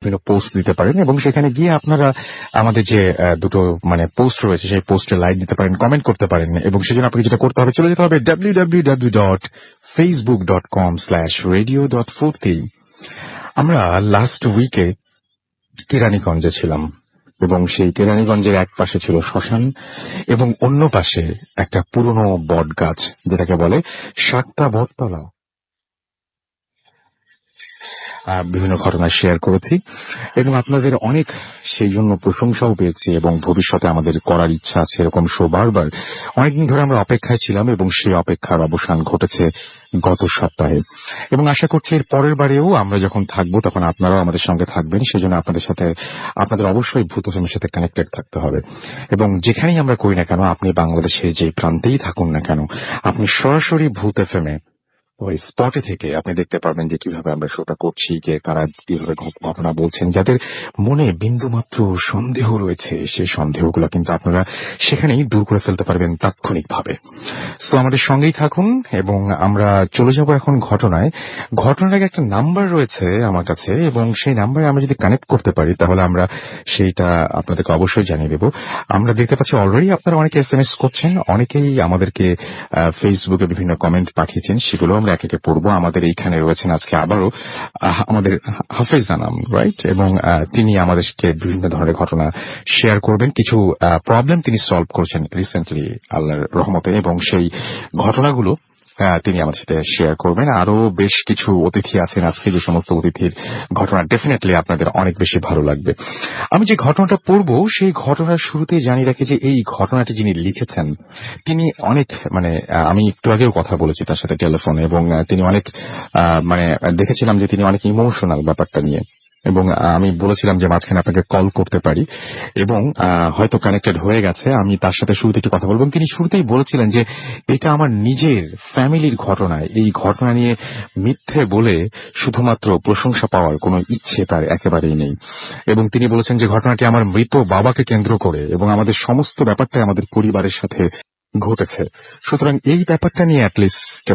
বিভিন্ন পোস্ট দিতে পারেন এবং সেখানে গিয়ে আপনারা আমাদের যে দুটো মানে পোস্ট রয়েছে সেই পোস্টে লাইক দিতে পারেন, কমেন্ট করতে পারেন এবং সেজন্য আপনাকে যেটা করতে হবে, চলে যেতে হবে www.facebook.com/radio.ফুর্তি। আমরা লাস্ট উইকে কেরানীগঞ্জে ছিলাম এবং সেই কেরানীগঞ্জের এক পাশে ছিল শ্মশান এবং অন্য পাশে একটা পুরনো বট গাছ, যেটাকে বলে সাতটা বটতলা। বিভিন্ন ঘটনা শেয়ার করেছি এবং আপনাদের অনেক সেই জন্য প্রশংসাও পেয়েছি এবং ভবিষ্যতে আমাদের করার ইচ্ছা আছে এরকম শো বারবার। অনেকদিন ধরে আমরা অপেক্ষায় ছিলাম এবং সেই অপেক্ষার অবসান ঘটেছে গত সপ্তাহে এবং আশা করছি এর পরের বারেও আমরা যখন থাকবো তখন আপনারাও আমাদের সঙ্গে থাকবেন। সেজন্য আপনাদের অবশ্যই ভূত এফএমের সাথে কানেক্টেড থাকতে হবে এবং যেখানেই আমরা করি না কেন, আপনি বাংলাদেশের যে প্রান্তেই থাকুন না কেন, আপনি সরাসরি ভূত এফএমে ওই স্পটে থেকে আপনি দেখতে পারবেন যে কিভাবে আমরা শোটা করছি, যে কারা কিভাবে ঘটনা বলছেন। যাদের মনে বিন্দুমাত্র সন্দেহ রয়েছে সেই সন্দেহগুলো কিন্তু আপনারা সেখানেই দূর করে ফেলতে পারবেন তাৎক্ষণিকভাবে। সো আমাদের সঙ্গেই থাকুন এবং আমরা চলে যাব এখন ঘটনায়। ঘটনার আগে একটা নাম্বার রয়েছে আমার কাছে এবং সেই নাম্বারে আমরা যদি কানেক্ট করতে পারি তাহলে আমরা সেইটা আপনাদেরকে অবশ্যই জানিয়ে দেব। আমরা দেখতে পাচ্ছি অলরেডি আপনারা অনেকে এসএমএস করছেন, অনেকেই আমাদেরকে ফেসবুকে বিভিন্ন কমেন্ট পাঠিয়েছেন, সেগুলো আমরা এক একে পড়বো। আমাদের এইখানে রয়েছেন আজকে আবারও আমাদের হাফেজ আনাম, রাইট, এবং তিনি আমাদেরকে বিভিন্ন ধরনের ঘটনা শেয়ার করবেন। কিছু প্রবলেম তিনি সলভ করেছেন রিসেন্টলি আল্লাহর রহমতে এবং সেই ঘটনাগুলো তিনি আমাদের সাথে শেয়ার করবেন। আরো বেশ কিছু অতিথি আছেন আজকে, যে সমস্ত অতিথির ঘটনা ডেফিনেটলি আপনাদের অনেক বেশি ভালো লাগবে। আমি যে ঘটনাটা পড়বো সেই ঘটনার শুরুতেই জানিয়ে রাখি যে এই ঘটনাটি যিনি লিখেছেন তিনি অনেক আমি একটু আগেও কথা বলেছি তার সাথে টেলিফোনে এবং তিনি অনেক দেখেছিলাম যে তিনি অনেক ইমোশনাল ব্যাপারটা নিয়ে এবং আমি বলেছিলাম যে মাঝখানে আপনাকে কল করতে পারি এবং হয়তো কানেক্টেড হয়ে গেছে। আমি তার সাথে শুরুতে একটু কথা বলবো। তিনি শুরুতেই বলেছিলেন যে এটা আমার নিজের ফ্যামিলির ঘটনায়, এই ঘটনা নিয়ে মিথ্যে বলে শুধুমাত্র প্রশংসা পাওয়ার কোনো ইচ্ছে তার একেবারেই নেই এবং তিনি বলেছেন যে ঘটনাটি আমার মৃত বাবাকে কেন্দ্র করে এবং আমাদের সমস্ত ব্যাপারটাই আমাদের পরিবারের সাথে ঘটেছে। সুতরাং এই ব্যাপারটা নিয়ে অ্যাটলিস্ট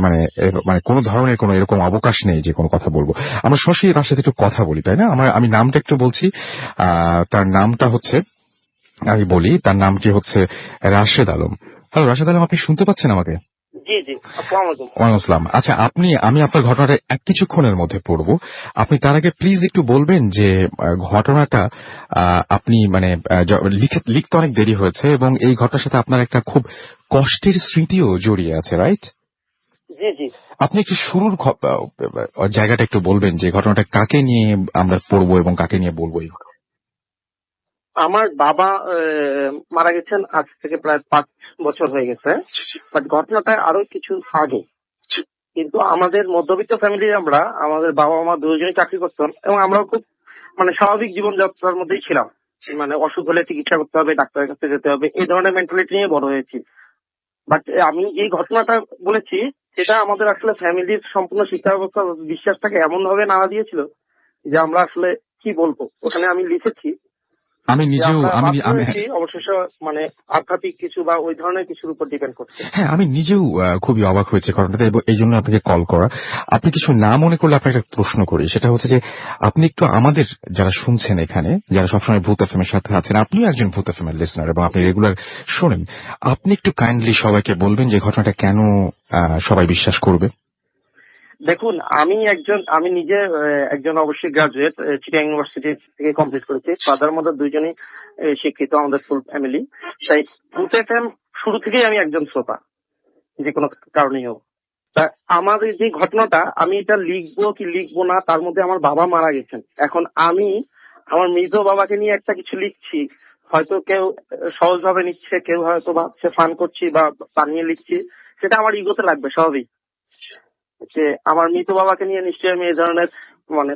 কোনো ধরনের কোনো এরকম অবকাশ নেই যে কোনো কথা বলবো। আমরা সরাসরি তার সাথে একটু কথা বলি, তাই না? আমি নামটা একটু বলছি। তার নামটা হচ্ছে, আমি বলি, তার নামটি হচ্ছে রাশেদ আলম। হ্যালো রাশেদ আলম, আপনি শুনতে পাচ্ছেন আমাকে? জি জি, আসসালামু আলাইকুম। ওয়ালাইকুম আসসালাম। আচ্ছা, আমি আপনার ঘটনাটা কিছুক্ষণের মধ্যে পড়বো। আপনি তার আগে প্লিজ একটু বলবেন যে ঘটনাটা আপনি লিখতে অনেক দেরি হয়েছে এবং এই ঘটনার সাথে আপনার একটা খুব কষ্টের স্মৃতিও জড়িয়ে আছে, রাইট? জি জি, আপনি একটু শুরুর জায়গাটা একটু বলবেন যে ঘটনাটা কাকে নিয়ে আমরা পড়বো এবং কাকে নিয়ে বলবো এই ঘটনা। আমার বাবা মারা গেছেন আজ থেকে প্রায় 5 বছর হয়ে গেছে, বাট ঘটনাটা আরো কিছু আগে। কিন্তু আমাদের মধ্যবিত্ত ফ্যামিলির আমাদের বাবা মা দুজনেই চাকরি করতেন এবং আমরাও খুব স্বাভাবিক জীবনযাত্রার মধ্যেই ছিলাম। অসুখ হলে চিকিৎসা করতে হবে, ডাক্তারের কাছে যেতে হবে, এই ধরনের মেন্টালিটি নিয়ে বড় হয়েছি। বাট আমি এই ঘটনাটা বলেছি, যেটা আমাদের আসলে ফ্যামিলির সম্পূর্ণ শিক্ষা ব্যবস্থা বিশ্বাসটাকে এমন ভাবে নাড়া দিয়েছিল যে আমরা আসলে কি বলবো, ওখানে আমি লিখেছি আমি নিজেও অবশেষে আধ্যাত্মিক কিছু বা ওই ধরনের কিছুর উপর ডিপেন্ড করছে। হ্যাঁ, আমি নিজেও খুবই অবাক হয়েছে ঘটনাটা এবং এই জন্য আপনাকে কল করা। আপনি কিছু না মনে করলে আপনাকে একটা প্রশ্ন করি, সেটা হচ্ছে যে আপনি একটু আমাদের যারা শুনছেন এখানে, যারা সবসময় ভূত এফএমের সাথে আছেন, আপনিও একজন ভূত এফএমের লিসনার এবং আপনি রেগুলার শোনেন, আপনি একটু কাইন্ডলি সবাইকে বলবেন যে ঘটনাটা কেন সবাই বিশ্বাস করবে। দেখুন, আমি নিজে একজন অবশ্যই গ্রাজুয়েট, চিটাগাং ইউনিভার্সিটি থেকে কমপ্লিট করেছি। ফাদার মাদার দুইজনই শিক্ষিত, আমাদের ফুল ফ্যামিলি। তাই ভূত এফএম শুরু থেকেই আমি একজন শ্রোতা, যে কোনো কারণেই হোক। তা আমাদের যে ঘটনাটা, আমি এটা লিখবো কি লিখবো না তার মধ্যে আমার বাবা মারা গেছেন। এখন আমি আমার মৃত বাবাকে নিয়ে একটা কিছু লিখছি, হয়তো কেউ সহজ ভাবে নিচ্ছে, কেউ হয়তো ভাবছে ফান করছি বা বানিয়ে লিখছি, সেটা আমার ইগোতে লাগবে স্বাভাবিক। যে আমার মৃত বাবাকে নিয়ে নিশ্চয়ই আমি এই ধরনের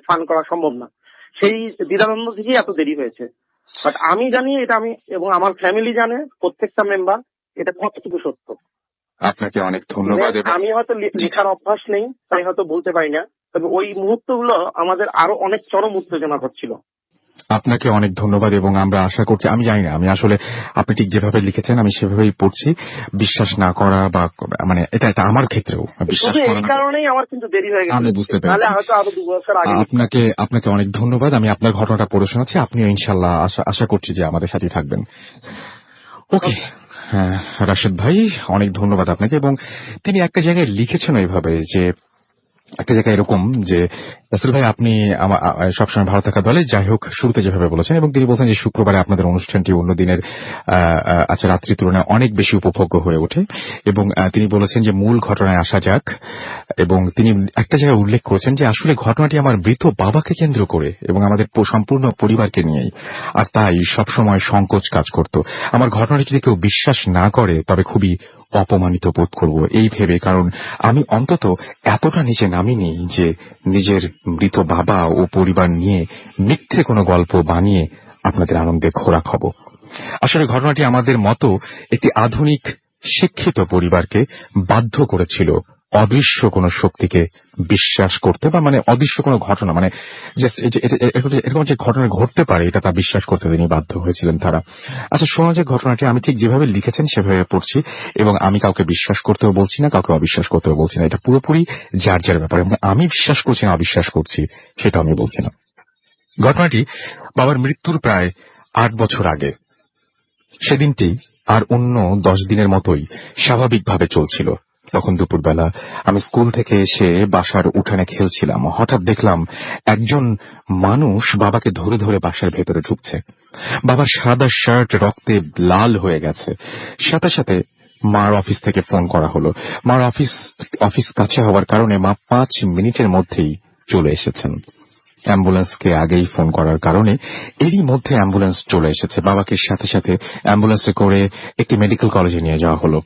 ফান করা সম্ভব না। সেই দ্বিধাদ্বন্দ্ব থেকেই এত দেরি হয়েছে। বাট আমি জানি এটা, আমি এবং আমার ফ্যামিলি জানে, প্রত্যেকটা মেম্বার, এটা কতটুকু সত্য। আপনাকে অনেক ধন্যবাদ। আমি হয়তো লেখার অভ্যাস নেই, তাই হয়তো বলতে পারি না, তবে ওই মুহূর্তগুলো আমাদের আরো অনেক চরম উত্তেজনা করছিল। আপনাকে অনেক ধন্যবাদ এবং আমরা আশা করছি, আমি জানি না, আমি আসলে আপনি ঠিক যেভাবে লিখেছেন আমি সেভাবেই পড়ছি। বিশ্বাস না করা বা মানে এটা আমার ক্ষেত্রেও বিশ্বাস শুধু করা এই না, কারণেই আমার কিন্তু দেরি হয়ে গেছে, আমি বুঝতে নাহলে পেরেছি। হয়তো আরো 2 বছর আগে লিখতাম। আপনাকে অনেক ধন্যবাদ। আমি আপনার ঘটনাটা পড়ে শোনাচ্ছি, আপনিও ইনশাল্লাহ আশা করছি যে আমাদের সাথে থাকবেন। ওকে। হ্যাঁ, রাশেদ ভাই, অনেক ধন্যবাদ আপনাকে। এবং তিনি একটা জায়গায় লিখেছেন এইভাবে যে, একটা জায়গায় এরকম যে, রাসেল ভাই আপনি সবসময় ভালো থাকা দলে, যাই হোক শুরুতে যেভাবে বলেছেন, এবং তিনি বলছেন যে শুক্রবারে আপনাদের অনুষ্ঠানটি অন্য দিনের আচ্ছা রাত্রির তুলনায় অনেক বেশি উপভোগ্য হয়ে ওঠে। এবং তিনি বলেছেন যে মূল ঘটনায় আসা যাক, এবং তিনি একটা জায়গায় উল্লেখ করেছেন যে আসলে ঘটনাটি আমার মৃত বাবাকে কেন্দ্র করে এবং আমাদের সম্পূর্ণ পরিবারকে নিয়েই, আর তাই সবসময় সংকোচ কাজ করত। আমার ঘটনাটি যদি কেউ বিশ্বাস না করে তবে খুবই অপমানিত বোধ করব এই ভেবে, কারণ আমি অন্তত এতটা নিচে নামিনি যে নিজের মৃত বাবা ও পরিবার নিয়ে মিথ্যে কোনো গল্প বানিয়ে আপনাদের আনন্দে খোরাক হব। আসলে ঘটনাটি আমাদের মতো একটি আধুনিক শিক্ষিত পরিবারকে বাধ্য করেছিল অদৃশ্য কোনো শক্তিকে বিশ্বাস করতে, বা মানে অদৃশ্য কোনো ঘটনা, মানে এরকম যে ঘটনা ঘটতে পারে এটা তা বিশ্বাস করতে তিনি বাধ্য হয়েছিলেন তারা। আচ্ছা, শোনা যে ঘটনাটি আমি ঠিক যেভাবে লিখেছেন সেভাবে পড়ছি, এবং আমি কাউকে বিশ্বাস করতেও বলছি না, কাউকে অবিশ্বাস করতেও বলছি না, এটা পুরোপুরি যার যার ব্যাপার। এবং আমি বিশ্বাস করছি না অবিশ্বাস করছি সেটা আমি বলছি না। ঘটনাটি বাবার মৃত্যুর প্রায় 8 বছর আগে। সেদিনটি আর অন্য 10 দিনের মতোই স্বাভাবিকভাবে চলছিল। তখন দুপুরবেলা আমি স্কুল থেকে এসে বাসার উঠানে খেলছিলাম। হঠাৎ দেখলাম একজন মানুষ বাবাকে ধরে ধরে বাসার ভেতরে ঢুকছে। বাবার সাদা শার্ট রক্তে লাল হয়ে গেছে। সাথে সাথে মার অফিস থেকে ফোন করা হলো। মার অফিস কাছে হওয়ার কারণে মা 5 মিনিটের মধ্যেই চলে এসেছেন। অ্যাম্বুলেন্সকে আগেই ফোন করার কারণে এরই মধ্যে অ্যাম্বুলেন্স চলে এসেছে। বাবাকে সাথে সাথে অ্যাম্বুলেন্সে করে একটি মেডিকেল কলেজে নিয়ে যাওয়া হলো।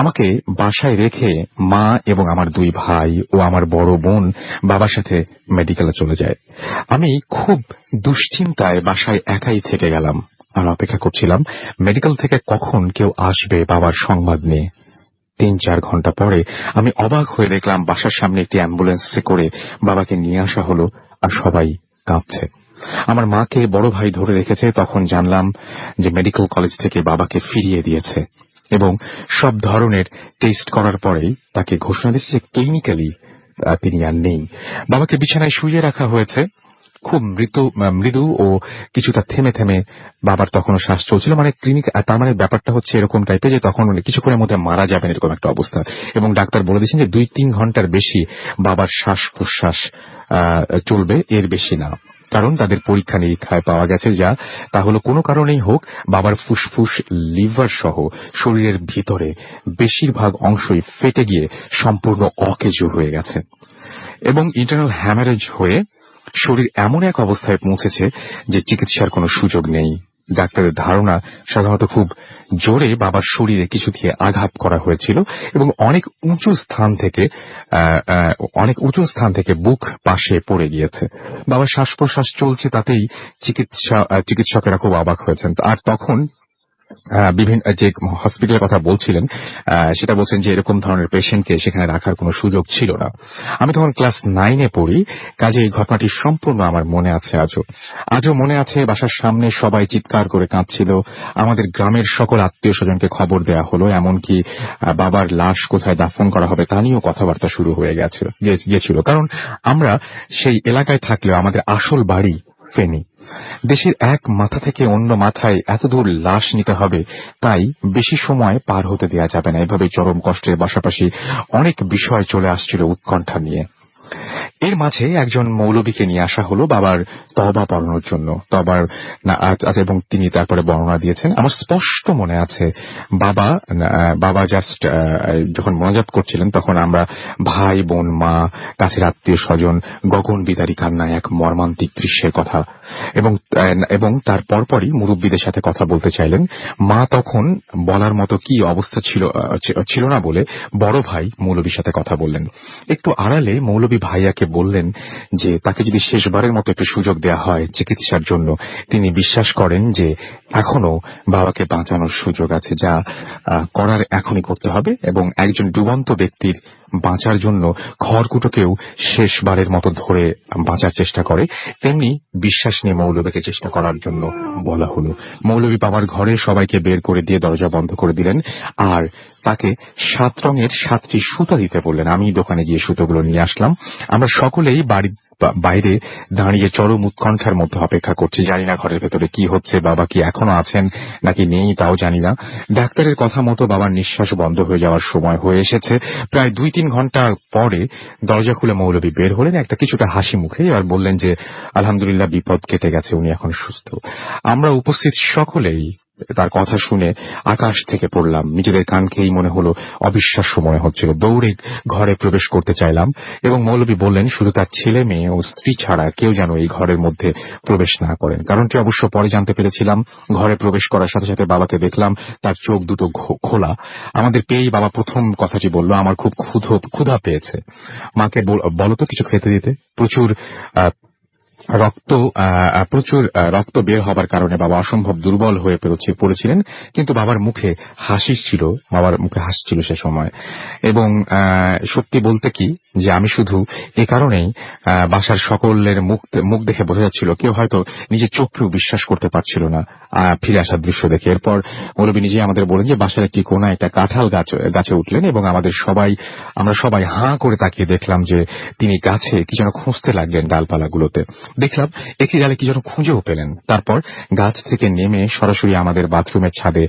আমাকে বাসায় রেখে মা এবং আমার 2 ভাই ও আমার বড় বোন বাবার সাথে মেডিকেলে চলে যায়। আমি খুব দুশ্চিন্তায় বাসায় একাই থেকে গেলাম আর অপেক্ষা করছিলাম মেডিকেল থেকে কখন কেউ আসবে বাবার সংবাদ নিয়ে। 3-4 ঘন্টা পরে আমি অবাক হয়ে দেখলাম বাসার সামনে একটি অ্যাম্বুলেন্সে করে বাবাকে নিয়ে আসা হলো, আর সবাই কাঁপছে। আমার মাকে বড় ভাই ধরে রেখেছে। তখন জানলাম যে মেডিকেল কলেজ থেকে বাবাকে ফিরিয়ে দিয়েছে এবং সব ধরনের টেস্ট করার পরেই তাকে ঘোষণা দিয়েছে যে ক্লিনিক্যালি তিনি আর নেই। বাবাকে বিছানায় শুইয়ে রাখা হয়েছে। খুব মৃদু ও কিছুটা থেমে থেমে বাবার তখনও শ্বাস চলছিল, মানে ক্লিনিক, তার মানে ব্যাপারটা হচ্ছে এরকম টাইপের যে তখন কিছুক্ষণের মধ্যে মারা যাবেন এরকম একটা অবস্থা। এবং ডাক্তার বলে দিয়েছেন যে 2-3 ঘন্টার বেশি বাবার শ্বাস প্রশ্বাস চলবে, এর বেশি না। কারণ তাদের পরীক্ষা নিরীক্ষায় পাওয়া গেছে যা তা হলো কোনো কারণেই হোক বাবার ফুসফুস, লিভার সহ শরীরের ভিতরে বেশিরভাগ অংশই ফেটে গিয়ে সম্পূর্ণ অকেজো হয়ে গেছে এবং ইন্টারনাল হ্যামারেজ হয়ে শরীর এমন এক অবস্থায় পৌঁছেছে যে চিকিৎসার কোনো সুযোগ নেই। ডাক্তারের ধারণা সাধারণত খুব জোরে বাবার শরীরে কিছু দিয়ে আঘাত করা হয়েছিল এবং অনেক উঁচু স্থান থেকে বুক পাশে পড়ে গিয়েছে। বাবার শ্বাস প্রশ্বাস চলছে, তাতেই চিকিৎসকেরা খুব অবাক হয়েছেন। আর তখন বিভিন্ন যে হসপিটালের কথা বলছিলেন সেটা বলছেন যে এরকম ধরনের পেশেন্টকে সেখানে রাখার কোনো সুযোগ ছিল না। আমি তখন ক্লাস 9-এ পড়ি, কাজে এই ঘটনাটি সম্পূর্ণ আমার মনে আছে। আজও মনে আছে। বাসার সামনে সবাই চিৎকার করে কাঁদছিল। আমাদের গ্রামের সকল আত্মীয় স্বজনকে খবর দেয়া হলো, এমনকি বাবার লাশ কোথায় দাফন করা হবে তা নিয়েও কথাবার্তা শুরু হয়ে গিয়েছিল। কারণ আমরা সেই এলাকায় থাকলেও আমাদের আসল বাড়ি ফেনী। দেশের এক মাথা থেকে অন্য মাথায় এত দূর লাশ নিতে হবে, তাই বেশি সময় পার হতে দেওয়া যাবে না। এভাবে চরম কষ্টের পাশাপাশি অনেক বিষয় চলে আসছিল উৎকণ্ঠা নিয়ে। এর মাঝে একজন মৌলবীকে নিয়ে আসা হলো বাবার তওবা পড়ানোর জন্য। এবং তিনি তারপরে বর্ণনা দিয়েছেন। আমার স্পষ্ট মনে আছে বাবা জাস্ট যখন মোনাজাত করছিলেন তখন আমরা ভাই বোন, মা, কাছের আত্মীয় স্বজন গগন বিদারী কান্নায় এক মর্মান্তিক দৃশ্যের কথা, এবং তার পরপরই মুরব্বীদের সাথে কথা বলতে চাইলেন। মা তখন বলার মতো কি অবস্থা ছিল না বলে বড় ভাই মৌলবীর সাথে কথা বললেন। একটু আড়ালে মৌলবী ভাইয়াকে বললেন যে তাকে যদি শেষবারের মতো একটি সুযোগ দেওয়া হয় চিকিৎসার জন্য, তিনি বিশ্বাস করেন যে এখনো বাবাকে বাঁচানোর সুযোগ আছে, যা করার এখনই করতে হবে। এবং একজন ডুবন্ত ব্যক্তির বাঁচার জন্য খড়কুটোকেও শেষবারের মতো ধরে বাঁচার চেষ্টা করে, তেমনি বিশ্বাস নিয়ে মৌলবীকে চেষ্টা করার জন্য বলা হলো। মৌলবী বাবার ঘরে সবাইকে বের করে দিয়ে দরজা বন্ধ করে দিলেন আর তাকে 7 রঙের 7টি সুতা দিতে বললেন। আমি দোকানে গিয়ে সুতোগুলো নিয়ে আসলাম। আমরা সকলেই বাড়ির বাইরে দাঁড়িয়ে চরম উৎকণ্ঠার মধ্যে অপেক্ষা করছি। জানি না ঘরের ভেতরে কি হচ্ছে, বাবা কি এখনো আছেন নাকি নেই তাও জানি না। ডাক্তারের কথা মতো বাবার নিঃশ্বাস বন্ধ হয়ে যাওয়ার সময় হয়ে এসেছে। প্রায় 2-3 ঘন্টা পরে দরজা খুলে মৌলবী বের হলেন একটা কিছুটা হাসি মুখে, আর বললেন যে আলহামদুলিল্লাহ বিপদ কেটে গেছে, উনি এখন সুস্থ। আমরা উপস্থিত সকলেই তার কথা শুনে আকাশ থেকে পড়লাম। নিজেদের কানকেই মনে হলো অবিশ্বাস্য মনে হচ্ছিল। দৌড়ে ঘরে প্রবেশ করতে চাইলাম এবং মৌলবী বললেন শুধু তার ছেলে মেয়ে ও স্ত্রী ছাড়া কেউ যেন এই ঘরের মধ্যে প্রবেশ না করেন। কারণটি অবশ্য পরে জানতে পেরেছিলাম। ঘরে প্রবেশ করার সাথে সাথে বাবাকে দেখলাম তার চোখ দুটো খোলা। আমাদের পেয়েই বাবা প্রথম কথাটি বলল, আমার খুব ক্ষুধা পেয়েছে, মাকে বলো তো কিছু খেতে দিতে। প্রচুর রক্ত বের হবার কারণে বাবা অসম্ভব দুর্বল হয়ে পড়েছিলেন, কিন্তু বাবার মুখে হাসি ছিল সে সময়। এবং সত্যি বলতে কি যে আমি শুধু এ কারণেই বাসার সকলের মুখ দেখে বোঝা যাচ্ছিল কেউ হয়তো নিজের চোখকেও বিশ্বাস করতে পারছিল না ফিরে আসার দৃশ্য দেখে। এরপর মৌলবী নিজেই আমাদের বলেন যে বাসার একটি কোনায় একটা কাঁঠাল গাছে উঠলেন এবং আমরা সবাই হাঁ করে তাকিয়ে দেখলাম যে তিনি গাছে কি যেন খুঁজতে লাগলেন ডালপালাগুলোতে। দেখলাম একটি ডালে কি যেন খুঁজেও পেলেন। তারপর গাছ থেকে নেমে সরাসরি আমাদের বাথরুমের ছাদে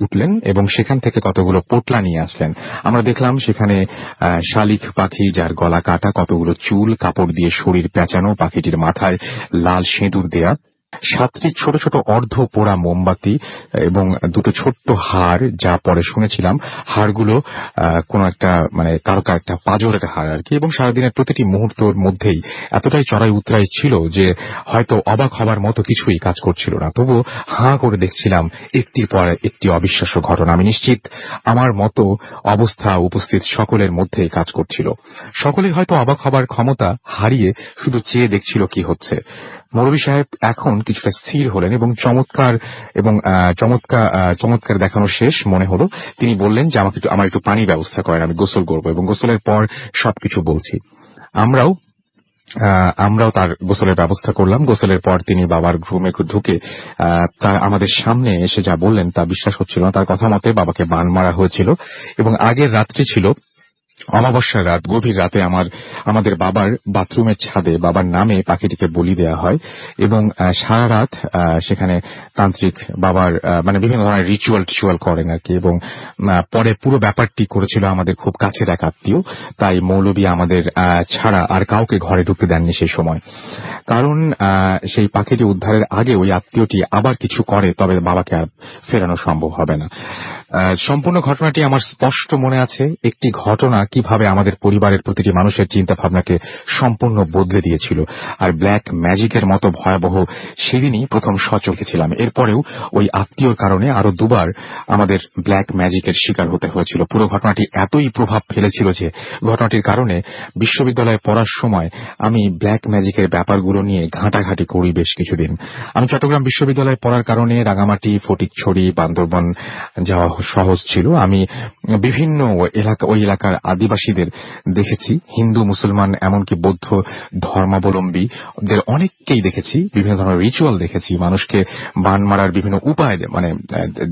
উঠলেন এবং সেখান থেকে কতগুলো পোটলা নিয়ে আসলেন। আমরা দেখলাম সেখানে শালিক পাখি যার গলা কাটা, কতগুলো চুল কাপড় দিয়ে শরীর পেঁচানো, পাখিটির মাথায় লাল সিঁদুর দেয়া, 7টি ছোট ছোট অর্ধ পোড়া মোমবাতি এবং 2টো ছোট্ট হাড়, যা পরে শুনেছিলাম হাড়গুলো কোন একটা কারো একটা পাঁজরের হাড় আর কি। এবং সারাদিনের প্রতিটি মুহূর্তের মধ্যেই এতটাই চড়াই উতরাই ছিল যে হয়তো অবাক হবার মতো কিছুই কাজ করছিল না, তবুও হাঁ করে দেখছিলাম একটির পর একটি অবিশ্বাস্য ঘটনা। আমি নিশ্চিত আমার মতো অবস্থা উপস্থিত সকলের মধ্যেই কাজ করছিল। সকলেই হয়তো অবাক হবার ক্ষমতা হারিয়ে শুধু চেয়ে দেখছিল কি হচ্ছে। মৌলভী সাহেব এখন কিছুটা স্থির হলেন এবং চমৎকার দেখানো শেষ মনে হলো। তিনি বললেন যে আমার একটু পানি ব্যবস্থা করেন, আমি গোসল করবো এবং গোসলের পর সবকিছু বলছি। আমরাও তার গোসলের ব্যবস্থা করলাম। গোসলের পর তিনি বাবার রুমে ঢুকে তার আমাদের সামনে এসে যা বললেন তা বিশ্বাস হচ্ছিল না। তার কথা মতে বাবাকে বান মারা হয়েছিল এবং আগের রাত্রি ছিল অমাবস্যার রাত। গভীর রাতে আমাদের বাবার বাথরুমের ছাদে বাবার নামে পাখিটিকে বলি দেওয়া হয় এবং সারা রাত সেখানে তান্ত্রিক বাবার বিভিন্ন ধরনের রিচুয়াল করেন আর কি। এবং পরে পুরো ব্যাপারটি করেছিল আমাদের খুব কাছের এক আত্মীয়, তাই মৌলবী আমাদের ছাড়া আর কাউকে ঘরে ঢুকতে দেননি সেই সময়। কারণ সেই পাখিটি উদ্ধারের আগে ওই আত্মীয়টি আবার কিছু করে, তবে বাবাকে আর ফেরানো সম্ভব হবে না। সম্পূর্ণ ঘটনাটি আমার স্পষ্ট মনে আছে। একটি ঘটনা কিভাবে আমাদের পরিবারের প্রতিটি মানুষের চিন্তা ভাবনাকে সম্পূর্ণ বদলে দিয়েছিল। আর ব্ল্যাক ম্যাজিকের মতো ভয়াবহ সেদিনই প্রথম সচক্ষে ছিলাম। এরপরেও ওই আত্মীয়র কারণে আরো 2বার আমাদের ব্ল্যাক ম্যাজিকের শিকার হতে হয়েছিল। পুরো ঘটনাটি এতই প্রভাব ফেলেছিল যে ঘটনাটির কারণে বিশ্ববিদ্যালয়ে পড়ার সময় আমি ব্ল্যাক ম্যাজিকের ব্যাপারগুলো নিয়ে ঘাঁটাঘাঁটি করি বেশ কিছুদিন। আমি চট্টগ্রাম বিশ্ববিদ্যালয়ে পড়ার কারণে রাঙামাটি, ফটিকছড়ি, বান্দরবান যাওয়া সহজ ছিল। আমি বিভিন্ন ওই এলাকার আদিবাসীদের দেখেছি, হিন্দু, মুসলমান, এমনকি বৌদ্ধ ধর্মাবলম্বীদের অনেককেই দেখেছি। বিভিন্ন ধরনের রিচুয়াল দেখেছি, মানুষকে বান মারার বিভিন্ন উপায়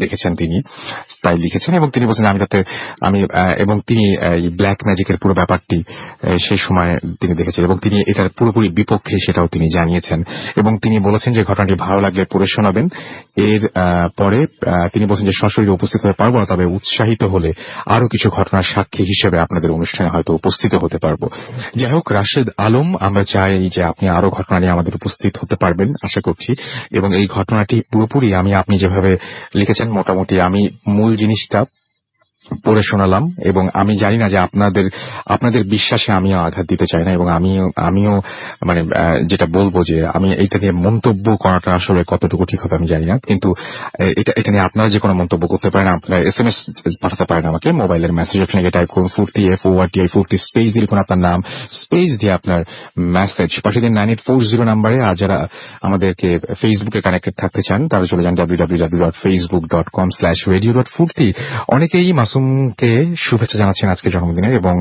দেখেছেন তিনি, তাই লিখেছেন। এবং তিনি বলছেন এবং তিনি ব্ল্যাক ম্যাজিকের পুরো ব্যাপারটি সেই সময় তিনি দেখেছেন এবং তিনি এটার পুরোপুরি বিপক্ষে, সেটাও তিনি জানিয়েছেন। এবং তিনি বলেছেন যে ঘটনাটি ভালো লাগলে পড়ে শোনাবেন। এর পরে তিনি বলছেন যে সরাসরি উপস্থিত হতে পারবো না, তবে উৎসাহিত হলে আরো কিছু ঘটনার সাক্ষী হিসেবে আপনাদের অনুষ্ঠানে হয়তো উপস্থিত হতে পারবো। যাই হোক, রাশেদ আলম, আমরা চাই যে আপনি আরো ঘটনা নিয়ে আমাদের উপস্থিত হতে পারবেন আশা করছি। এবং এই ঘটনাটি পুরোপুরি আপনি যেভাবে লিখেছেন, মোটামুটি আমি মূল জিনিসটা পড়ে শোনালাম, এবং আমি জানি না যে আপনাদের বিশ্বাসে আমিও আঘাত দিতে চাই না, এবং আমিও মানে যেটা বলবো যে আমি এইটা নিয়ে মন্তব্য করাটা আসলে কতটুকু ঠিক হবে আমি জানি না, কিন্তু এটা নিয়ে আপনারা যে কোনো মন্তব্য করতে পারেন। আপনারা SMS পাঠাতে পারেন আমাকে, মোবাইলের মেসেজ অপশনে গিয়ে টাইপ করুন ফুর্তি, FORTI ফুর্তি, স্পেস দিয়ে লিখুন আপনার নাম, স্পেস দিয়ে আপনার মেসেজ, পাশে দিন 9840 নাম্বারে। আর যারা আমাদেরকে ফেসবুকে কানেক্টেড থাকতে চান তারা চলে যান www.facebook.com/radio.furti। অনেকেই মাসুমকে শুভেচ্ছা জানাচ্ছেন আজকে জন্মদিনের, এবং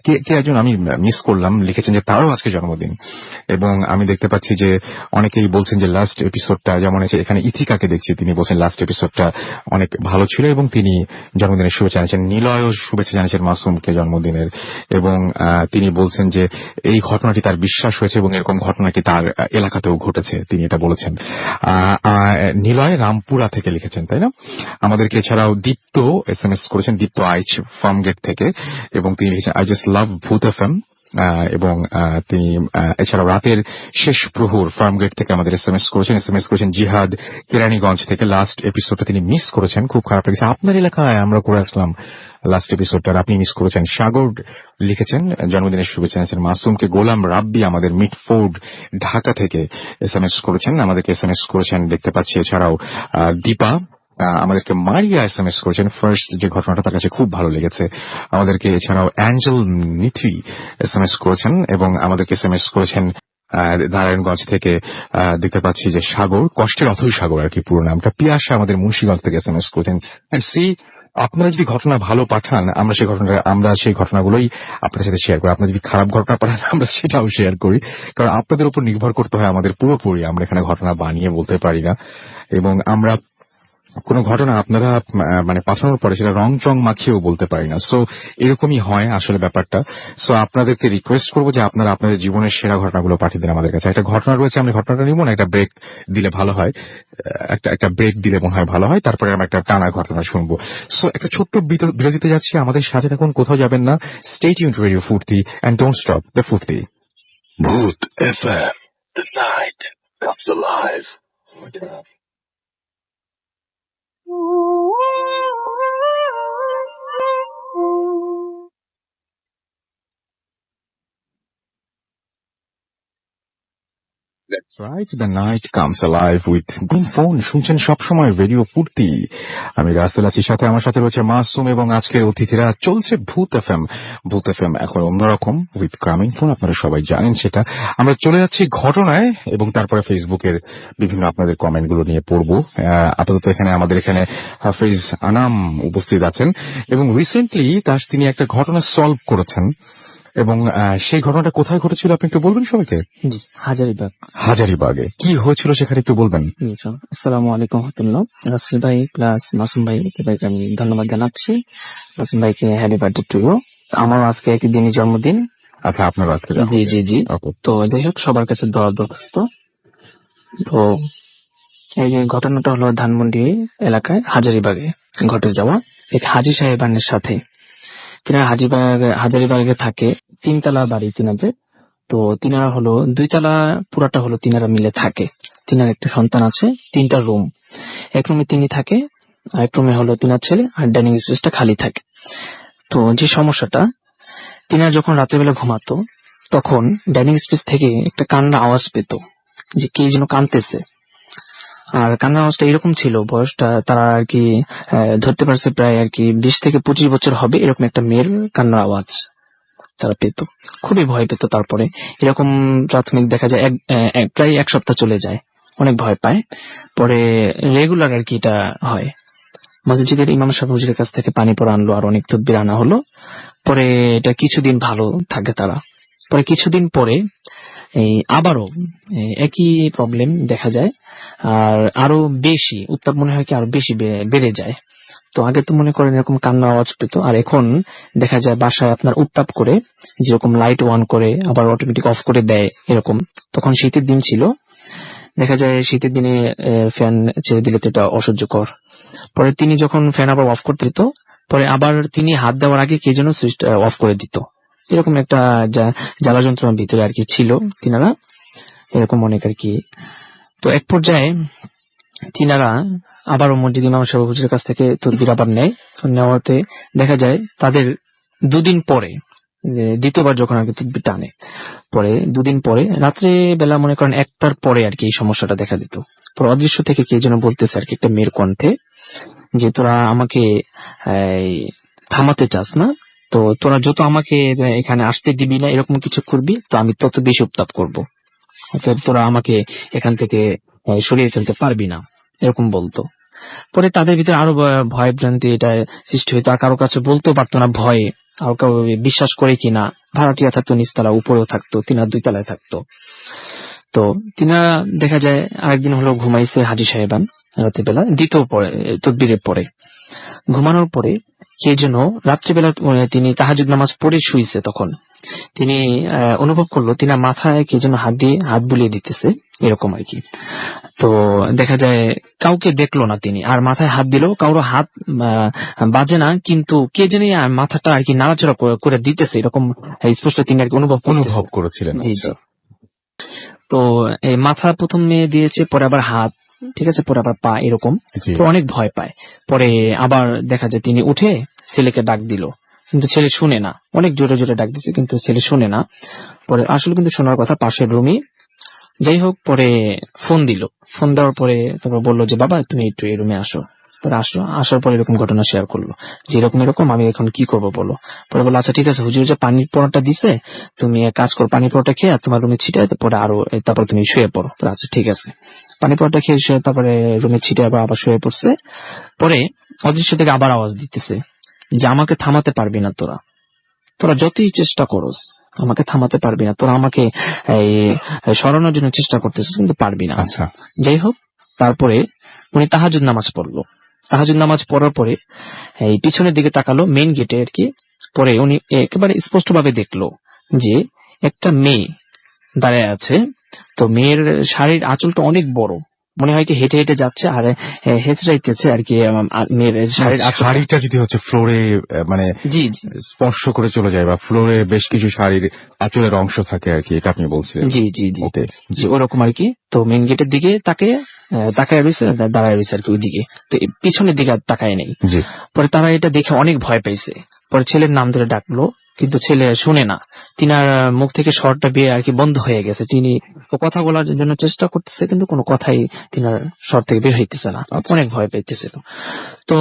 কে একজন আমি মিস করলাম, লিখেছেন যে তারও আজকে জন্মদিন। এবং আমি দেখতে পাচ্ছি যে অনেকেই বলছেন যে লাস্ট এপিসোডটা, যেমন এখানে ইথিকাকে দেখছি, তিনি বলছেন লাস্ট এপিসোডটা অনেক ভালো ছিল, এবং তিনি জন্মদিনের শুভেচ্ছা জানিয়েছেন। নিলয়ও শুভেচ্ছা জানিয়েছেন মাসুমকে জন্মদিনের, এবং তিনি বলছেন যে এই ঘটনাটি তার বিশ্বাস হয়েছে এবং এরকম ঘটনাটি তার এলাকাতেও ঘটেছে, তিনি এটা বলেছেন। নিলয় রামপুরা থেকে লিখেছেন, তাই না? আমাদেরকে এছাড়াও দীপ্ত SMS করেছেন, দীপ্ত আইচ ফার্মগেট থেকে, এবং তিনি লিখেছেন আই জাস্ট লাভ ভূত FM। এবং তিনি এছাড়াও রাতের শেষ প্রহর ফার্মগেট থেকে আমাদের SMS করেছেন জিহাদ কেরানীগঞ্জ থেকে। লাস্ট এপিসোডটা তিনি মিস করেছেন, খুব খারাপ লেগেছে। আপনার এলাকায় আমরা করে আসলাম লাস্ট এপিসোডটা, আপনি মিস করেছেন। সাগর লিখেছেন জন্মদিনের শুভেচ্ছা জানিয়েছেন মাসুমকে। গোলাম রাব্বি আমাদের মিটফোর্ড ঢাকা থেকে SMS করেছেন, আমাদেরকে SMS করেছেন দেখতে পাচ্ছি। এছাড়াও দীপা আমাদেরকে মারিয়া SMS করেছেন, ফার্স্ট যে ঘটনাটা তার কাছে খুব ভালো লেগেছে আমাদেরকে। এছাড়াও অ্যাঞ্জেল নিথি SMS করেছেন, এবং আমাদেরকে SMS করেছেন নারায়ণগঞ্জ থেকে। দেখতে পাচ্ছি যে সাগর, কষ্টের অথই সাগর আর কি পুরো নামটা। পিয়াসা আমাদের মুন্সিগঞ্জ থেকে SMS করেছেন। আপনারা যদি ঘটনা ভালো পাঠান, আমরা সেই ঘটনাগুলোই আপনাদের সাথে শেয়ার করি। আপনারা যদি খারাপ ঘটনা পাঠান, আমরা সেটাও শেয়ার করি, কারণ আপনাদের উপর নির্ভর করতে হয় আমাদের পুরোপুরি। আমরা এখানে ঘটনা বানিয়ে বলতে পারি না, এবং আমরা কোনো ঘটনা আপনারা মানে পাঠানোর পরে সেটা রং চং মাখিয়েও বলতে পারি না। সো এরকমই হয় আসলে ব্যাপারটা। সো আপনাদেরকে রিকোয়েস্ট করবো যে আপনারা আপনাদের জীবনের সেরা ঘটনাগুলো পাঠিয়ে দেন আমাদের কাছে। একটা ঘটনা রয়েছে, আমরা ঘটনাটা নিব না, একটা ব্রেক দিলে ভালো হয়, একটা ব্রেক দিলে মনে হয় ভালো হয়, তারপরে আমরা একটা টানা ঘটনা শুনবো। সো একটা ছোট্ট বিরতিতে যাচ্ছি, আমাদের সাথে থাকুন, কোথাও যাবেন না। Stay tuned two radio Furti and don't stop the ফুর্তি। Bhoot FM. The night comes alive. That's right, the night comes alive with Green Phone। শুনছেন সবসময় রেডিও ফুর্তি, আমি রাসেল আছি, সাথে আমার সাথে রয়েছে মাসুম, এবং আজকের অতিথিরা। চলছে ভূত FM এখন অন্যরকম উইথ গ্রামীণ ফোন, আপনারা সবাই জানেন সেটা। আমরা চলে যাচ্ছি ঘটনায়, এবং তারপরে ফেসবুকের বিভিন্ন আপনাদের কমেন্ট গুলো নিয়ে পড়বো। আপাতত আমাদের এখানে হাফিজ আনাম উপস্থিত আছেন, এবং রিসেন্টলি তিনি একটা ঘটনা সলভ করেছেন, এবং সেই ঘটনাটা কোথায় ঘটেছিল আপনি একটু বলবেন সবাইকে? জি, হাজারিবাগে কি হয়েছিল সেখানে একটু বলবেন? আসসালামু আলাইকুম রহমতুল্লাহ। রাসেল ভাই প্লাস মাসুম ভাইকে আমি ধন্যবাদ জানাচ্ছি। মাসুম ভাইকে হ্যাপি বার্থডে টু ইউ। আমার আজকে একই দিনই জন্মদিন। আচ্ছা, আপনার আজকে? জি। তো যাই হোক, সবার কাছে দোয়া দরখাস্ত। তো এই যে ঘটনাটা হলো ধানমন্ডি এলাকায় হাজারিবাগে ঘটে যাওয়া এক হাজি সাহেবানের সাথে। তিনারা হাজারিবাগে থাকে, 3 তলা বাড়ি তিনাদের। তো তিনারা হলো 2 তলা, পুরাটা হলো তিনারা মিলে থাকে। তিনার একটা সন্তান আছে, 3টা রুম। এক রুমে তিনি থাকে, আরেক রুমে হলো তিনার ছেলে, আর ডাইনিং স্পেসটা খালি থাকে। তো যে সমস্যাটা, তিনার যখন রাতের বেলা ঘুমাতো, তখন ডাইনিং স্পেস থেকে একটা কান্নার আওয়াজ পেত, যে কে যেন কাঁদতেছে। আর কান্নার আওয়াজটা এরকম ছিল, বয়সটা তারা আর কি ধরতে পারছে প্রায় আর কি 20 থেকে 25 বছর হবে, এরকম একটা মেয়ের কান্নার আওয়াজ তারা পেত। খুবই ভয় পেত। তারপরে এরকম প্রাথমিক দেখা যায় প্রায় 1 সপ্তাহ চলে যায়, অনেক ভয় পায়। পরে রেগুলার আর কি এটা হয়। মসজিদের ইমাম সাহেব হুজুরের কাছ থেকে পানি পড়া আনলো, আর অনেক তদবির আনা হলো। পরে এটা কিছুদিন ভালো থাকে তারা। পরে কিছুদিন পরে আবারও একই প্রবলেম দেখা যায়, আর আরো বেশি উত্তাপ মনে হয় কি আরো বেশি বেড়ে যায়। তো আগে তো মনে করেন এরকম কান্নার আওয়াজ পেত, আর এখন দেখা যায় বাসায় আপনার উত্তাপ করে, যেরকম লাইট অন করে আবার অটোমেটিক অফ করে দেয় এরকম। তখন শীতের দিন ছিল, দেখা যায় শীতের দিনে ফ্যান ছেড়ে দিলে তো এটা অসহ্যকর। পরে তিনি যখন ফ্যান আবার অফ করতে দিত, পরে আবার তিনি হাত দেওয়ার আগে কে যেন সুইচ অফ করে দিত। এরকম একটা জ্বালা যন্ত্রণার ভিতরে আর কি ছিল তিনারা, এরকম অনেক আর কি। তো এক পর্যায়ে তিনারা আবারও মসজিদ ইমাম সাহেব হুজুরের কাছ থেকে তদবির আবার নেয়। তো নেওয়াতে দেখা যায় তাদের দুদিন পরে, দ্বিতীয়বার যখন আর কি তদবির টানে, পরে দুদিন পরে রাত্রে বেলা মনে করেন 1টার পরে আর কি এই সমস্যাটা দেখা দিত। পরে অদৃশ্য থেকে কে যেন বলতেছে আর কি একটা মেয়ের কণ্ঠে, যে তোরা আমাকে এই, থামাতে চাস না, তো তোরা যত আমাকে এখানে আসতে দিবি না, এরকম কিছু করবি, তো আমি তত বেশি উত্তাপ করবো, অর্থাৎ তোরা আমাকে এখান থেকে সরিয়ে ফেলতে পারবি না, এরকম বলতো। পরে তাদের ভিতরে আরো ভয় ভ্রান্তি এটা সৃষ্টি হইতো, আর কারো কাছে বলতেও পারতো না ভয়ে, আর কারো বিশ্বাস করে কিনা। ভাড়াটিয়া থাকতো নিচতলা, উপরেও থাকতো, তিনার 2 তলায় থাকতো। তো তিনা দেখা যায় আরেকদিন হলো ঘুমাইছে হাজি সাহেবান রাতের বেলা, দ্বিতীয় পরে তদবিরের পরে ঘুমানোর পরে কে যেন রাত্রিবেলা তিনি তাহাজ্জুদ নামাজ পড়ে শুইছে, তখন তিনি অনুভব করলো তিনার মাথায় কে যেন হাত দিয়ে হাত বুলিয়ে দিতেছে, এরকম আর কি। তো দেখা যায় কাউকে দেখলো না তিনি, আর মাথায় হাত দিলেও কারো হাত বাজে না, কিন্তু কে জানি মাথাটা আর কি নাড়াচাড়া করে দিতেছে, এরকম স্পষ্ট তিনি আর কি অনুভব করেছিলেন। জি জি। তো এই মাথা প্রথমে দিয়েছে, পরে আবার হাত, ঠিক আছে, পরে আবার পা, এরকম। জি। তো অনেক ভয় পায়। পরে আবার দেখা যায় তিনি উঠে ছেলেকে ডাক দিল, কিন্তু ছেলে শুনে না, অনেক জোরে জোরে ডাক দিচ্ছে কিন্তু ছেলে শুনে না। পরে আসলে কিন্তু শোনার কথা পাশের রুমই, যাই হোক। পরে ফোন দিল, ফোন দেওয়ার পরে তারপর বললো যে বাবা তুমি একটু এই রুমে আসো। পরে আসার পরে এরকম ঘটনা শেয়ার করলো যে এরকম এরকম, আমি এখন কি করবো বলো। পরে বললো আচ্ছা ঠিক আছে, হুজুর যে পানির পরোটা দিছে, তুমি এক কাজ করো, পানি পরোটা খেয়ে তোমার রুমে ছিটায়, পরে আরো তারপর তুমি শুয়ে পড়ো। আচ্ছা ঠিক আছে, পানি পরোটা খেয়ে শুয়ে তারপরে রুমে ছিটায় আবার শুয়ে পড়ছে। পরে অদৃশ্য থেকে আবার আওয়াজ দিতেছে যে আমাকে থামাতে পারবি না, তোরা তোরা যতই চেষ্টা করস আমাকে থামাতে পারবি না, তোরা আমাকে সরানোর জন্য চেষ্টা করতেছিস কিন্তু পারবি না। আচ্ছা, যাই হোক, তারপরে উনি তাহাজ্জুদ নামাজ পড়লো। তাহাজ্জুদ নামাজ পড়ার পরে এই পিছনের দিকে তাকালো, মেইন গেটে আর কি। পরে উনি একেবারে স্পষ্ট ভাবে দেখলো যে একটা মেয়ে দাঁড়ায় আছে। তো মেয়ের শাড়ির আঁচলটা অনেক বড়, মনে হয় কি হেঁটে হেঁটে যাচ্ছে আর হেঁচড়াইতেছে আর কি মেয়ের শাড়ির আঁচল। শাড়িটা যদি হচ্ছে ফ্লোরে মানে জি জি স্পর্শ করে চলে যায়, বা ফ্লোরে বেশ কিছু শাড়ির আঁচলের অংশ থাকে আর কি, এটা আপনি বলছিলেন। জি জি জি ওকে, জি, ওরকম আর কি। তো মেইন গেটের দিকে তাকায় রয়েছে, দাঁড়ায় রয়েছে আর কি ওইদিকে, তো পিছনের দিকে আর তাকায় নেই। জি। পরে তারা এটা দেখে অনেক ভয় পাইছে। পরে ছেলের নাম ধরে ডাকলো, কিন্তু ছেলে শুনে না, তিনার মুখ থেকে স্বরটা বের আর কি বন্ধ হয়ে গেছে। তিনি কথা বলার জন্য চেষ্টা করতেছে, কিন্তু কোনো কথাই তিনার স্বর থেকে বের হইতেছে না, অনেক ভয় পাইতেছিল। তো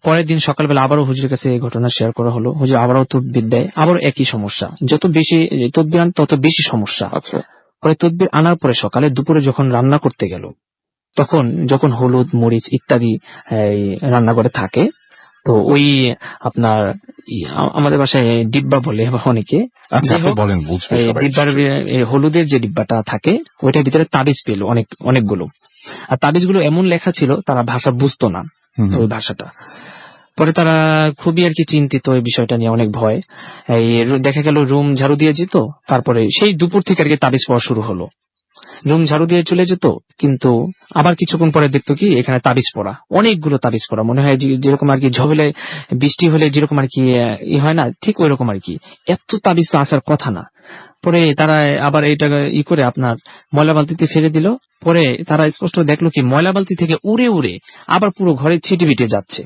পরের দিন সকালবেলা আবারও হুজুরের কাছে এই ঘটনা শেয়ার করা হলো। হুজুর আবারও তদবির দেয়, আবারও একই সমস্যা, যত বেশি তদবির আন তত বেশি সমস্যা। আচ্ছা, পরে তদবির আনার পরে সকালে দুপুরে যখন রান্না করতে গেল, তখন যখন হলুদ মরিচ ইত্যাদি রান্না করে থাকে, তো ওই আপনার আমাদের বাসায় ডিব্বা বলে অনেকে, আচ্ছা আপনি বলেন, বুঝবে সবাই। ডিব্বার হলুদের যে ডিব্বাটা থাকে ওইটার ভিতরে তাবিজ পেল অনেকগুলো, আর তাবিজগুলো এমন লেখা ছিল তারা ভাষা বুঝতো না, ওই ভাষাটা। পরে তারা খুবই আর কি চিন্তিত এই বিষয়টা নিয়ে, অনেক ভয়। এই দেখা গেল রুম ঝাড়ু দিয়ে যেত, তারপরে সেই দুপুর থেকে আর কি তাবিজ পড়া শুরু হলো। রুম ঝাড়ু দিয়ে চলে যেত, কিন্তু আবার কিছুক্ষণ পরে দেখতো কি এখানে তাবিজ পড়া, অনেকগুলো তাবিজ পড়া, মনে হয় যেরকম আর কি ঝড়ে বৃষ্টি হলে যেরকম আর কি হয় না, ঠিক ওই রকম আর কি। এত তাবিজ তো আসার কথা না। পরে তারা আবার এইটা করে আপনার ময়লা বালতিতে ফেলে দিল। পরে তারা স্পষ্ট দেখলো কি ময়লা বালতি থেকে উড়ে উড়ে আবার পুরো ঘরে ছিটে বিটে যাচ্ছে,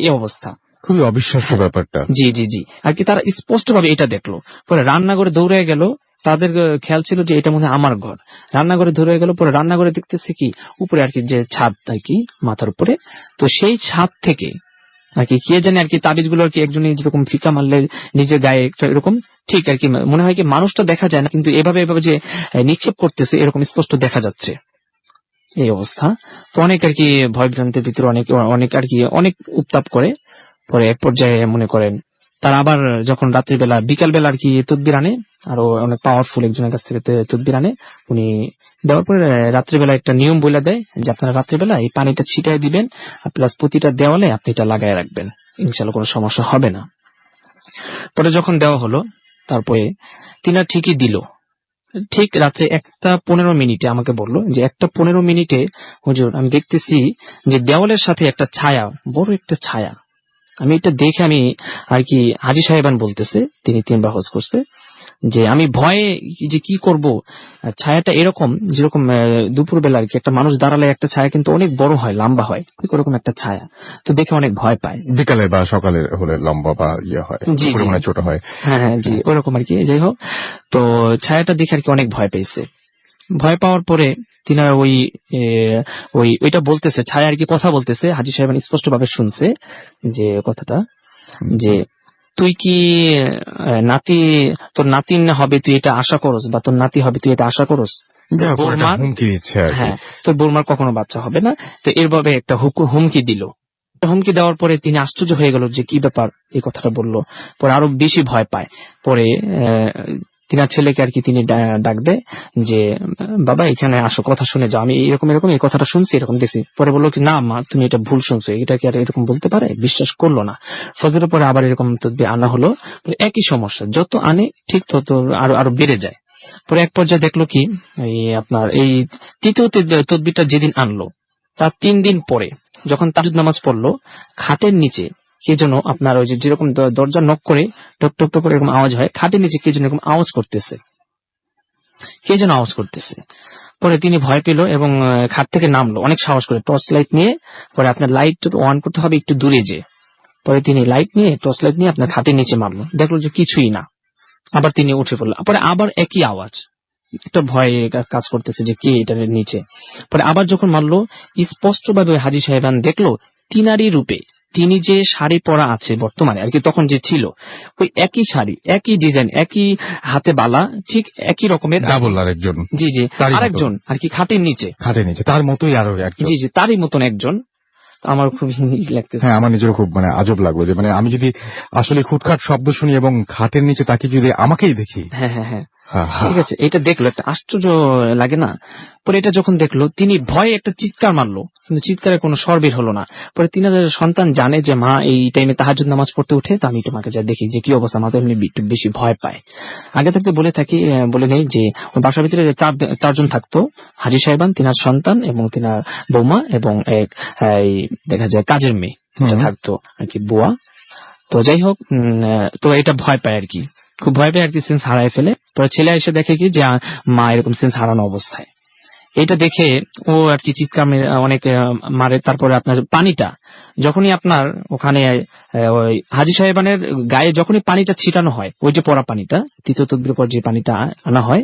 এই অবস্থা। খুবই অবিশ্বাস্য ব্যাপারটা। জি জি জি, আর কি তারা স্পষ্ট ভাবে এটা দেখলো। পরে রান্নাঘরে দৌড়ে গেল, তাদের খেয়াল ছিল যে এটা মনে হয় আমার ঘর। রান্নাঘরে ধরে গেল, পরে রান্নাঘরে দেখতেছে কি উপরে আর কি যে ছাদ আর কি মাথার উপরে, তো সেই ছাদ থেকে আর কি কে জানে আর কি তাবিজগুলো আর কি একজনই যেরকম ফিকা মারলে নিজের গায়ে এরকম ঠিক আর কি মনে হয় কি মানুষটা দেখা যায় না, কিন্তু এভাবে যে নিক্ষেপ করতেছে এরকম স্পষ্ট দেখা যাচ্ছে, এই অবস্থা। তো অনেক আর কি ভয় ভ্রান্তির ভিতরে অনেক আর কি অনেক উত্তাপ করে। পরে এক পর্যায়ে মনে করেন তারা আবার যখন রাত্রিবেলা বিকাল বেলা আর কি তদবির আনে, আরো অনেক পাওয়ারফুল একজনের কাছ থেকে তদবির আনে উনি, দেওয়ার পরে রাত্রিবেলা একটা নিয়ম বলে দেয় যে আপনারা রাত্রিবেলা এই পানিটা ছিটাই দিবেন, প্লাস প্রতিটা দেওয়ালে আপনি এটা লাগায় রাখবেন, ইনশাল্লাহ কোনো সমস্যা হবে না। পরে যখন দেওয়া হলো, তারপরে তিনার ঠিকই দিল। ঠিক রাত্রে 1:15 আমাকে বললো যে 1:15 হুজুর আমি দেখতেছি যে দেওয়ালের সাথে একটা ছায়া, বড় একটা ছায়া। আমি এটা দেখে আমি আর কি হাজি সাহেবান বলতেছে, তিনি 3বার হজ করছে, যে আমি ভয়ে যে কি করব, ছায়াটা এরকম যেরকম দুপুর বেলা আর কি একটা মানুষ দাঁড়ালে একটা ছায়া কিন্তু অনেক বড় হয়, লম্বা হয়, ঠিক ওরকম একটা ছায়া। তো দেখে অনেক ভয় পায়। বিকালে বা সকালে হলে লম্বা বা ইয়ে হয়, জি, দুপুরে জি। মনে হয় ছোট হয়। হ্যাঁ হ্যাঁ জি, ওরকম আর কি। যাই হোক, তো ছায়াটা দেখে আর কি অনেক ভয় পেয়েছে। ভয় পাওয়ার পরে তিনার ওইটা বলতেছে, ছায়া আর কি কথা বলতেছে, হাজী সাহেব স্পষ্ট ভাবে শুনছে যে কথাটা, যে তুই কি তোর নাতি হবে তুই এটা আশা করস, বা তোর নাতি হবে তুই এটা আশা করস? যা হোক, একটা বৌমার, হুমকি দিচ্ছে আর কি। হ্যাঁ, তোর বৌমার কখনো বাচ্চা হবে না। তো এরভাবে একটা হুমকি দিল। হুমকি দেওয়ার পরে তিনি আশ্চর্য হয়ে গেল যে কি ব্যাপার, এই কথাটা বললো। পরে আরো বেশি ভয় পায়। পরে তিনার ছেলেকে আর কি তিনি ডাক দেয় যে বাবা এখানে আসো, কথা শুনে যাও, আমি এরকম এরকম এই কথাটা শুনছি, এরকম দেখছি। পরে বললো কি না মা, তুমি এটা ভুল শুনছো, এটা কি আর এরকম বলতে পারে? বিশ্বাস করলো না। ফজরের পরে আবার এরকম তদবির আনা হলো, একই সমস্যা, যত আনে ঠিক তত আরো বেড়ে যায়। পরে এক পর্যায়ে দেখলো কি, আপনার এই তৃতীয় তদবিরটা যেদিন আনলো তার 3 দিন পরে যখন তাহাজ্জুদ নামাজ পড়লো, খাটের নিচে কে যেন আপনার ওই যে যেরকম দরজা নক করে টক টক টক করে এরকম আওয়াজ হয়, খাটের নিচে কে যেন এরকম আওয়াজ করতেছে, কে যেন আওয়াজ করতেছে। পরে তিনি ভয় পেল এবং খাট থেকে নামলো অনেক সাহস করে, টর্চ লাইট নিয়ে। পরে আপনার লাইট তো অন করতে হবে একটু দূরে যে। পরে তিনি লাইট নিয়ে, টর্চ লাইট নিয়ে আপনার খাটের নিচে মারলো, দেখলো যে কিছুই না। আবার তিনি উঠে পড়লো, পরে আবার একই আওয়াজ, একটা ভয় কাজ করতেছে যে কে এটার নিচে। পরে আবার যখন মারলো, স্পষ্ট ভাবে হাজী সাহেবান দেখলো তিনারি রূপে, তিনি যে শাড়ি পরা আছে বর্তমানে আর কি, তখন যে ছিল ওই একই শাড়ি, একই ডিজাইন, একই হাতে বালা, ঠিক একই রকমের ডাবল আরেকজন, জি জি, তারই মতো। আরেকজন আর কি খাটের নিচে, খাটের নিচে তার মতোই আরো একজন। জি জি, তারই মতন একজন। তো আমার খুব লাগতেছে। হ্যাঁ, আমার নিজেরও খুব আজব লাগলো যে আমি যদি আসলে খুটখাট শব্দ শুনি এবং খাটের নিচে তাকে যদি আমাকেই দেখি। হ্যাঁ হ্যাঁ হ্যাঁ, ঠিক আছে, এটা দেখলো, একটা আশ্চর্য লাগে না? পরে এটা যখন দেখলো তিনি ভয়ে একটা চিৎকার মারলো, কিন্তু চিৎকারের কোনো স্বর বের হলো না। পরে তিনাদের সন্তান জানে যে মা এই টাইমে তাহাজ্জুদ নামাজ পড়তে উঠে, তো আমি একটু মাকে যা দেখি যে কি অবস্থা, মা তো এমনি একটু বেশি ভয় পায়। আগে থাকতে বলে নেই যে ওই বাসার ভিতরে 4জন থাকতো, হাজী সাহেবান, তিনার সন্তান এবং তিনার বৌমা এবং দেখা যায় কাজের মেয়ে থাকতো আর কি, বুয়া। তো যাই হোক, তো এটা ভয় পায় আর কি, খুব ভয় পেয়ে আর কি সেন্স হারায় ফেলে। পরে ছেলে এসে দেখে কি যে মা এরকম সেন্স হারানো অবস্থায়। এটা দেখে ও আর কি চিৎকার অনেক মারে। তারপরে আপনার পানিটা যখনই আপনার ওখানে ওই হাজী সাহেবানের গায়ে যখনই পানিটা ছিটানো হয়, ওই যে পরা পানিটা, তৃতীয় তদবির পর যে পানিটা আনা হয়,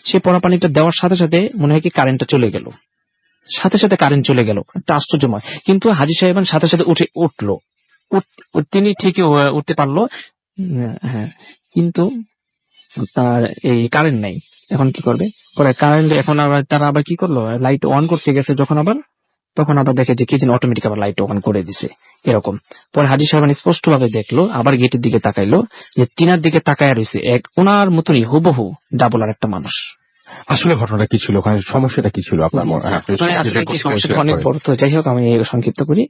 সে পরা পানিটা দেওয়ার সাথে সাথে মনে হয় কি কারেন্টটা চলে গেল, সাথে সাথে কারেন্ট চলে গেল, একটা আশ্চর্যময়। কিন্তু হাজী সাহেবান সাথে সাথে উঠলো, তিনি ঠিকই উঠতে পারলো, হ্যাঁ, কিন্তু তার এই কারেন্ট নাই। এখন কি করবে? পরে কারেন্ট এখন আবার তারা আবার কি করলো, লাইট অন করতে গেছে তখন আবার দেখে যে কি যেন অটোমেটিক আবার লাইট অন করে দিছে এরকম। পরে হাজী সাহেবান স্পষ্ট ভাবে দেখলো, আবার গেটের দিকে তাকাইলো, যে তিনার দিকে তাকায় রয়েছে এক ওনার মতনই হুবহু ডাবল আর একটা মানুষ। আসলে ঘটনাটা কি ছিল, ওখানে সমস্যাটা কি ছিল আপনার মনে হয়? আসলে কি সমস্যাটা অনেক বড়, তো যাই হোক আমি সংক্ষিপ্ত করি।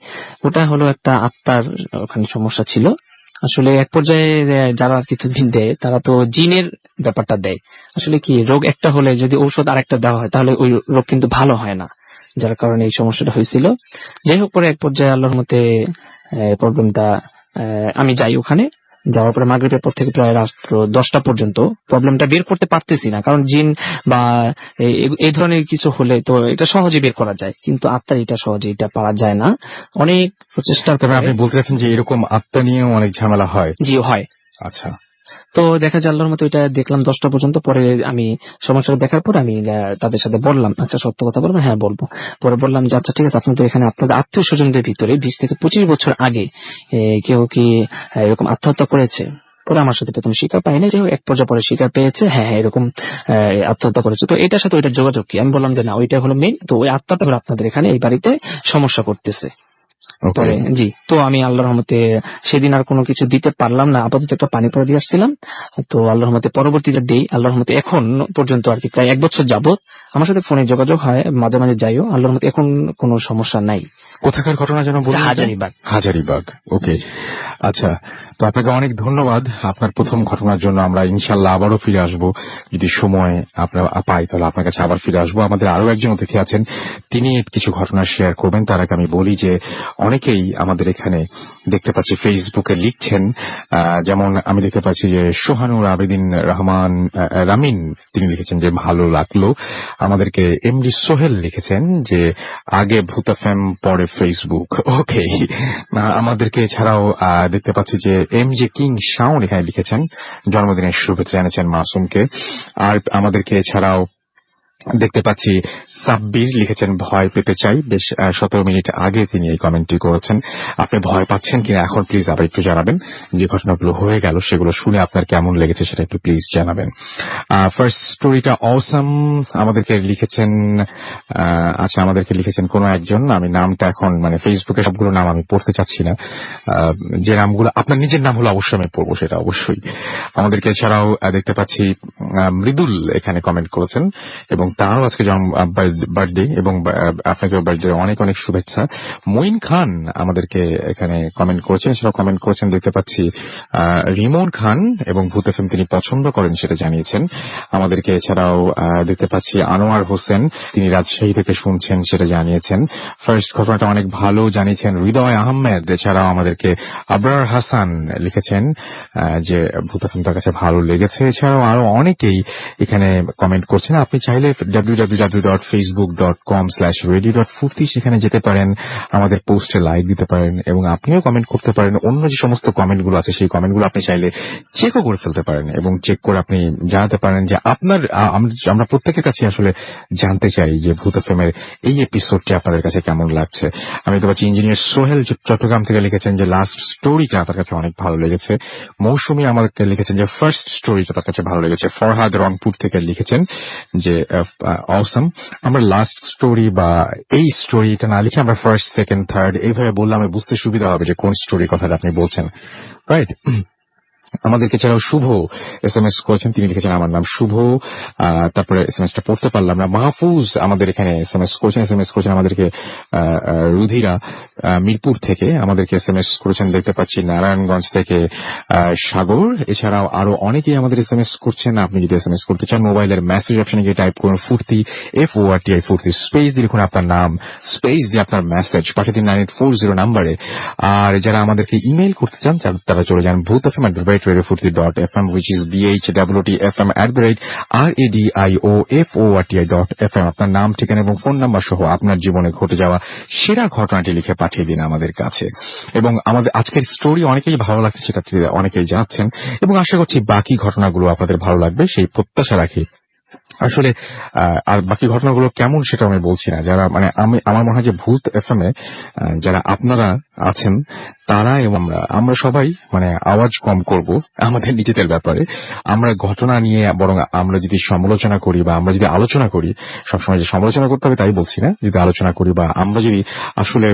ওটা হলো একটা আত্মার ওখানে সমস্যা ছিল। আসলে এক পর্যায়ে যারা কিছুদিন দেয় তারা তো জিনের ব্যাপারটা দেয়। আসলে কি রোগ একটা হলে যদি ঔষধ আরেকটা দেওয়া হয় তাহলে ওই রোগ কিন্তু ভালো হয় না, যার কারণে এই সমস্যাটা হয়েছিল। যাই হোক, পরে এক পর্যায়ে আল্লাহর মতে প্রবলেমটা, আমি যাই ওখানে, যাওয়ার পরে মাগরিবের পর থেকে প্রায় রাত্র 10টা পর্যন্ত প্রবলেমটা বের করতে পারতেছি না, কারণ জিন বা এই ধরনের কিছু হলে তো এটা সহজে বের করা যায়, কিন্তু আত্মার এটা সহজে এটা পারা যায় না, অনেক প্রচেষ্টার পরে। আপনি বলতে চাচ্ছেন যে এরকম আত্মা নিয়েও অনেক ঝামেলা হয়? জি হয়। আচ্ছা, তো দেখা যায় আল্লাহর মতো এটা দেখলাম 10টা পর্যন্ত। পরে আমি সমস্যাটা দেখার পর আমি তাদের সাথে বললাম, আচ্ছা সত্য কথা বলবেন? হ্যাঁ বলবো। পরে বললাম যে আচ্ছা ঠিক আছে, আপনাদের এখানে আপনাদের আত্মীয় স্বজনদের ভিতরে 20 থেকে 25 বছর আগে কেউ কি এরকম আত্মহত্যা করেছে? পরে আমার সাথে প্রথম স্বীকার পাইনি, এক পর্যায়ে পরে স্বীকার পেয়েছে, হ্যাঁ এরকম আত্মহত্যা করেছে। তো এটার সাথে ওইটা যোগাযোগ কি? আমি বললাম যে না, ওইটা হলো মেইন, তো ওই আত্মাটা হলো আপনাদের এখানে এই বাড়িতে সমস্যা করতেছে। পরে জি, তো আমি আল্লাহর রহমতে সেদিন আর কোনো কিছু দিতে পারলাম না, আপাতত একটা পানি পরে দিয়ে আসছিলাম। তো আল্লাহর রহমতে পরবর্তীতে দেই, আল্লাহর রহমতে এখন পর্যন্ত আর কি প্রায় 1 বছর যাবত আমার সাথে ফোনে যোগাযোগ হয়, মাঝে মাঝে যাইও, আল্লাহর রহমতে এখন কোনো সমস্যা নাই। কোথাকার ঘটনা যেন বললেন? হাজারীবাগ। হাজারীবাগ, ওকে। আচ্ছা, তো আপনাকে অনেক ধন্যবাদ আপনার প্রথম ঘটনার জন্য। আমরা ইনশাল্লাহ আবারও ফিরে আসবো, যদি সময় আপনার পাই তাহলে আপনার কাছে আবার ফিরে আসবো। আমাদের আরো একজন অতিথি আছেন, তিনি কিছু ঘটনা শেয়ার করবেন। তার আগে আমি বলি যে অনেকেই আমাদের এখানে দেখতে পাচ্ছি ফেসবুকে লিখছেন, যেমন আমি দেখতে পাচ্ছি যে সোহানুর আবেদিন রহমান রামিন তিনি লিখেছেন যে ভালো লাগলো। আমাদেরকে এমডি সোহেল লিখেছেন যে আগে ভূত এফএম পরে ফেসবুক। ওকে, আমাদেরকে এছাড়াও দেখতে পাচ্ছি যে এম জে কিং শাওন এখানে লিখেছেন জন্মদিনের শুভেচ্ছা জানিয়েছেন মাসুমকে। আর আমাদেরকে এছাড়াও দেখতে পাচ্ছি সাব্বির লিখেছেন ভয় পেতে চাই। বেশ 17 মিনিট আগে তিনি এই কমেন্টটি করেছেন। আপনি ভয় পাচ্ছেন কিনা এখন প্লিজ আবার একটু জানাবেন। যে ঘটনাগুলো হয়ে গেল সেগুলো শুনে আপনার কেমন লেগেছে সেটা একটু প্লিজ জানাবেন। ফার্স্ট স্টোরিটা অসাম আমাদেরকে লিখেছেন, আচ্ছা আমাদেরকে লিখেছেন কোনো একজন, আমি নামটা এখন মানে ফেসবুকে সবগুলো নাম আমি পড়তে চাচ্ছি না। যে নামগুলো আপনার নিজের নাম হলো অবশ্যই আমি পড়বো, সেটা অবশ্যই। আমাদেরকে এছাড়াও দেখতে পাচ্ছি মৃদুল এখানে কমেন্ট করেছেন এবং তারও আজকে বার্থডে এবং আপনাকে বার্থডে অনেক অনেক শুভেচ্ছা। মঈন খান আমাদেরকে এখানে কমেন্ট করেছেন, এছাড়াও কমেন্ট করেছেন দেখতে পাচ্ছি রিমন খান এবং ভূত এফএম তিনি পছন্দ করেন সেটা জানিয়েছেন আমাদেরকে। এছাড়াও দেখতে পাচ্ছি আনোয়ার হোসেন তিনি রাজশাহী থেকে শুনছেন সেটা জানিয়েছেন। ফার্স্ট ঘটনাটা অনেক ভালো জানিয়েছেন হৃদয় আহমেদ। এছাড়াও আমাদেরকে আবরার হাসান লিখেছেন যে ভূত এফএম তার কাছে ভালো লেগেছে। এছাড়াও আরো অনেকেই এখানে কমেন্ট করছেন। আপনি চাইলে www.facebook.com/radio.furti সেখানে যেতে পারেন, আমাদের পোস্টে লাইক দিতে পারেন এবং আপনিও কমেন্ট করতে পারেন। অন্য যে সমস্ত কমেন্টগুলো আছে সেই কমেন্টগুলো আপনি চাইলে চেকও করে ফেলতে পারেন এবং চেক করে আপনি জানাতে পারেন যে আপনার আমরা প্রত্যেকের কাছে আসলে জানতে চাই যে ভূত এফএমের এই এপিসোডটি আপনাদের কাছে কেমন লাগছে। আমি তো পাচ্ছি ইঞ্জিনিয়ার সোহেল চট্টগ্রাম থেকে লিখেছেন যে লাস্ট স্টোরিটা তার কাছে অনেক ভালো লেগেছে। মৌসুমী আমাকে লিখেছেন যে ফার্স্ট স্টোরিটা তার কাছে ভালো লেগেছে। ফরহাদ রংপুর থেকে লিখেছেন যে অসম। আমরা লাস্ট স্টোরি বা এই স্টোরিটা না লিখে আমরা ফার্স্ট সেকেন্ড থার্ড এইভাবে বললে আমি বুঝতে সুবিধা হবে যে কোন স্টোরির কথাটা আপনি বলছেন, রাইট? আমাদেরকে ছাড়াও শুভ এসএমএস করেছেন, তিনি লিখেছেন আমার নাম শুভ। তারপরে এসএমএসটা পড়তে পারলাম না। মাহফুজ আমাদের এখানে এসএমএস করেছেন আমাদেরকে রুধিরা মিরপুর থেকে আমাদেরকে এসএমএস করেছেন দেখতে পাচ্ছি নারায়ণগঞ্জ থেকে সাগর। এছাড়াও আরো অনেকেই আমাদের এসএমএস করছেন। আপনি যদি এসএমএস করতে চান মোবাইলের মেসেজ অপশনে গিয়ে টাইপ করুন ফুর্তি FORTI ফুর্তি, স্পেস দিয়ে লিখুন আপনার নাম, স্পেস দিয়ে আপনার মেসেজ পাঠিয়ে দিন 9840 নাম্বারে। আর যারা আমাদেরকে ইমেইল করতে চান তারা চলে যান bhutfm@radiofurti.fm which is BHWTFM@radiofurti.fm। আপনার নাম ঠিকানা এবং ফোন নাম্বার সহ আপনার জীবনে ঘটে যাওয়া সেরা ঘটনাটি লিখে পাঠিয়ে দিন আমাদের কাছে। এবং আমাদের আজকের স্টোরি অনেকেই ভালো লাগছে সেটা অনেকেই জানাচ্ছেন এবং আশা করছি বাকি ঘটনাগুলো আপনাদের ভালো লাগবে সেই প্রত্যাশা রাখি। আসলে আর বাকি ঘটনাগুলো কেমন সেটা আমি বলছি না। যারা মানে আমার মনে হয় যে ভূত এফএম এ যারা আপনারা আছেন তারা এবং আমরা সবাই মানে আওয়াজ কম করব আমাদের নিজেদের ব্যাপারে। আমরা ঘটনা নিয়ে বরং আমরা যদি সমালোচনা করি বা আমরা যদি আলোচনা করি, সবসময় যে সমালোচনা করতে হবে তাই বলছি না, যদি আলোচনা করি বা আমরা যদি আসলে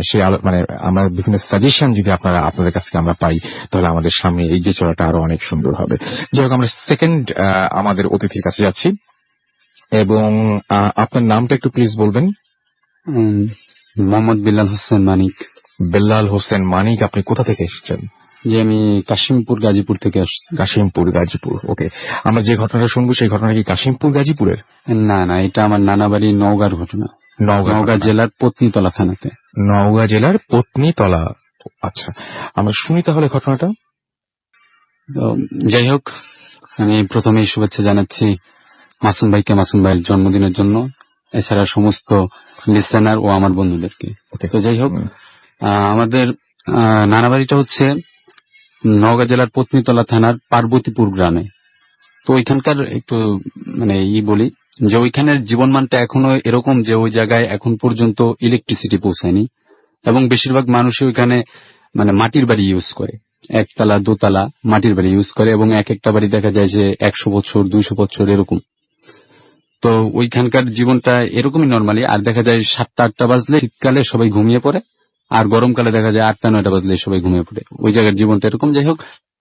সেই মানে আমরা বিভিন্ন সাজেশন যদি আপনাদের কাছ থেকে আমরা পাই তাহলে আমাদের সামনে এগিয়ে চলাটা আরো অনেক সুন্দর হবে। যাই হোক, আমরা সেকেন্ড আমাদের অতিথির কাছে যাচ্ছি এবং আপনার নামটা একটু প্লিজ বলবেন। মোহাম্মদ বিল্লাল হোসেন মানিক। বেল্লাল হোসেন মানিক, আপনি কোথা থেকে এসেছেন? যে আমি কাশিমপুর গাজীপুর থেকে আসছি। কাশিমপুর গাজীপুর, ওকে। আমরা যে ঘটনাটা শুনবো সেই ঘটনা কি কাশিমপুর গাজীপুরের? না, এটা আমার নানা বাড়ি নওগাঁর ঘটনা। নওগাঁ জেলার পত্নীতলা থানাতে। নওগাঁ জেলার পত্নীতলা, আচ্ছা। আমরা শুনি তাহলে ঘটনাটা। তো যাই হোক, আমি প্রথমেই শুভেচ্ছা জানাচ্ছি মাসুম ভাইকে, মাসুম ভাইয়ের জন্মদিনের জন্য, এছাড়া সমস্ত লিসেনার ও আমার বন্ধুদেরকে। তো যাই হোক, আমাদের নানা বাড়িটা হচ্ছে নওগাঁ জেলার পত্নীতলা থানার পার্বতীপুর গ্রামে। তো ওইখানকার একটু মানে বলি যে ওইখানের জীবনমানটা এখনো এরকম যে ওই জায়গায় এখন পর্যন্ত ইলেকট্রিসিটি পৌঁছায়নি এবং বেশিরভাগ মানুষই ওইখানে মানে মাটির বাড়ি ইউজ করে, একতলা দোতলা মাটির বাড়ি ইউজ করে এবং এক একটা বাড়ি দেখা যায় যে 100 বছর 200 বছর এরকম। তো ওইখানকার জীবনটা এরকমই নর্মালি। আর দেখা যায় 7টা-8টা বাজলে শীতকালে সবাই ঘুমিয়ে পড়ে, আর গরমকালে দেখা যায় 8টা-9টা বাজলে সবাই ঘুমিয়ে পড়ে। ওই জায়গার জীবনটা এরকম। যাই হোক,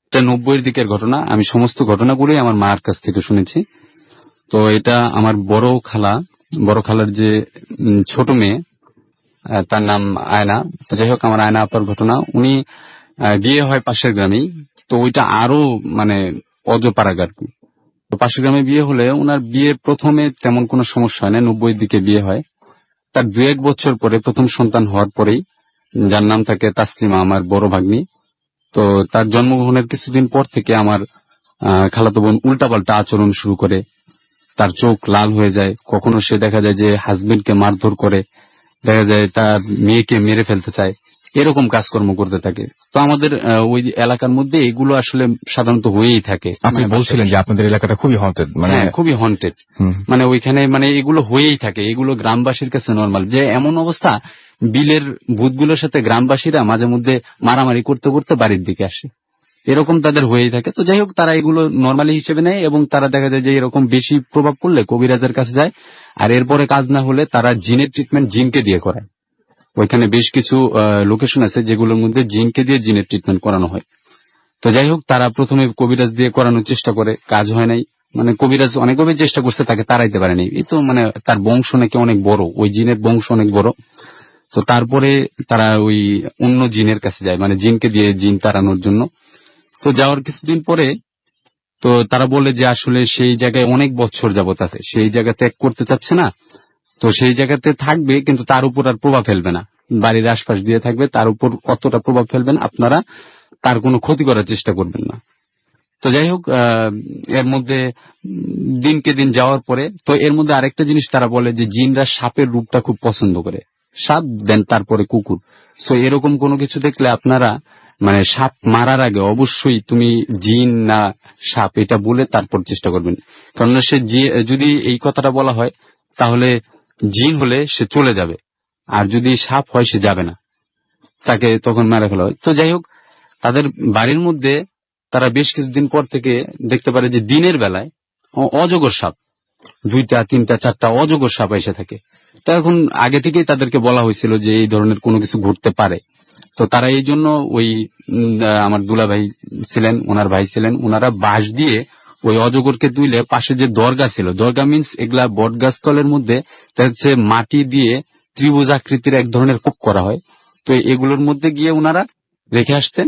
এটা 90-এর দিকের ঘটনা। আমি সমস্ত ঘটনাগুলোই আমার মার কাছ থেকে শুনেছি। তো এটা আমার বড় খালার যে ছোট মেয়ে, তার নাম আয়না। তো যাই হোক, আমার আয়না আপার ঘটনা। উনি বিয়ে হয় পাশের গ্রামেই। তো ওইটা আরো মানে অজপাড়াগার। তো পাশের গ্রামে বিয়ে হলে ওনার বিয়ে প্রথমে তেমন কোনো সমস্যা হয় না, 90-এর দিকে বিয়ে হয়। তার 2-1 বছর পরে প্রথম সন্তান হওয়ার পরেই যার নাম থাকে তাসলিমা, আমার বড় ভাগ্নি। তো তার জন্মগ্রহণের কিছুদিন পর থেকে আমার খালাতো বোন উল্টাপাল্টা আচরণ শুরু করে, তার চোখ লাল হয়ে যায়, কখনো সে দেখা যায় যে হাজবেন্ডকে মারধর করে, দেখা যায় তার মেয়েকে মেরে ফেলতে চায়, এরকম কাজকর্ম করতে থাকে। তো আমাদের ওই এলাকার মধ্যে এগুলো আসলে সাধারণত হয়েই থাকে। আপনি বলছিলেন যে আপনাদের এলাকাটা খুবই হন্টেড, মানে হ্যাঁ, খুবই হন্টেড। হুম। মানে ওইখানে মানে এগুলো হয়েই থাকে, এগুলো গ্রামবাসীর কাছে নর্মাল। যে এমন অবস্থা, বিলের ভূতগুলোর সাথে গ্রামবাসীরা মাঝে মধ্যে মারামারি করতে করতে বাড়ির দিকে আসে, এরকম তাদের হয়েই থাকে। তো যাই হোক, তারা এগুলো নর্মালি হিসেবে নেয় এবং তারা দেখা যায় যে এরকম বেশি প্রভাব পড়লে কবিরাজের কাছে যায়, আর এরপরে কাজ না হলে তারা জিনের ট্রিটমেন্ট জিনকে দিয়ে করায়। ওইখানে বেশ কিছু লোকেশন আছে যেগুলোর মধ্যে জিনকে দিয়ে জিনের ট্রিটমেন্ট করানো হয়। তো যাই হোক, তারা প্রথমে কবিরাজ দিয়ে করানোর চেষ্টা করে, কাজ হয় নাই। মানে কবিরাজ অনেকভাবে চেষ্টা করছে, তাকে তাড়াইতে পারেনি। এই তো মানে তার বংশ নাকি অনেক বড়, ওই জিনের বংশ অনেক বড়। তো তারপরে তারা ওই অন্য জিনের কাছে যায়, মানে জিনকে দিয়ে জিন তাড়ানোর জন্য। তো যাওয়ার কিছুদিন পরে তো তারা বলে যে আসলে সেই জায়গায় অনেক বছর যাবত আছে, সেই জায়গা ত্যাগ করতে চাচ্ছে না। তো সেই জায়গাতে থাকবে, কিন্তু তার উপর আর প্রভাব ফেলবে না, বাড়ির আশপাশ দিয়ে থাকবে, তার উপর অতটা প্রভাব ফেলবে না, আপনারা তার কোনো ক্ষতি করার চেষ্টা করবেন না। তো যাই হোক, এর মধ্যে দিনকে দিন যাওয়ার পরে তো এর মধ্যে আরেকটা জিনিস তারা বলে যে জিনরা সাপের রূপটা খুব পছন্দ করে, সাপ দেন তারপরে কুকুর। সো এরকম কোনো কিছু দেখলে আপনারা মানে সাপ মারার আগে অবশ্যই তুমি জিন না সাপ এটা বলে তারপর চেষ্টা করবেন। কারণ সে যদি এই কথাটা বলা হয় তাহলে জিন হলে সে চলে যাবে, আর যদি সাপ হয় সে যাবে না, তাকে তখন মেরে ফেলা হয়। তো যাই হোক, তাদের বাড়ির মধ্যে তারা বেশ কিছুদিন পর থেকে দেখতে পারে যে দিনের বেলায় অজগর সাপ 2টা 3টা 4টা অজগর সাপ এসে থাকে। তো এখন আগে থেকেই তাদেরকে বলা হয়েছিল যে এই ধরনের কোনো কিছু ঘটতে পারে। তো তারা এই জন্য ওই আমার দুলা ভাই ছিলেন, ওনার ভাই ছিলেন, ওনারা বাঁশ দিয়ে ওই অজগরকে তুইলে পাশে যে দরগা ছিল, দরগা মিন্স এগুলা বট গাছ তলের মধ্যে হচ্ছে মাটি দিয়ে ত্রিভুজ আকৃতির এক ধরনের কূপ করা হয়। তো এগুলোর মধ্যে গিয়ে ওনারা রেখে আসতেন।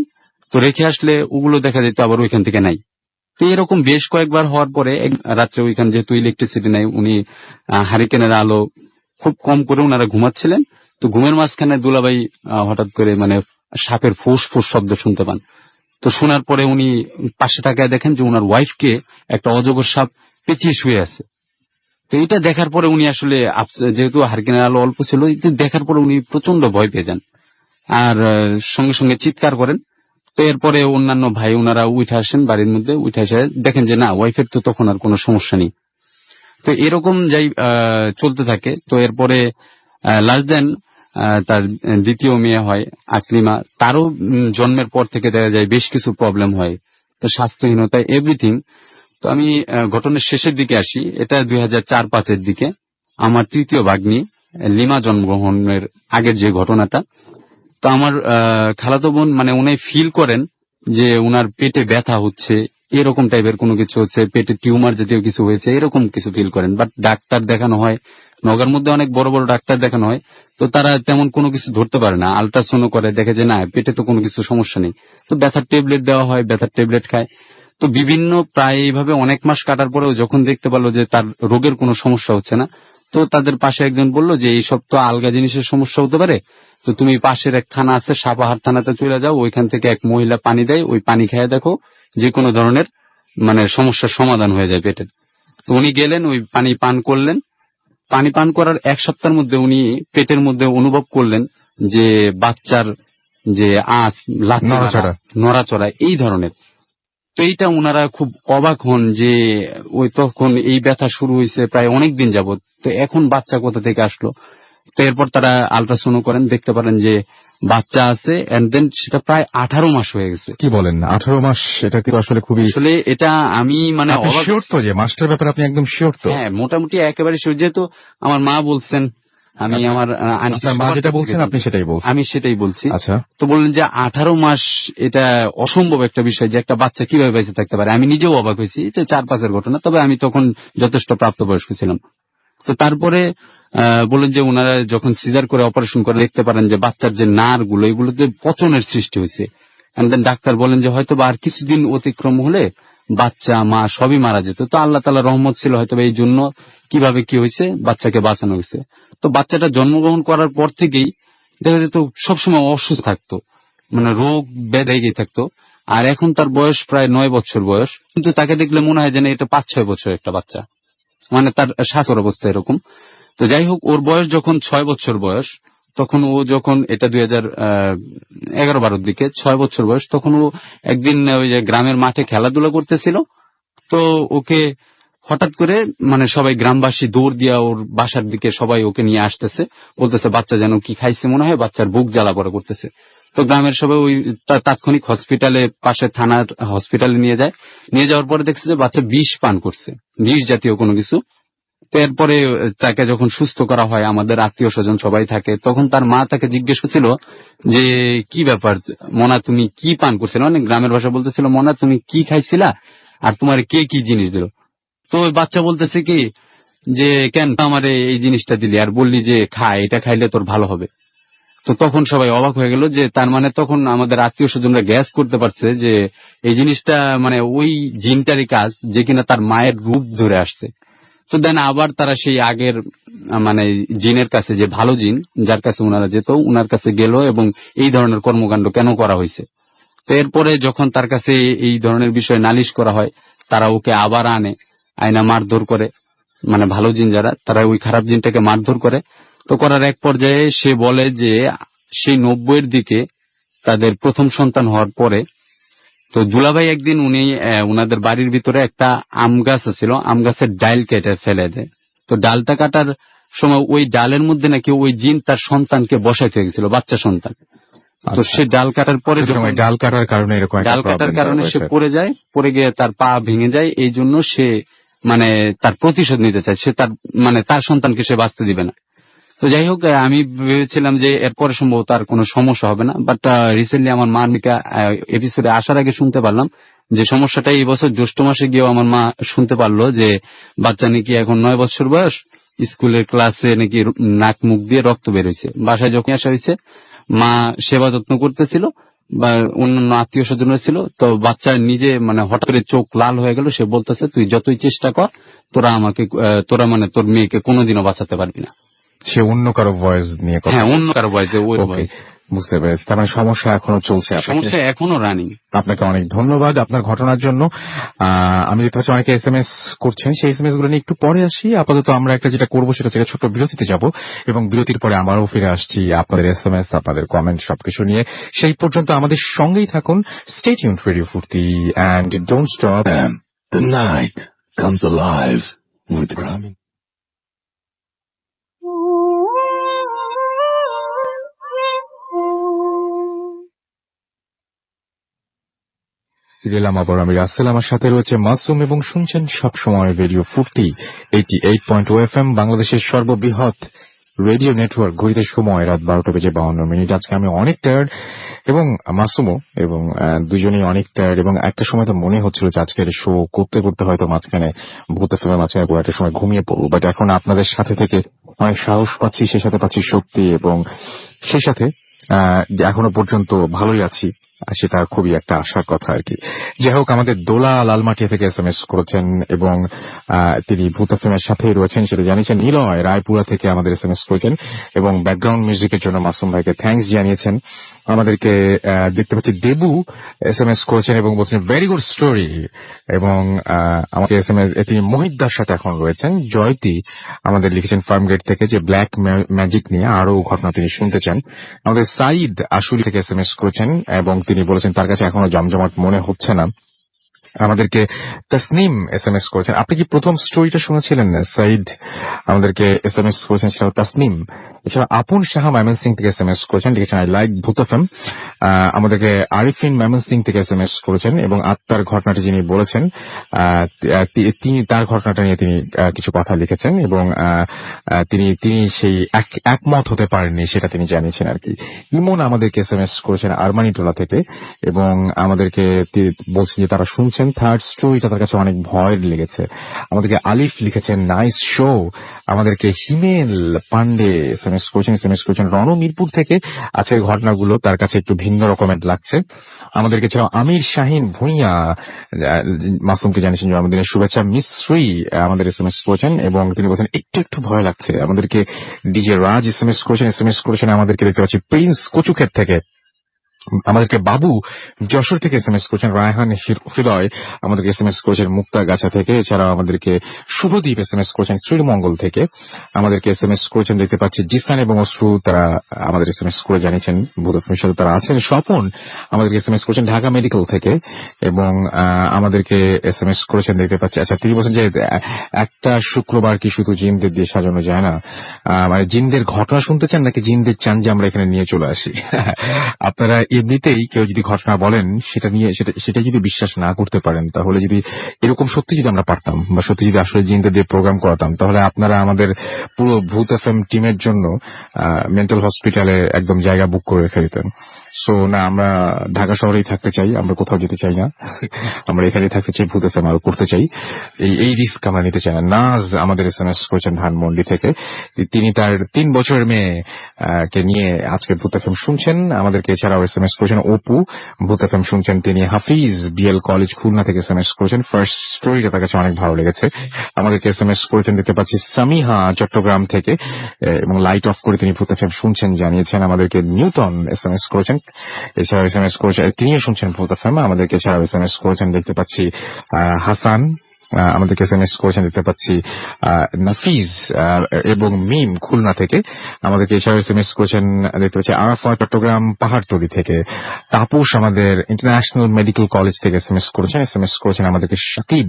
তো রেখে আসলে ওগুলো দেখা যেত আবার ওইখান থেকে নাই। তো এরকম বেশ কয়েকবার হওয়ার পরে রাত্রে ওইখানে যেহেতু ইলেকট্রিসিটি নাই, উনি হারিকেনের আলো খুব কম করে ওনারা ঘুমাচ্ছিলেন। তো ঘুমের মাঝখানে দুলাভাই হঠাৎ করে মানে সাপের ফুস ফুস শব্দ শুনতে পান। তো শোনার পরে উনি পাশে তাকায় দেখেন যে ওনার ওয়াইফকে একটা অজগর সাপ পেঁচিয়ে শুয়ে আছে। তো এটা দেখার পরে উনি আসলে যেহেতু হারিকেনের আলো অল্প ছিল, এটা দেখার পরে উনি প্রচন্ড ভয় পেয়ে যান, আর সঙ্গে সঙ্গে চিৎকার করেন। তো এরপরে অন্যান্য ভাই ওনারা উঠে আসেন বাড়ির মধ্যে, উঠে এসে দেখেন যে না, ওয়াইফের তো তখন আর কোনো সমস্যা নেই। তো এরকম যাই চলতে থাকে। তো এরপরে লাস্ট দেন তার দ্বিতীয় মেয়ে হয় আকলিমা, তারও জন্মের পর থেকে দেখা যায় বেশ কিছু প্রবলেম হয়, তো স্বাস্থ্যহীনতা এভরিথিং। তো আমি ঘটনার শেষের দিকে আসি, এটা 2004-05 দিকে আমার তৃতীয় ভাগ্নি লিমা জন্মগ্রহণের আগের যে ঘটনাটা। তো আমার খালাতো বোন মানে উনি ফিল করেন যে উনার পেটে ব্যথা হচ্ছে, এরকম টাইপের কোনো কিছু হচ্ছে, পেটে টিউমার জাতীয় কিছু হয়েছে, এরকম কিছু ফিল করেন। বাট ডাক্তার দেখানো হয়, নগর মধ্যে অনেক বড় বড় ডাক্তার দেখানো হয়, তো তারা তেমন কোনো কিছু ধরতে পারে না। আলট্রাসাউন্ড করে দেখে যে না, পেটে তো কোনো কিছু সমস্যা নেই। তো ব্যথার ট্যাবলেট দেওয়া হয়, ব্যথার ট্যাবলেট খায়। তো বিভিন্ন প্রায় এইভাবে অনেক মাস কাটার পরেও যখন দেখতে পারলো যে তার রোগের কোনো সমস্যা হচ্ছে না, তো তাদের পাশে একজন বললো যে এইসব তো আলগা জিনিসের সমস্যা হতে পারে, তো তুমি পাশের এক থানা আছে সাপাহার থানাতে চলে যাও, ওইখান থেকে এক মহিলা পানি দেয়, ওই পানি খেয়ে দেখো, যে কোনো ধরনের মানে সমস্যার সমাধান হয়ে যায় পেটের। তো উনি গেলেন, ওই পানি পান করলেন। পানি পান করার 1 সপ্তাহের মধ্যে উনি পেটের মধ্যে অনুভব করলেন যে বাচ্চার যে আঁচ, লাথি মারা, নড়াচড়া। নড়াচড়া এই ধরনের। তো এইটা ওনারা খুব অবাক হন যে ওই তখন এই ব্যথা শুরু হয়েছে প্রায় অনেক দিন যাবত, তো এখন বাচ্চা কোথা থেকে আসলো। তো এরপর তারা আলট্রাসাউন্ড করেন, দেখতে পারেন যে বাচ্চা আছে, এন্ড দেন সেটা প্রায় 18 মাস হয়ে গেছে। কি বলেন, 18 মাস? এটা কিন্তু আসলে খুবই, আসলে এটা আমি মানে আপনি অবাক। শিওর তো যে মাস্টার ব্যাপারে আপনি একদম শিওর তো? হ্যাঁ, মোটামুটি একেবারে শিওর, যেহেতু আমার মা বলছেন, আমি আমার আন্টি আপনার মা যেটা বলছেন আপনি সেটাই বলছেন? আমি সেটাই বলছি। আচ্ছা, তো বললেন যে 18 মাস এটা অসম্ভব একটা বিষয়, যে একটা বাচ্চা কিভাবে বেঁচে থাকতে পারে। আমি নিজেও অবাক হয়েছি, এটা 4-5 ঘটনা, তবে আমি তখন যথেষ্ট প্রাপ্তবয়স্ক ছিলাম। তো তারপরে বললেন যে ওনারা যখন সিজার করে অপারেশন করে দেখতে পারেন যে বাচ্চার যে নার্ভ গুলো, এগুলোতে পচনের সৃষ্টি হয়েছে। এন্ড দেন ডাক্তার বলেন যে হয়তো বা আর কিছুদিন অতিক্রম হলে বাচ্চা মা সবই মারা যেত। তো আল্লাহ তাআলা রহমত ছিল হয়তো এই জন্য কিভাবে কি হয়েছে, বাচ্চাকে বাঁচানো হয়েছে। তো বাচ্চাটা জন্মগ্রহণ করার পর থেকেই দেখা যেত সবসময় অসুস্থ থাকতো, মানে রোগ বেড়ে থাকতো। আর এখন তার বয়স প্রায় 9 বছর বয়স, কিন্তু তাকে দেখলে মনে হয় যেন এটা 5-6 বছর একটা বাচ্চা, মানে তার স্বাস্থ্যের অবস্থা এরকম। তো যাই হোক, ওর বয়স যখন 6 বছর বয়স, তখন ও যখন এটা 2011-12 দিকে 6 বছর বয়স, তখন ও একদিন ওই যে গ্রামের মাঠে খেলাধুলা করতেছিল। তো ওকে হঠাৎ করে মানে সবাই গ্রামবাসী দৌড় দিয়া ওর বাসার দিকে সবাই ওকে নিয়ে আসতেছে, বলতেছে বাচ্চা যেন কি খাইছে মনে হয়, বাচ্চার বুক জ্বালা পড়া করতেছে। তো গ্রামের সবাই ওই তাৎক্ষণিক হসপিটালে, পাশে থানার হসপিটালে নিয়ে যায়। নিয়ে যাওয়ার পরে দেখছে যে বাচ্চা বিষ পান করছে, বিষ জাতীয় কোনো কিছু। তো এরপরে তাকে যখন সুস্থ করা হয়, আমাদের আত্মীয় স্বজন সবাই থাকে, তখন তার মা তাকে জিজ্ঞেস করছিল যে কি ব্যাপার মনা, তুমি কি পান করছিলে, মানে গ্রামের ভাষা বলতেছিল, মনা তুমি কি খাইছিলা আর তোমার কে কি জিনিস দিল। তো ওই বাচ্চা বলতেছে কি যে কেন আমার এই জিনিসটা দিলি আর বললি যে খা, এটা খাইলে তোর ভালো হবে। তো তখন সবাই অবাক হয়ে গেল, যে তার মানে তখন আমাদের আত্মীয় স্বজনরা গ্যাস করতে পারছে যে এই জিনিসটা মানে ওই জিনটারই কাজ, যে কিনা তার মায়ের রূপ ধরে আসছে। তো দেন আবার তারা সেই আগের মানে জিনের কাছে, যে ভালো জিন যার কাছে ওনারা যেত, ওনার কাছে গেল এবং এই ধরনের কর্মকাণ্ড কেন করা হয়েছে। তো এরপরে যখন তার কাছে এই ধরনের বিষয়ে নালিশ করা হয়, তারা ওকে আবার আনে, আয়না মারধর করে, মানে ভালো জিন যারা, তারা ওই খারাপ জিনটাকে মারধর করে। তো করার এক পর্যায়ে সে বলে যে সেই 90-এর দিকে তাদের প্রথম সন্তান হওয়ার পরে, তো দুলাভাই একদিন উনি উনাদের বাড়ির ভিতরে একটা আম গাছ ছিল, আম গাছের ডাল কেটে ফেলে দেয়। তো ডালটা কাটার সময় ওই ডালের মধ্যে নাকি ওই জিন তার সন্তানকে বসাইতে গেছিল, বাচ্চা সন্তান। তো সে ডাল কাটার পরে সময় ডাল কাটার কারণে এরকম একটা ডাল কাটার problem কারণে সে হয়েছে। পড়ে যায়, পড়ে গিয়ে তার পা ভেঙে যায়। এই জন্য সে মানে তার প্রতিশোধ নিতে চায়, সে তার মানে তার সন্তানকে সে বাঁচতে দিবে না। তো যাই হোক, আমি ভেবেছিলাম যে এরপরে সম্ভবত আর কোনো সমস্যা হবে না, বাট রিসেন্টলি আমার মা এপিসোডে আসার আগে শুনতে পারলাম যে সমস্যাটা এই বছর জ্যৈষ্ঠ মাসে গিয়েও আমার মা শুনতে পারলো যে বাচ্চা নাকি এখন 9 বছর বয়স, স্কুলের ক্লাসে নাকি নাক মুখ দিয়ে রক্ত বের হয়েছে। বাসায় যখন আসা হয়েছে, মা সেবা যত্ন করতেছিল বা অন্যান্য আত্মীয় স্বজনরা ছিল, তো বাচ্চা নিজে মানে হঠাৎ করে চোখ লাল হয়ে গেল। সে বলতেছে তুই যতই চেষ্টা কর, তোরা মানে তোর মেয়েকে কোনোদিনও বাঁচাতে পারবি না। সে অন্য কারো ভয়েস নিয়ে কথা হ্যাঁ, বলছে। অন্য কারো বয়সে ওই Okay, বয়স। বুঝতে পেরেছি। তার মানে সমস্যা এখনো চলছে আপনাকে। সমস্যা এখনো রানিং। আপনাকে অনেক ধন্যবাদ আপনার ঘটনার জন্য। আমি দেখতে পাচ্ছি অনেকে SMS করছেন, সেই SMS গুলো নিয়ে একটু পরে আসি। আপাতত আমরা একটা যেটা করবো সেটা হচ্ছে ছোট্ট বিরতিতে যাব, এবং বিরতির পরে আমারও ফিরে আসছি আপনাদের SMS, আপনাদের কমেন্ট সবকিছু নিয়ে। সেই পর্যন্ত আমাদের সঙ্গেই থাকুন। Stay tuned for Radio Furti and don't stop. The night comes alive with Brahmin. গেলাম আবার আমি রাসেল, আমার সাথে রয়েছে মাসুম, এবং শুনছেন সবসময় রেডিও ফুর্তি 88.2 FM, বাংলাদেশের সর্ববৃহৎ রেডিও নেটওয়ার্ক। ঘড়িতে সময় রাত 12:52। আজকে আমি অনেক টায়ার্ড, এবং মাসুমও, এবং দুজনেই অনেক টায়ার্ড, এবং একটা সময় তো মনে হচ্ছিল যে আজকের শো করতে করতে হয়তো মাঝখানে ভূত ফিল্মের মাঝখানে পুরো একটা সময় ঘুমিয়ে পড়বো, বাট এখন আপনাদের সাথে থেকে অনেক সাহস পাচ্ছি, সেই সাথে পাচ্ছি শক্তি, এবং সেই সাথে এখনো পর্যন্ত ভালোই আছি, সেটা খুবই একটা আশার কথা আর কি। যাই হোক, আমাদের দোলা লালমাটিয়া থেকে SMS করেছেন, এবং তিনি ভূত ফিল্মের সাথেই রয়েছেন সেটা জানিয়েছেন। নিলয় রায়পুরা থেকে আমাদের SMS করেছেন, এবং ব্যাকগ্রাউন্ড মিউজিকের জন্য মাসুম ভাইকে থ্যাঙ্কস জানিয়েছেন। আমাদেরকে দেখতে পাচ্ছি দেবু SMS করেছেন এবং বলছেন ভেরি গুড স্টোরি, এবং আমাকে SMS তিনি মোহিতদার সাথে এখন রয়েছেন। জয়তি আমাদের লিখেছেন ফার্মগেট থেকে যে ব্ল্যাক ম্যাজিক নিয়ে আরো ঘটনা তিনি শুনতে চান। আমাদের সাইদ আশুলি থেকে SMS করেছেন, এবং তিনি বলেছেন তার কাছে এখনো জমজমাট মনে হচ্ছে না। আমাদেরকে তাসনিম SMS করেছেন। আপনি কি প্রথম স্টোরিটা শুনেছিলেন? সাইদ আমাদেরকে SMS করেছেন, সেটা তাসনিম। এছাড়া আপন সাহা ময়মনসিং থেকে SMS করেছেন, লিখেছেন আই লাইক ভূত এফএম। আমাদেরকে আরিফিন ময়মনসিং থেকে SMS করেছেন, এবং আত্মার ঘটনাটি যিনি বলেছেন তিনি তার ঘটনাটা নিয়ে তিনি কিছু কথা লিখেছেন, এবং তিনি সেই একমত হতে পারেননি সেটা তিনি জানিয়েছেন আর কি। ইমন আমাদেরকে SMS করেছেন আরমানিটোলা থেকে, এবং আমাদেরকে বলছেন যে তারা শুনছেন থার্ড স্টোরিটা তার কাছে অনেক ভয় লেগেছে। আমাদেরকে আলিফ লিখেছেন নাইস শো। আমাদেরকে হিমেল পান্ডে SMS করেছেন রণ মিরপুর থেকে। আজকের ঘটনাগুলো তার কাছে একটু ভিন্ন রকমের লাগছে। আমাদেরকে ছাড়াও আমির শাহিন ভুঁইয়া মাসুমকে জানিয়েছেন জন্মদিনের শুভেচ্ছা। মিশ্রী আমাদের SMS করেছেন এবং তিনি বলছেন একটু একটু ভয় লাগছে। আমাদেরকে ডিজে রাজ SMS করেছেন আমাদেরকে দেখতে পাচ্ছি প্রিন্স কচুক্ষেত থেকে। আমাদেরকে বাবু যশোর থেকে SMS করেছেন। রায়হান হৃদয় আমাদেরকে SMS করেছেন মুক্তাগাছা থেকে। এছাড়াও আমাদেরকে শুভদীপ SMS করেছেন শ্রীমঙ্গল থেকে। আমাদেরকে SMS করেছেন দেখতে পাচ্ছি জিসান এবং অশ্রু, তারা আমাদের SMS করে জানিয়েছেন ভূতত্বের সাথে তারা আছেন। স্বপন আমাদেরকে SMS করেছেন ঢাকা মেডিকেল থেকে এবং আমাদেরকে SMS করেছেন দেখতে পাচ্ছি। আচ্ছা, তিনি বলছেন যে একটা শুক্রবার কি শুধু জিনদের দিয়ে সাজানো যায় না, মানে জিনদের ঘটনা শুনতে চান নাকি জিনদের চান যে আমরা এখানে নিয়ে চলে আসি? আপনারা এমনিতেই কেউ যদি ঘটনা বলেন সেটা যদি বিশ্বাস না করতে পারেন, তাহলে যদি এরকম সত্যি যদি আমরা পারতাম বা সত্যি যদি আসলে জিনদের দিয়ে প্রোগ্রাম করাতাম, তাহলে আপনারা আমাদের পুরো ভূত FM টিমের জন্য মেন্টাল হসপিটালে একদম জায়গা বুক করে রেখে দিতেন। সো না, আমরা ঢাকা শহরেই থাকতে চাই, আমরা কোথাও যেতে চাই না, আমরা এখানেই থাকতে চাই, ভূত FM আরো করতে চাই, এই রিস্ক আমরা নিতে চাই না। নাজ আমাদের SMS করেছেন ধানমন্ডি থেকে। তিনি তার 3 বছরের মেয়ে কে নিয়ে আজকে ভূত FM শুনছেন। আমাদেরকে এছাড়াও SMS করেছেন অপু, ভূত FM শুনছেন তিনি। হাফিজ BL কলেজ খুলনা থেকে SMS করেছেন। ফার্স্ট স্টোরিটা তার কাছে অনেক ভালো লেগেছে। আমাদেরকে SMS করেছেন দেখতে পাচ্ছি সামিহা চট্টগ্রাম থেকে এবং লাইট অফ করে তিনি ভূত FM শুনছেন জানিয়েছেন। আমাদেরকে নিউটন SMS করেছেন। এছাড়াও SMS করেছেন তিনিও শুনছেন ভূত FM। আমাদেরকে এছাড়াও SMS করেছেন দেখতে পাচ্ছি হাসান, আমাদেরকে SMS করেছেন দেখতে পাচ্ছি নাফিজ এবং মিম খুলনা থেকে। আমাদেরকে এছাড়াও SMS করেছেন দেখতে পাচ্ছি আরাফা চট্টগ্রাম পাহাড়তলি থেকে। তাপস আমাদের ইন্টারন্যাশনাল মেডিকেল কলেজ থেকে SMS করেছেন আমাদেরকে সাকিব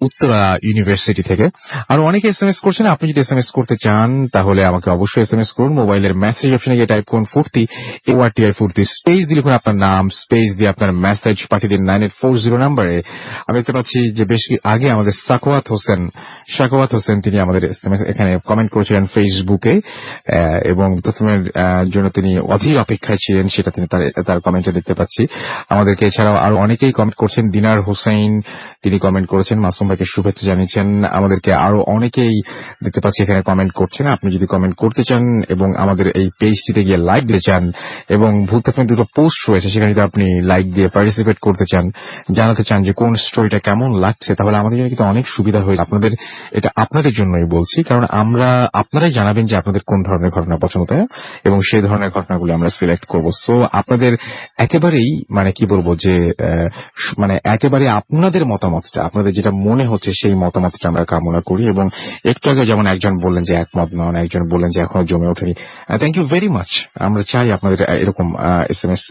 উত্তরা ইউনিভার্সিটি থেকে। আর অনেকে SMS করছেন। আপনি যদি SMS করতে চান তাহলে আমাকে অবশ্যই SMS করুন। মোবাইলের মেসেজ অপশনে গিয়ে টাইপ করুন ফুর্তি AORTI ফুর্তি, স্পেস দিয়ে লিখুন আপনার নাম, স্পেস দিয়ে আপনার মেসেজ পাঠিয়ে দিন 9840 নাম্বারে। আমি দেখতে পাচ্ছি যে বেশ আগে আমাদের শাকওয়াত হোসেন তিনি আমাদের SMS এখানে কমেন্ট করেছিলেন ফেসবুকে এবং প্রথমের জন্য তিনি অধীর অপেক্ষায় ছিলেন, সেটা তিনি তার কমেন্টে দেখতে পাচ্ছি। আমাদেরকে এছাড়াও আরো অনেকেই কমেন্ট করছেন। দিনার হোসেন তিনি কমেন্ট করেছেন, মাসুম ভাইকে শুভেচ্ছা জানিয়েছেন। আমাদেরকে আরো অনেকেই দেখতে পাচ্ছি এখানে কমেন্ট করছেন। আপনি যদি কমেন্ট করতে চান এবং আমাদের এই পেজটিতে গিয়ে লাইক দিতে চান, এবং ভূত FM দুটো পোস্ট রয়েছে সেখানে যদি আপনি লাইক দিয়ে পার্টিসিপেট করতে চান, জানাতে চান যে কোন স্টোরিটা কেমন লাগছে, তাহলে আমাদের জন্য কিন্তু অনেক সুবিধা হয়েছে। এটা আপনাদের জন্যই বলছি, কারণ আপনারাই জানাবেন যে আপনাদের কোন ধরনের ঘটনা পছন্দ, তাই না? এবং সেই ধরনের ঘটনাগুলো আমরা সিলেক্ট করবো। সো আপনাদের একেবারেই মানে কি বলবো যে মানে একেবারে আপনাদের মতামতটা, আপনাদের যেটা মনে হচ্ছে সেই মতামতটা আমরা কামনা করি। এবং একটু আগে যেমন একজন বললেন যে একমত নন, একজন বললেন যে এখনো জমে ওঠেনি। Thank you very much. আমরা চাই আপনাদের এরকম SMS,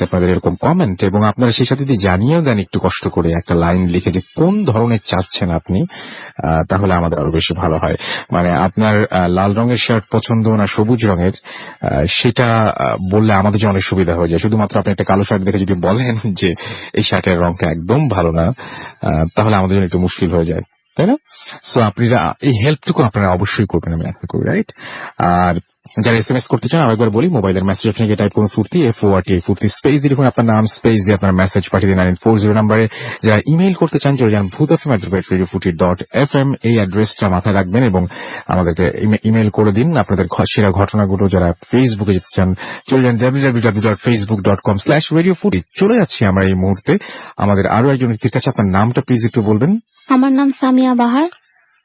আপনাদের এরকম কমেন্ট, এবং আপনারা সেই সাথে যদি জানিয়েও দেন একটু কষ্ট করে একটা লাইন লিখে যে কোন ধরনের চাচ্ছেন আপনি, তাহলে আমাদের আরো বেশি ভালো হয়। মানে আপনার লাল রঙের শার্ট পছন্দ না সবুজ রঙের, সেটা বললে আমাদের জন্য অনেক সুবিধা হয়ে যায়। শুধুমাত্র আপনি একটা কালো শার্ট দেখে যদি বলেন যে এই শার্টের রংটা একদম ভালো না, তাহলে আমাদের জন্য একটু মুশকিল হয়ে যায়, তাই না? সো আপনারা এই হেল্পটুকু আপনারা অবশ্যই করবেন, আমি আশা করি, রাইট? আর যারা SMS করতে চান আরেকবার বলি, মোবাইলের মেসেজ অপশনে গিয়ে টাইপ করুন ফুর্তি FORTI ফুর্তি, স্পেস দিয়ে লিখুন আপনার নাম, স্পেস দিয়ে আপনার মেসেজ পাঠিয়ে দিন 9840 নাম্বারে। যারা ইমেইল করতে চান চলে যান bhutfm@radiofooty.fm, এই অ্যাড্রেসটা মাথায় রাখবেন এবং আমাদেরকে ইমেইল করে দিন আপনাদের সেরা ঘটনাগুলো। যারা ফেসবুকে যেতে চান চলে যান www.facebook.com/radiofooty। চলে যাচ্ছি আমরা এই মুহূর্তে আমাদের আরো একজন ব্যক্তির কাছে। আপনার নামটা প্লিজ একটু বলবেন। আমার নাম সামিয়া বাহার।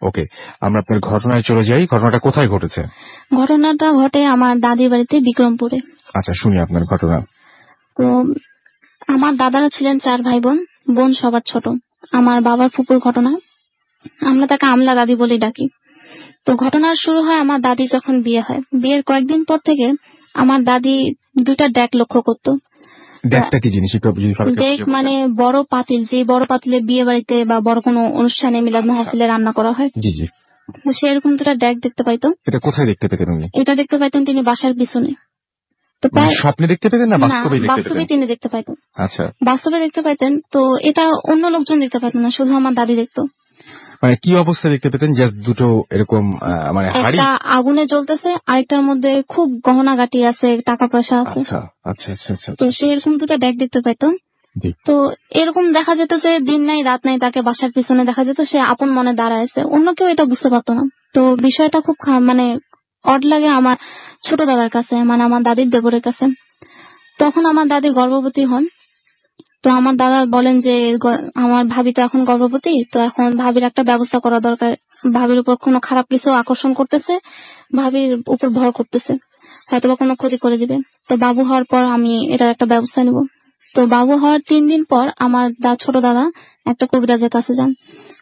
ওকে, আমরা আপনার ঘটনায় চলে যাই। ঘটনাটা কোথায় ঘটেছে? ঘটনাটা ঘটে আমার দাদির বাড়িতে বিক্রমপুরে। আচ্ছা, শুনি আপনার ঘটনা। তো আমার দাদারা ছিলেন 4 ভাই বোন, বোন সবার ছোট। আমার বাবার ফুপুর ঘটনা, আমরা তাকে আমলা দাদি বলে ডাকি। তো ঘটনার শুরু হয় আমার দাদি যখন বিয়ে হয়। বিয়ের কয়েকদিন পর থেকে আমার দাদি 2টা ডেক লক্ষ্য করতো। দেখটা কি জিনিস একটু যদি সবাইকে ডেক মানে বড় পাতিল, যে বড় পাতিলে বিয়ে বাড়িতে বা বড় কোনো অনুষ্ঠানে মিলাদ মাহফিলে রান্না করা হয়। জি জি, সেরকম 2টা ডেক দেখতে পাইতো। এটা কোথায় দেখতে পেতেন উনি? এটা দেখতে পাইতেন তিনি বাসার পিছনে। তো মানে স্বপ্নে দেখতে পেতেন না বাস্তবে দেখতে বাস্তবে পেতেন? তিনি দেখতে পাইতেন। আচ্ছা, বাস্তবে দেখতে পাইতেন। তো এটা অন্য লোকজন দেখতে পাইতেন না, শুধু আমার দাদি দেখতো। মানে কি অবস্থায় দেখতে পেতেন? জাস্ট দুটো এরকম মানে হাড়ি, একটা আগুনে জ্বলতেছে, আরেকটার মধ্যে খুব গহনা গাটি আছে, টাকা পয়সা আছে। আচ্ছা আচ্ছা আচ্ছা আচ্ছা। তো সে এরকম 2টা ডেক দেখতে পাইতো। জি। তো এরকম দেখা যেত যে দিন নাই রাত নাই তাকে বাসার পিছনে দেখা যেত, সে আপন মনে দাঁড়ায় আছে, অন্য কেউ এটা বুঝতে পারতো না। তো বিষয়টা খুব মানে অড লাগে আমার ছোট দাদার কাছে, মানে আমার দাদির দেবরের কাছে। তখন আমার দাদি গর্ভবতী হন। তো আমার দাদা বলেন যে আমার ভাবি তো এখন গর্ভবতী, তো এখন ভাবির একটা ব্যবস্থা করা দরকার। ভাবির উপর কোনো খারাপ কিছু আকর্ষণ করতেছে, ভাবির উপর ভর করতেছে, হয়তোবা কোনো ক্ষতি করে দিবে। তো বাবু হওয়ার পর আমি এটার একটা ব্যবস্থা নিব। তো বাবু হওয়ার 3 দিন পর আমার ছোট দাদা একটা কবিরাজের কাছে যান।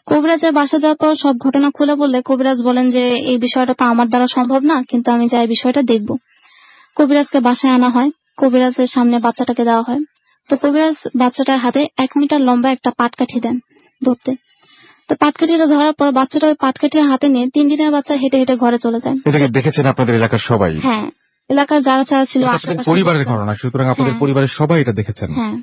কবিরাজের বাসা যাওয়ার পর সব ঘটনা খুলে বললে কবিরাজ বলেন যে এই বিষয়টা তো আমার দ্বারা সম্ভব না, কিন্তু আমি যাই বিষয়টা দেখব। কবিরাজকে বাসায় আনা হয়, কবিরাজের সামনে বাচ্চাটাকে দেওয়া হয়। তো কবিরাজ বাচ্চাটার হাতে 1 মিটার লম্বা একটা পাটকাঠি দেন ধরতে। তো পাটকাঠিটা ধরার পর বাচ্চাটা ওই পাটকাঠি হাতে নিয়ে 3 দিনের বাচ্চা হেঁটে হেঁটে ঘরে চলে যায়। এটাকে দেখেছেন আপনাদের এলাকার সবাই? হ্যাঁ, এলাকার যারা যারা ছিল এটা আপনাদের পরিবারের ঘটনা, সুতরাং আপনাদের হ্যাঁ। পরিবারের সবাই এটা দেখেছেন? হ্যাঁ,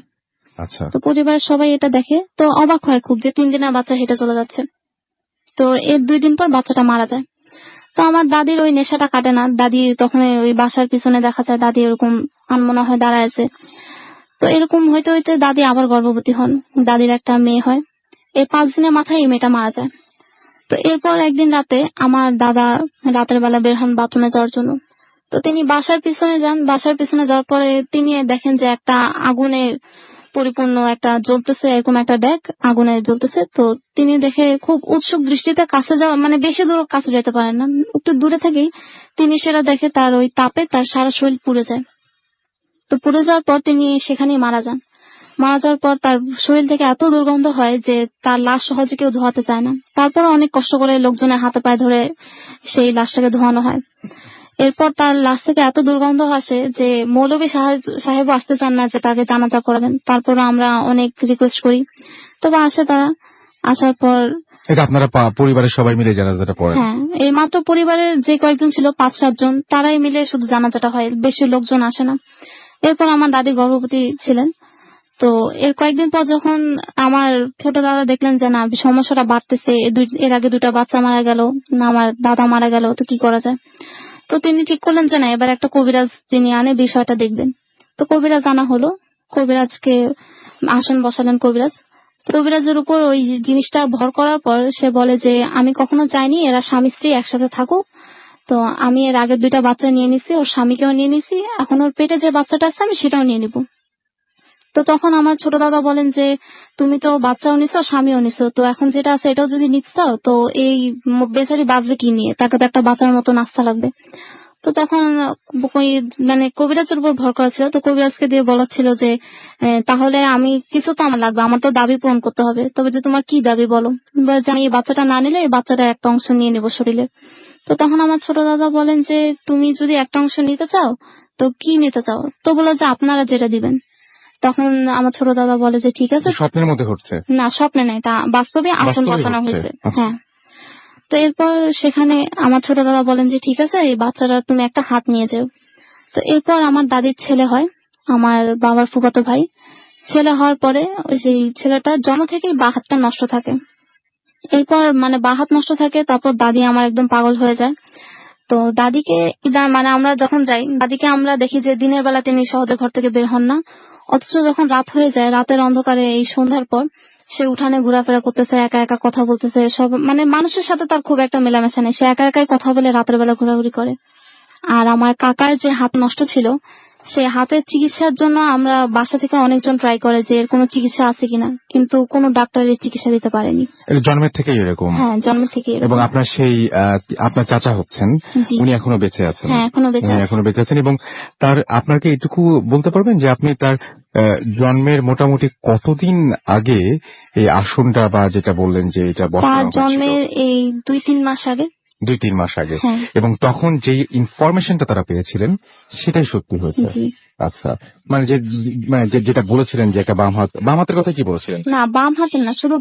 আচ্ছা। তো পরিবারের সবাই এটা দেখে, তো অবাক হয় খুব যে 3 দিনের বাচ্চা হেঁটে চলে যাচ্ছে। তো এর 2 দিন পর বাচ্চাটা মারা যায়। তো আমার দাদির ওই নেশাটা কাটে না। দাদি তখন ওই বাসার পিছনে দেখা যায় দাদি এরকম আনমনা হয় দাঁড়ায় আছে। তো এরকম হইতে হইতে দাদি আবার গর্ভবতী হন, দাদির একটা মেয়ে হয়। এই 5 দিনের মাথায় এই মেয়েটা মারা যায়। তো এরপর একদিন রাতে আমার দাদা রাতের বেলা বের হন বাথরুমে যাওয়ার জন্য। তো তিনি বাসার পিছনে যান। বাসার পিছনে যাওয়ার পরে তিনি দেখেন যে একটা আগুনের পরিপূর্ণ একটা জ্বলতেছে, এরকম একটা ডেক আগুনে জ্বলতেছে। তো তিনি দেখে খুব উৎসুক দৃষ্টিতে কাছে যাওয়া, মানে বেশি দূর কাছে যেতে পারেন না, একটু দূরে থেকেই তিনি সেটা দেখে তার ওই তাপে তার সারা শরীর পুড়ে যায়। তো পুড়ে যাওয়ার পর তিনি সেখানেই মারা যান। মারা যাওয়ার পর তার শরীর থেকে এত দুর্গন্ধ হয় যে তার লাশ সহজে কেউ ধোয়াতে চায় না। তারপর অনেক কষ্ট করে লোকজনের হাতে পায়ে ধরে সেই লাশটাকে ধোয়ানো হয়। এরপর তার লাশ থেকে এত দুর্গন্ধ আসে যে মৌলভী সাহেব আসতে চান না যে তাকে জানাজা করাবেন। তারপর আমরা অনেক রিকোয়েস্ট করি, তবে আসে তারা। আসার পর এটা আপনারা পরিবারের সবাই মিলে জানাজাটা পড়েন? হ্যাঁ, এই মাত্র পরিবারের যে কয়েকজন ছিল 5-7 জন, তারাই মিলে শুধু জানাজাটা হয়, বেশি লোকজন আসে না। এরপর আমার দাদি গর্ভবতী ছিলেন। তো এর কয়েকদিন পর যখন আমার ছোট দাদা দেখলেন যে না সমস্যাটা বাড়তেছে, এর আগে 2টা বাচ্চা মারা গেল, না আমার দাদা মারা গেল, তো কি করা যায়। তো তিনি ঠিক করলেন যে না এবার একটা কবিরাজ তিনি আনে বিষয়টা দেখবেন। তো কবিরাজ আনা হলো, কবিরাজকে আসন বসালেন কবিরাজ। কবিরাজের উপর ওই জিনিসটা ভর করার পর সে বলে যে আমি কখনো চাইনি এরা স্বামী স্ত্রী একসাথে থাকুক। তো আমি এর আগের 2টা বাচ্চা নিয়ে নিছি, ওর স্বামীকেও নিয়ে নিছি, এখন ওর পেটে যে বাচ্চাটা আছে আমি সেটাও নিয়ে নিব। তো তখন আমার ছোট দাদা বলেন যে তুমি তো বাচ্চাও নিছো স্বামীও নিছো, তো এখন যেটা আছে এটাও যদি নিতে চাও তো এই বেচারি বাঁচবে কি নিয়ে, তাকে তো একটা বাঁচার মতো নাস্তা লাগবে। তো তখন মানে কবিরাজের উপর ভর করা ছিল। তো কবিরাজকে দিয়ে বলাচ্ছিল যে তাহলে আমি কিছু তো আমার লাগবে, আমার তো দাবি পূরণ করতে হবে, তবে যে তোমার কি দাবি বলো। যে আমি এই বাচ্চাটা না নিলে এই বাচ্চাটা একটা অংশ নিয়ে নেবো শরীরে। তো তখন আমার ছোট দাদা বলেন যে তুমি যদি একটা অংশ নিতে চাও তো কি নিতে চাও, তো বলো যে আপনারা যেটা দিবেন। তখন আমার ছোট দাদা বলে যে ঠিক আছে। স্বপ্নের মধ্যে ঘটছে? না, স্বপ্নে না, এটা বাস্তবে আসন বসানো হয়েছে। হ্যাঁ। তো এরপর সেখানে আমার ছোট দাদা বলেন যে ঠিক আছে এই বাচ্চাটা তুমি একটা হাত নিয়ে যাও। তো এরপর আমার দাদির ছেলে হয়, আমার বাবার ফুফাতো ভাই। ছেলে হওয়ার পরে ওই সেই ছেলেটার জন্ম থেকেই বাঁ হাতটা নষ্ট থাকে। এরপর মানে বাঁ হাত নষ্ট থাকে, তারপর দাদি আমার একদম পাগল হয়ে যায়। তো দাদিকে মানে আমরা যখন যাই দাদিকে আমরা দেখি যে দিনের বেলা তিনি সহজে ঘর থেকে বের হন না, অথচ যখন রাত হয়ে যায় রাতের অন্ধকারে এই সন্ধ্যার পর সে উঠানে ঘোরাফেরা করতেছে, একা একা কথা বলতেছে, সব মানে মানুষের সাথে তার খুব একটা মেলামেশা নেই, সে একা একাই কথা বলে রাতের বেলা ঘোরাঘুরি করে। আর আমার কাকার যে হাত নষ্ট ছিল সে হাতের চিকিৎসার জন্য আমরা বাসা থেকে অনেকজন ট্রাই করে যে এর কোনো চিকিৎসা আছে কিনা, কিন্তু কোনো ডাক্তারের চিকিৎসা দিতে পারেনি। জন্মের থেকে এরকম? হ্যাঁ, জন্মের থেকে। এবং আপনার সেই আপনার চাচা হচ্ছেন, উনি এখনো বেঁচে আছেন? হ্যাঁ, এখনো বেঁচে আছেন। এবং তার আপনাকে এটুকু বলতে পারবেন যে আপনি তার জন্মের মোটামুটি কতদিন আগে এই আসনটা বা যেটা বললেন যে এটা বসানো তার হয়েছিল? জন্মের এই 2-3 মাস আগে। 2-3 মাস আগে। এবং তখন যে ইনফরমেশনটা তারা পেয়েছিলেন সেটাই সত্যি হয়েছে? আচ্ছা, মানে যেটা বলেছিলেন যে একটা বাম হাতের কথা কি বলেছিলেন? না, বাম হাতের না, শুধু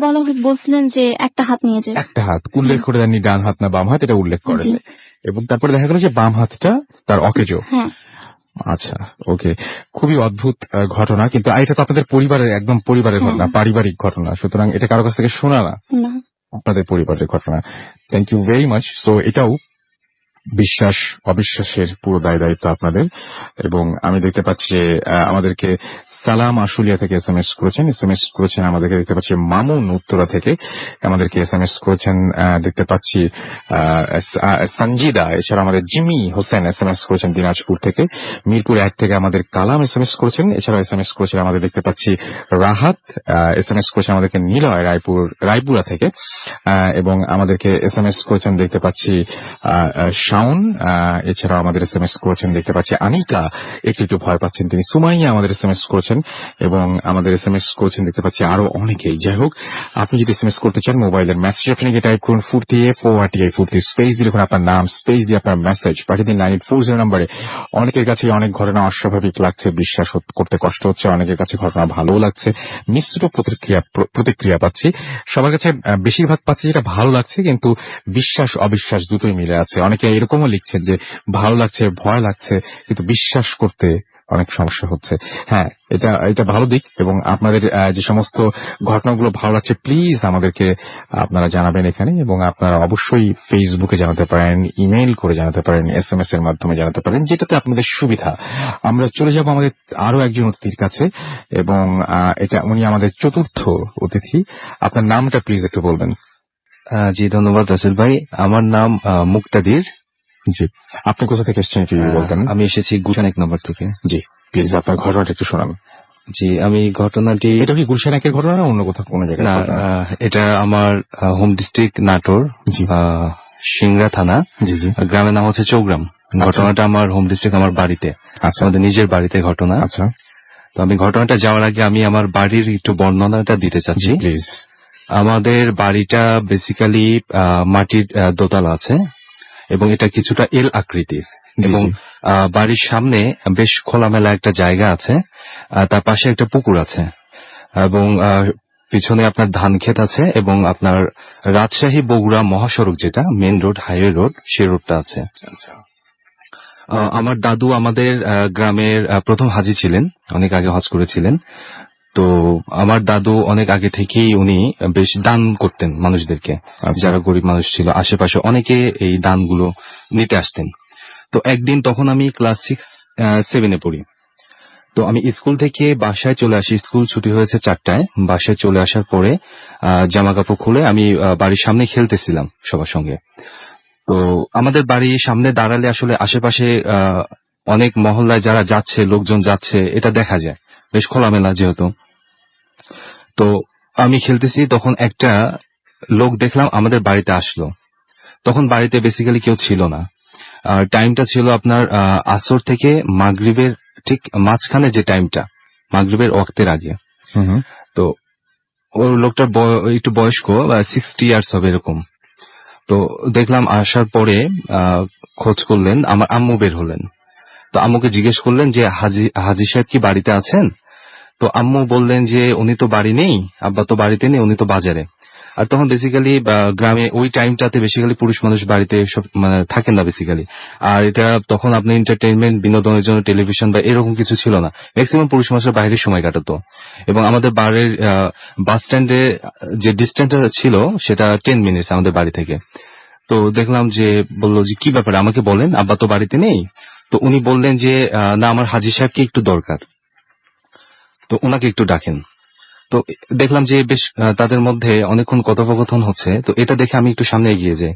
বলছিলেন যে একটা হাত নিয়ে যায়। একটা হাত উল্লেখ করে দেননি, ডান হাত না বাম হাত এটা উল্লেখ করেন। এবং তারপরে দেখা গেল যে বাম হাতটা তার অকেজো। আচ্ছা, ওকে, খুবই অদ্ভুত ঘটনা। কিন্তু এটা তো আপনাদের পরিবারের একদম পরিবারের ঘটনা, পারিবারিক ঘটনা, সুতরাং এটা কারো কাছ থেকে শোনা না, আপনাদের পরিবারের ঘটনা। Thank you very much. So এটাও বিশ্বাস অবিশ্বাসের পুরো দায়িত্ব আপনাদের। এবং আমি দেখতে পাচ্ছি যে আমাদেরকে সালাম আশুলিয়া থেকে এসএমএস করেছেন আমাদেরকে দেখতে পাচ্ছি মামুন উত্তরা থেকে আমাদেরকে এসএমএস করেছেন, দেখতে পাচ্ছি সঞ্জিদা, এছাড়া আমাদের জিমি হোসেন এসএমএস করেছেন দিনাজপুর থেকে, মিরপুর 1 থেকে আমাদের কালাম এসএমএস করেছেন, এছাড়া এসএমএস করেছেন আমাদের দেখতে পাচ্ছি রাহাত, এসএমএস করেছেন আমাদেরকে নিলয় রায়পুরা থেকে, এবং আমাদেরকে এসএমএস করেছেন দেখতে পাচ্ছি শাওন, এছাড়াও আমাদের এসএমএস করেছেন দেখতে পাচ্ছি আনিকা, একটু ভয় পাচ্ছেন তিনি, সুমাইয়া আমাদের এসএমএস করেছেন, এবং আমাদের এসএমএস করেছেন দেখতে পাচ্ছি আরো অনেকেই। যাই হোক, আপনি যদি এসএমএস করতে চান মোবাইলের মেসেজ অপশনে গিয়ে টাইপ করুন ফুর্তি ফুর্তি স্পেস দিয়ে লিখুন আপনার নাম, স্পেস দিয়ে আপনার মেসেজ পাঠিয়ে দিন 9840 নম্বরে। অনেকের কাছে অনেক ঘটনা অস্বাভাবিক লাগছে, বিশ্বাস করতে কষ্ট হচ্ছে, অনেকের কাছে ঘটনা ভালো লাগছে, মিশ্র প্রতিক্রিয়া পাচ্ছি। সবার কাছে বেশিরভাগ পাচ্ছি যেটা ভালো লাগছে, কিন্তু বিশ্বাস অবিশ্বাস দুটোই মিলে আছে। অনেকে এরকমও লিখছেন যে ভালো লাগছে, ভয় লাগছে, কিন্তু বিশ্বাস করতে অনেক সমস্যা হচ্ছে। হ্যাঁ, এটা ভালো দিক। এবং আপনাদের যে সমস্ত ঘটনাগুলো ভালো লাগছে প্লিজ আমাদেরকে আপনারা জানাবেন এখানে, এবং আপনারা অবশ্যই ফেসবুকে জানাতে পারেন, ইমেইল করে জানাতে পারেন, এসএমএস এর মাধ্যমে জানাতে পারেন, যেটাতে আপনাদের সুবিধা। আমরা চলে যাব আমাদের আরো একজন অতিথির কাছে, এবং উনি আমাদের চতুর্থ অতিথি। আপনার নামটা প্লিজ একটু বলবেন। জি ধন্যবাদ রাসেল ভাই, আমার নাম মুক্তাদির। জি, আপনি কোথা থেকে এসেছেন একটু বলতেন? আমি এসেছি গুলশান 1 নম্বর থেকে। জি, প্লিজ আপনার ঘটনাটা একটু শোনান। জি, আমি ঘটনাটি, এটা কি গুলশান 1-এর ঘটনা না অন্য কোথাও কোনো জায়গায়? না, এটা আমার হোম ডিস্ট্রিক্ট নাটোর, সিংড়া থানা, জি জি, গ্রামের নাম হচ্ছে চৌগ্রাম। ঘটনাটা আমার হোম ডিস্ট্রিক্ট, আমার বাড়িতে, আমাদের নিজের বাড়িতে ঘটনা। আচ্ছা, তো আমি ঘটনাটা যাওয়ার আগে আমি আমার বাড়ির একটু বর্ণনাটা দিতে চাচ্ছি প্লিজ। আমাদের বাড়িটা বেসিক্যালি মাটির দোতলা আছে, এবং এটা কিছুটা এল আকৃতির, এবং বাড়ির সামনে বেশ খোলামেলা একটা জায়গা আছে, তার পাশে একটা পুকুর আছে, এবং পিছনে আপনার ধান ক্ষেত আছে, এবং আপনার রাজশাহী বগুড়া মহাসড়ক, যেটা মেন রোড, হাইওয়ে রোড, সেই রোডটা আছে। আমার দাদু আমাদের গ্রামের প্রথম হাজি ছিলেন, অনেক আগে হজ করেছিলেন। তো আমার দাদু অনেক আগে থেকেই উনি বেশ দান করতেন মানুষদেরকে, যারা গরিব মানুষ ছিল আশেপাশে, অনেকে এই দানগুলো নিতে আসতেন। তো একদিন তখন আমি ক্লাস 6-7 পড়ি। তো আমি স্কুল থেকে বাসায় চলে আসি, স্কুল ছুটি হয়েছে 4টায়। বাসায় চলে আসার পরে জামা কাপড় খুলে আমি বাড়ির সামনে খেলতেছিলাম সবার সঙ্গে। তো আমাদের বাড়ির সামনে দাঁড়ালে আসলে আশেপাশে অনেক মহল্লায় যারা যাচ্ছে, লোকজন যাচ্ছে, এটা দেখা যায়, বেশ খোলামেলা যেহেতু। তো আমি খেলতেছি, তখন একটা লোক দেখলাম আমাদের বাড়িতে আসলো। তখন বাড়িতে বেসিক্যালি কেউ ছিল না, আর টাইমটা ছিল আপনার আসর থেকে মাগরিবের ঠিক মাঝখানে, যে টাইমটা মাগরিবের ওয়াক্তের আগে। তো ওর লোকটার একটু বয়স্ক, 60 ইয়ার্স হবে এরকম। তো দেখলাম, আসার পরে খোঁজ করলেন, আমার আম্মু বের হলেন। তো আম্মুকে জিজ্ঞেস করলেন যে হাজি সাহেব কি বাড়িতে আছেন? তো আম্মু বললেন যে উনি তো বাড়ি নেই, আব্বা তো বাড়িতে নেই, উনি তো বাজারে। আর তখন বেসিক্যালি গ্রামে ওই টাইমটাতে বেসিক্যালি পুরুষ মানুষ বাড়িতে সব মানে থাকেন না বেসিক্যালি। আর এটা তখন আপনি এন্টারটেইনমেন্ট, বিনোদনের জন্য টেলিভিশন বা এরকম কিছু ছিল না, ম্যাক্সিমাম পুরুষ মানুষের বাইরে সময় কাটাতো। এবং আমাদের বাড়ির বাস স্ট্যান্ডে যে ডিস্টেন্সটা ছিল সেটা 10 মিনিটস আমাদের বাড়ি থেকে। তো দেখলাম যে, বললো যে কি ব্যাপারে আমাকে বলেন, আব্বা তো বাড়িতে নেই। তো উনি বললেন যে না, আমার হাজি সাহেবকে একটু দরকার, তো ওনাকে একটু ডাকেন। তো দেখলাম যে বেশ তাদের মধ্যে অনেকক্ষণ কথোপকথন হচ্ছে। তো এটা দেখে আমি একটু সামনে এগিয়ে যাই।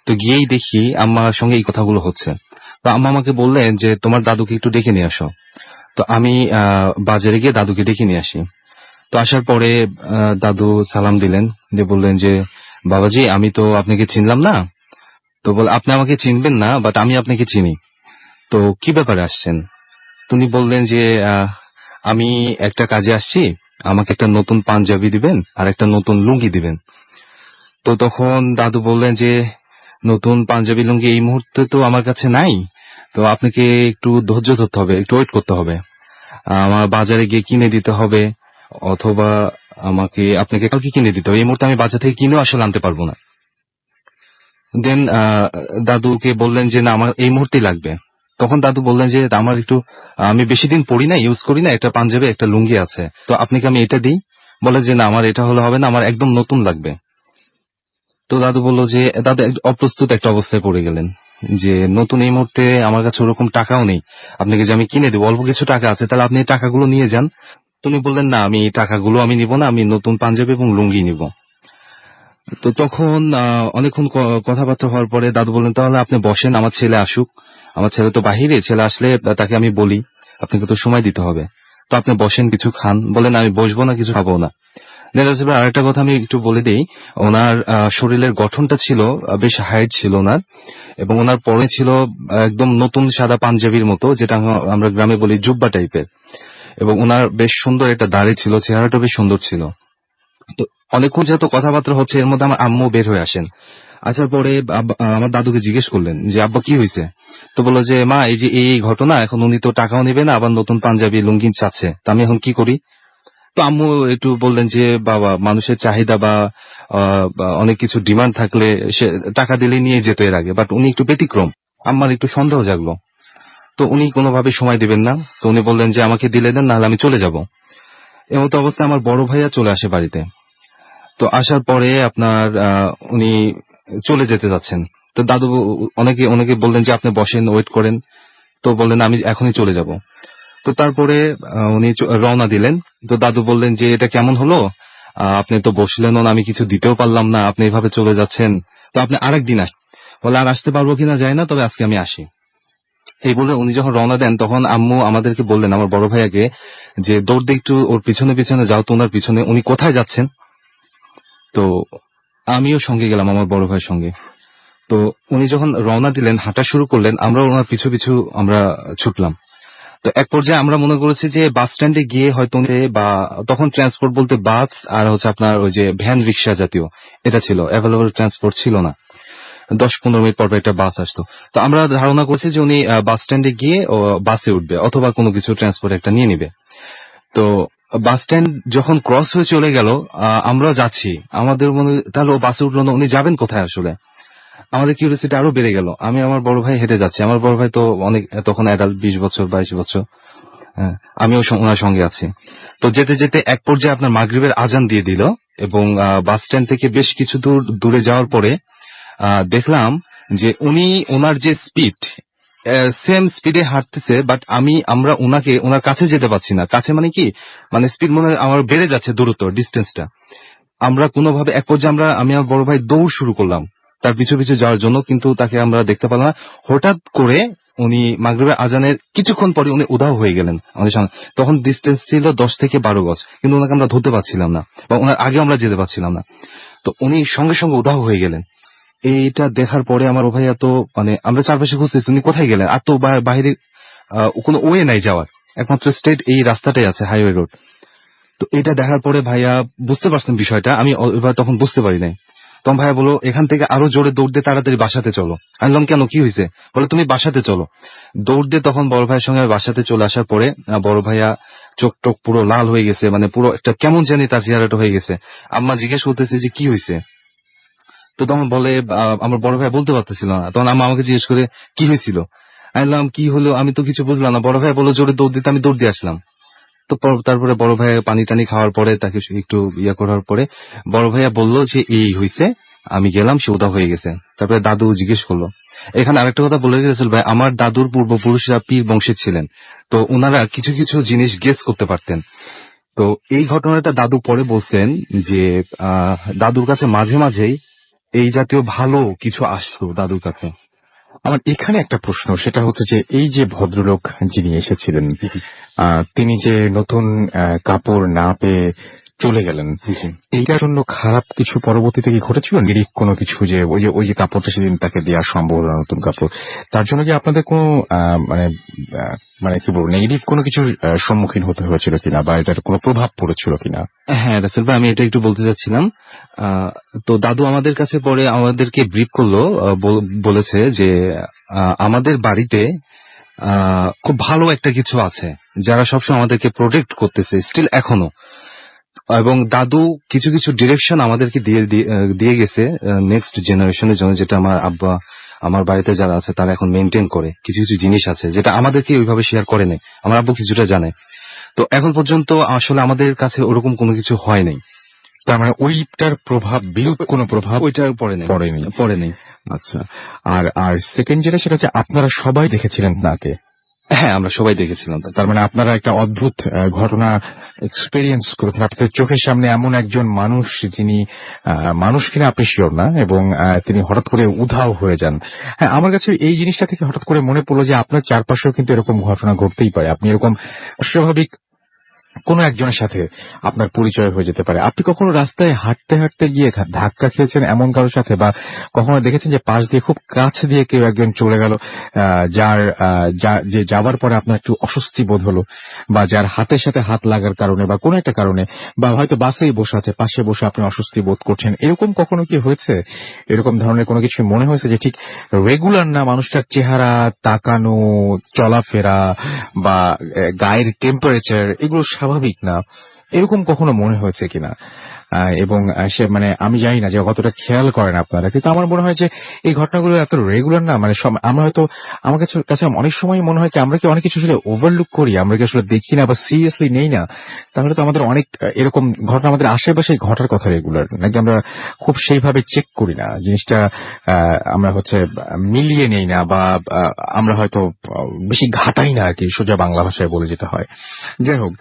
তো গিয়েই দেখি আম্মার সঙ্গে এই কথাগুলো হচ্ছে। তো আম্মা আমাকে বললেন যে তোমার দাদুকে একটু ডেকে নিয়ে আসো। তো আমি বাজারে গিয়ে দাদুকে ডেকে নিয়ে আসি। তো আসার পরে দাদু সালাম দিলেন, দিয়ে বললেন যে বাবাজি, আমি তো আপনাকে চিনলাম না। তো বল, আপনি আমাকে চিনবেন না, বাট আমি আপনাকে চিনি। তো কি ব্যাপারে আসছেন? তুমি বললেন যে আমি একটা কাজে আসছি, আমাকে একটা নতুন পাঞ্জাবি দিবেন আর একটা নতুন লুঙ্গি দিবেন। তো তখন দাদু বললেন যে নতুন পাঞ্জাবি লুঙ্গি এই মুহূর্তে তো আমার কাছে নাই, তো আপনাকে একটু ধৈর্য ধরতে হবে, একটু ওয়েট করতে হবে, আমার বাজারে গিয়ে কিনে দিতে হবে, অথবা আপনাকে কালকে কিনে দিতে হবে। এই মুহূর্তে আমি বাজার থেকে কিনেও আসলে আনতে পারবো না। দেন দাদুকে বললেন যে না, আমার এই মুহূর্তেই লাগবে। তখন দাদু বললেন যে আমার একটু, আমি বেশি দিন পরি না, ইউজ করি না, একটা পাঞ্জাবি একটা লুঙ্গি আছে, তো আপনাকে আমি এটা দিই। বলে যে না, আমার এটা হলে হবে না, আমার একদম নতুন লাগবে। তো দাদু বললো যে, দাদু অপ্রস্তুত একটা অবস্থায় পড়ে গেলেন। যে নতুন এই মুহূর্তে আমার কাছে ওরকম টাকাও নেই আপনাকে যে আমি কিনে দেবো, অল্প কিছু টাকা আছে, তাহলে আপনি এই টাকাগুলো নিয়ে যান। তুমি বললেন না, আমি এই টাকাগুলো আমি নিব না, আমি নতুন পাঞ্জাবি এবং লুঙ্গি নিব। তো তখন অনেকক্ষণ কথাবার্তা হওয়ার পরে দাদু বললেন তাহলে আপনি বসেন, আমার ছেলে আসুক, আমার ছেলে তো বাহিরে, ছেলে আসলে তাকে আমি বলি, আপনাকে তো সময় দিতে হবে, তো আপনি বসেন, কিছু খান। বলেন আমি বসবো না, কিছু খাবো না। আরেকটা কথা আমি একটু বলে দিই, ওনার শরীরের গঠনটা ছিল বেশ হাইট ছিল ওনার, এবং ওনার পরে ছিল একদম নতুন সাদা পাঞ্জাবির মতো, যেটা আমরা গ্রামে বলি জুব্বা টাইপের, এবং ওনার বেশ সুন্দর একটা দাড়ি ছিল, চেহারাটা বেশ সুন্দর ছিল। তো অনেকক্ষণ যেহেতু কথাবার্তা হচ্ছে, এর মধ্যে আমার আম্মু বের হয়ে আসেন। আসার পরে আমার দাদুকে জিজ্ঞেস করলেন যে আব্বা কি হয়েছে, তো বললো যে মা এই যে এই ঘটনা, এখন উনি তো টাকাও নেবে না, আবার নতুন পাঞ্জাবি লুঙ্গি চাচ্ছে, তা আমি এখন কি করি। তো আম্মু একটু বললেন যে বাবা, মানুষের চাহিদা বা অনেক কিছু ডিমান্ড থাকলে সে টাকা দিলে নিয়ে যেত এর আগে, বাট উনি একটু ব্যতিক্রম, আমার একটু সন্দেহ জাগলো। তো উনি কোনোভাবে সময় দিবেন না, তো উনি বললেন যে আমাকে দিলে দেন, নাহলে আমি চলে যাব। এমতো অবস্থায় আমার বড় ভাইয়া চলে আসে বাড়িতে। তো আসার পরে আপনার উনি চলে যেতে যাচ্ছেন। তো দাদু অনেকে বললেন যে আপনি বসেন, ওয়েট করেন। তো বললেন আমি এখনই চলে যাব। তো তারপরে উনি রওনা দিলেন। তো দাদু বললেন যে এটা কেমন হলো, আপনি তো বসলেন না, আমি কিছু দিতেও পারলাম না, আপনি এভাবে চলে যাচ্ছেন, তো আপনি আরেকদিন আসেন। বলে আর আসতে পারবো কিনা যায় না, তবে আজকে আমি আসি। এই বলে উনি যখন রওনা দেন, তখন আম্মু আমাদেরকে বললেন, আমার বড় ভাইয়াকে, যে দৌড় দিয়ে একটু ওর পিছনে পিছনে যাও, তো ওনার পিছনে। উনি কোথায় যাচ্ছেন? তো আমিও সঙ্গে গেলাম আমার বড় ভাইয়ের সঙ্গে। তো উনি যখন রওনা দিলেন, হাঁটা শুরু করলেন, আমরা ওনার পিছু পিছু আমরা ছুটলাম। তো এক পর্যায়ে আমরা মনে করেছি যে বাস স্ট্যান্ডে গিয়ে হয়তো বা তখন ট্রান্সপোর্ট বলতে বাস আর হচ্ছে আপনার ওই যে ভ্যান রিক্সা জাতীয় এটা ছিল, অ্যাভেলেবল ট্রান্সপোর্ট ছিল না। 10-15 মিনিট পর একটা বাস আসতো। তো আমরা ধারণা করছি যে উনি বাস স্ট্যান্ডে গিয়ে বাসে উঠবে, অথবা কোনো কিছু ট্রান্সপোর্ট একটা নিয়ে নিবে। তো বাস স্ট্যান্ড যখন ক্রস হয়ে চলে গেল, আমরা যাচ্ছি, আমাদের মনে তাহলে ও বাসে উঠলো না, উনি যাবেন কোথায় আসলে। আমাদের কিউরিয়াসিটি আরো বেড়ে গেল। আমি আমার বড় ভাই হেঁটে যাচ্ছি, আমার বড় ভাই তো অনেক তখন অ্যাডাল্ট, 20 বছর 22 বছর, হ্যাঁ, আমিও ওনার সঙ্গে আছি। তো যেতে যেতে এক পর্যায়ে আপনার মাগরিবের আজান দিয়ে দিল, এবং বাস স্ট্যান্ড থেকে বেশ কিছু দূরে যাওয়ার পরে দেখলাম যে উনি ওনার যে স্পিড, সেম স্পিডে হাঁটতেছে, বাট আমরা ওনার কাছে যেতে পারছি না। কাছে মানে কি, মানে স্পিড মনে হয় আমার বেড়ে যাচ্ছে, দূরত্ব ডিস্টেন্সটা। আমরা কোনোভাবে এক পর্যায়ে আমি আমার বড় ভাই দৌড় শুরু করলাম তার পিছু পিছু যাওয়ার জন্য, কিন্তু তাকে আমরা দেখতে পেলাম না। হঠাৎ করে উনি মাগরিবের আজানের কিছুক্ষণ পরে উনি উধাও হয়ে গেলেন আমাদের সঙ্গে। তখন ডিস্টেন্স ছিল 10 থেকে 12 গজ, কিন্তু ওনাকে আমরা ধরতে পারছিলাম না, বা ওনার আগে আমরা যেতে পারছিলাম না। তো উনি সঙ্গে সঙ্গে উধাও হয়ে গেলেন। এইটা দেখার পরে আমার ও ভাই এত, মানে আমরা চারপাশে খুঁজতেছি উনি কোথায় গেলেন, আর তো বাইরে কোনো ওয়ে নাই যাওয়ার, একমাত্র স্টেট এই রাস্তাটাই আছে, হাইওয়ে রোড। তো এটা দেখার পরে ভাইয়া বুঝতে পারছেন বিষয়টা, আমি এবার তখন বুঝতে পারি নাই। তখন ভাইয়া বলো এখান থেকে আরো জোরে দৌড় দিয়ে তাড়াতাড়ি বাসাতে চলো। আমি বললাম কেন, কি হয়েছে? বলে তুমি বাসাতে চলো। দৌড় দিয়ে তখন বড় ভাইয়ের সঙ্গে বাসাতে চলে আসার পরে বড় ভাইয়া চোখ টোক পুরো লাল হয়ে গেছে, মানে পুরো একটা কেমন জানি তার চেহারাটা হয়ে গেছে। আম্মা জিজ্ঞেস করতেছে যে কি হয়েছে, তো তখন বলে আমার বড় ভাই বলতে পারতেছিল না। তখন আম্মা আমাকে জিজ্ঞেস করে কি হয়েছিল, আমি বললাম কি হলো, আমি তো কিছু বুঝলাম না। বড় ভাই বললো জোরে দৌড় দিতে, আমি দৌড় দিয়ে আসলাম। তো তারপরে বড় ভাই পানি টানি খাওয়ার পরে, তাকে একটু ইয়ে করার পরে বড় ভাইয়া বললো যে এই হয়েছে, আমি গেলাম, সে উদা হয়ে গেছে। তারপরে দাদু জিজ্ঞেস করলো। এখানে আরেকটা কথা বলে গেছিল ভাই, আমার দাদুর পূর্বপুরুষরা পীর বংশের ছিলেন, তো ওনারা কিছু কিছু জিনিস গেস করতে পারতেন। তো এই ঘটনাটা দাদু পরে বলছেন যে দাদুর কাছে মাঝে মাঝেই এই জাতীয় ভালো কিছু আসতো দাদুর কাছে। আমার এখানে একটা প্রশ্ন, সেটা হচ্ছে যে এই যে ভদ্রলোক যিনি এসেছিলেন, তিনি যে নতুন কাপড় না পেয়ে চলে গেলেন, এইটার জন্য খারাপ কিছু পরবর্তীতে কি ঘটেছিল, নিরিখ কোনো কিছু, যে ওই যে কাপড়টা সেদিন তাকে দেওয়া সম্ভব হলো না, নতুন কাপড়, তার জন্য কি আপনাদের কোনো মানে কি বলবো, নেগেটিভ কোনো কিছুর সম্মুখীন হতে হয়েছিল কিনা, বা এটার কোনো প্রভাব পড়েছিল কিনা? হ্যাঁ রাসেল ভাই, আমি এটা একটু বলতে চাচ্ছিলাম। তো দাদু আমাদের কাছে পরে আমাদেরকে ব্রিফ করলো, বলেছে যে আমাদের বাড়িতে খুব ভালো একটা কিছু আছে, যারা সবসময় আমাদেরকে প্রোটেক্ট করতেছে স্টিল এখনো। এবং দাদু কিছু কিছু ডিরেকশন আমাদেরকে দিয়ে গেছে নেক্সট জেনারেশনের জন্য, যেটা আমার আব্বা, আমার বাড়িতে যারা আছে তারা এখন মেনটেন করে। কিছু কিছু জিনিস আছে যেটা আমাদেরকে ওইভাবে শেয়ার করে নাই, আমার আব্বু কিছুটা জানে। তো এখন পর্যন্ত আসলে আমাদের কাছে ওরকম কোনো কিছু হয় নাই, তার মানে ওইটার প্রভাব, বিরূপ কোনো প্রভাব ওইটার পড়েনি। পড়েনি। আচ্ছা, আর আর সেকেন্ড যেটা সেটা হচ্ছে আপনারা সবাই দেখেছিলেন তাকে, হ্যাঁ, আমরা সবাই দেখেছিলাম তাকে। তার মানে আপনারা একটা অদ্ভুত ঘটনা এক্সপেরিয়েন্স করেছেন। আপনাদের চোখের সামনে এমন একজন মানুষ, যিনি মানুষ কিনা আপনি শিওর না, এবং তিনি হঠাৎ করে উধাও হয়ে যান। হ্যাঁ, আমার কাছে এই জিনিসটা থেকে হঠাৎ করে মনে পড়লো যে আপনার চারপাশেও কিন্তু এরকম ঘটনা ঘটতেই পারে। আপনি এরকম স্বাভাবিক কোনো একজনের সাথে আপনার পরিচয় হয়ে যেতে পারে। আপনি কখনো রাস্তায় হাঁটতে হাঁটতে গিয়ে ধাক্কা খেয়েছেন এমন কারোর সাথে, বা কখনো দেখেছেন যে পাশ দিয়ে খুব কাছে দিয়ে কেউ একজন চলে গেল, যে যাবার পরে আপনার একটু অস্বস্তি বোধ হলো, বা যার হাতের সাথে হাত লাগার কারণে বা কোনো একটা কারণে, বা হয়তো বাসেই বসে আছে, পাশে বসে আপনি অস্বস্তি বোধ করছেন, এরকম কখনো কি হয়েছে? এরকম ধরনের কোনো কিছু মনে হয়েছে যে ঠিক রেগুলার না, মানুষটার চেহারা, তাকানো, চলাফেরা বা গায়ের টেম্পারেচার এগুলো স্বাভাবিক না, এরকম কখনো মনে হয়েছে কিনা? এবং সে মানে আমি জানি না যে কতটা খেয়াল করেন আপনারা, কিন্তু আমার মনে হয় যে এই ঘটনাগুলো এত রেগুলার না, মানে আমরা হয়তো, আমার কাছে অনেক সময় মনে হয় কি আমরা কি অনেক কিছু আসলে ওভারলুক করি, আমরা কি আসলে দেখি না বা সিরিয়াসলি নেই না। তাহলে তো আমাদের অনেক এরকম ঘটনা আমাদের আশেপাশে ঘটার কথা রেগুলার, নাকি আমরা খুব সেইভাবে চেক করি না জিনিসটা, আমরা হচ্ছে মিলিয়ে নেই না, বা আমরা হয়তো বেশি ঘাটাই না আর কি, সোজা বাংলা ভাষায় বলে যেতে হয়। যাই হোক,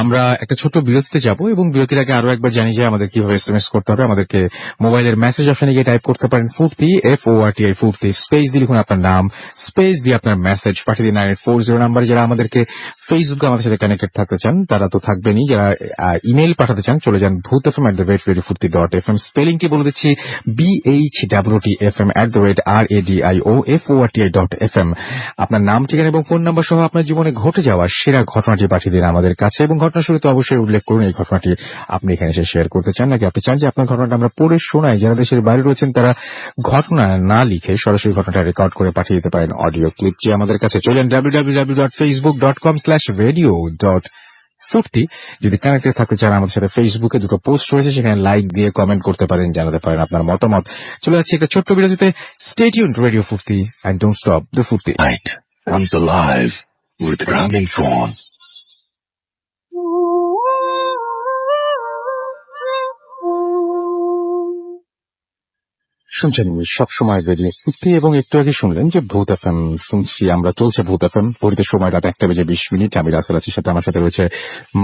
আমরা একটা ছোট্ট বিরতিতে যাব, এবং বিরতির আগে আরো একবার জানি যে আমাদের কিভাবে এসএমএস করতে হবে। আমাদেরকে মোবাইলের মেসেজ অপশনে গিয়ে টাইপ করতে পারেন ফুর্তি, FORTI ফুর্তি, স্পেস দিয়ে লিখুন আপনার নাম, স্পেস দিয়ে আপনার মেসেজ পাঠিয়ে দিন 9840 নাম্বারে। যারা আমাদেরকে ফেসবুকে আমাদের সাথে কানেক্টেড থাকতে চান তারা তো থাকবেনই, যারা ইমেল পাঠাতে চান চলে যান bhutfm@radiofurti.fm, স্পেলিংটি বলে দিচ্ছি BHWTFM@RADIOFORTI.FM। আপনার নাম, ঠিকানা এবং ফোন নাম্বার সহ আপনার জীবনে ঘটে যাওয়া সেরা ঘটনাটি পাঠিয়ে দিন আমাদের কাছে, এবং ঘটনা শুরুতে অবশ্যই উল্লেখ করুন এই ঘটনাটি আপনি এখানে এসে শেয়ার করতে চান, নাকি আপনি চান যে আপনার ঘটনাটা আমরা পড়ে শোনাই। যারা দেশের বাইরে রয়েছেন তারা ঘটনা না লিখে সরাসরি ঘটনাটা রেকর্ড করে পাঠিয়ে দিতে পারেন অডিও ক্লিপ, যে আমাদের কাছে চলেন www.facebook.com/radio.furti। যদি কানেক্টেড থাকতে চান আমাদের সাথে, ফেসবুকে দুটো পোস্ট রয়েছে, সেখানে লাইক দিয়ে কমেন্ট করতে পারেন, জানাতে পারেন আপনার মতামত। চলে যাচ্ছি একটা ছোট্ট বিরতিতে। Stay tuned, radio Furti, and don't stop the ফুর্তি। Night comes alive with gramophone. শুনছেন সবসময় রেডিও ফুর্তি, এবং একটু আগে শুনলেন যে ভূত এফএম শুনছি আমরা, চলছে ভূত এফএম। পরিতে সময় রাত 1:20। আমি রাসেল আছি, সাথে আমার সাথে রয়েছে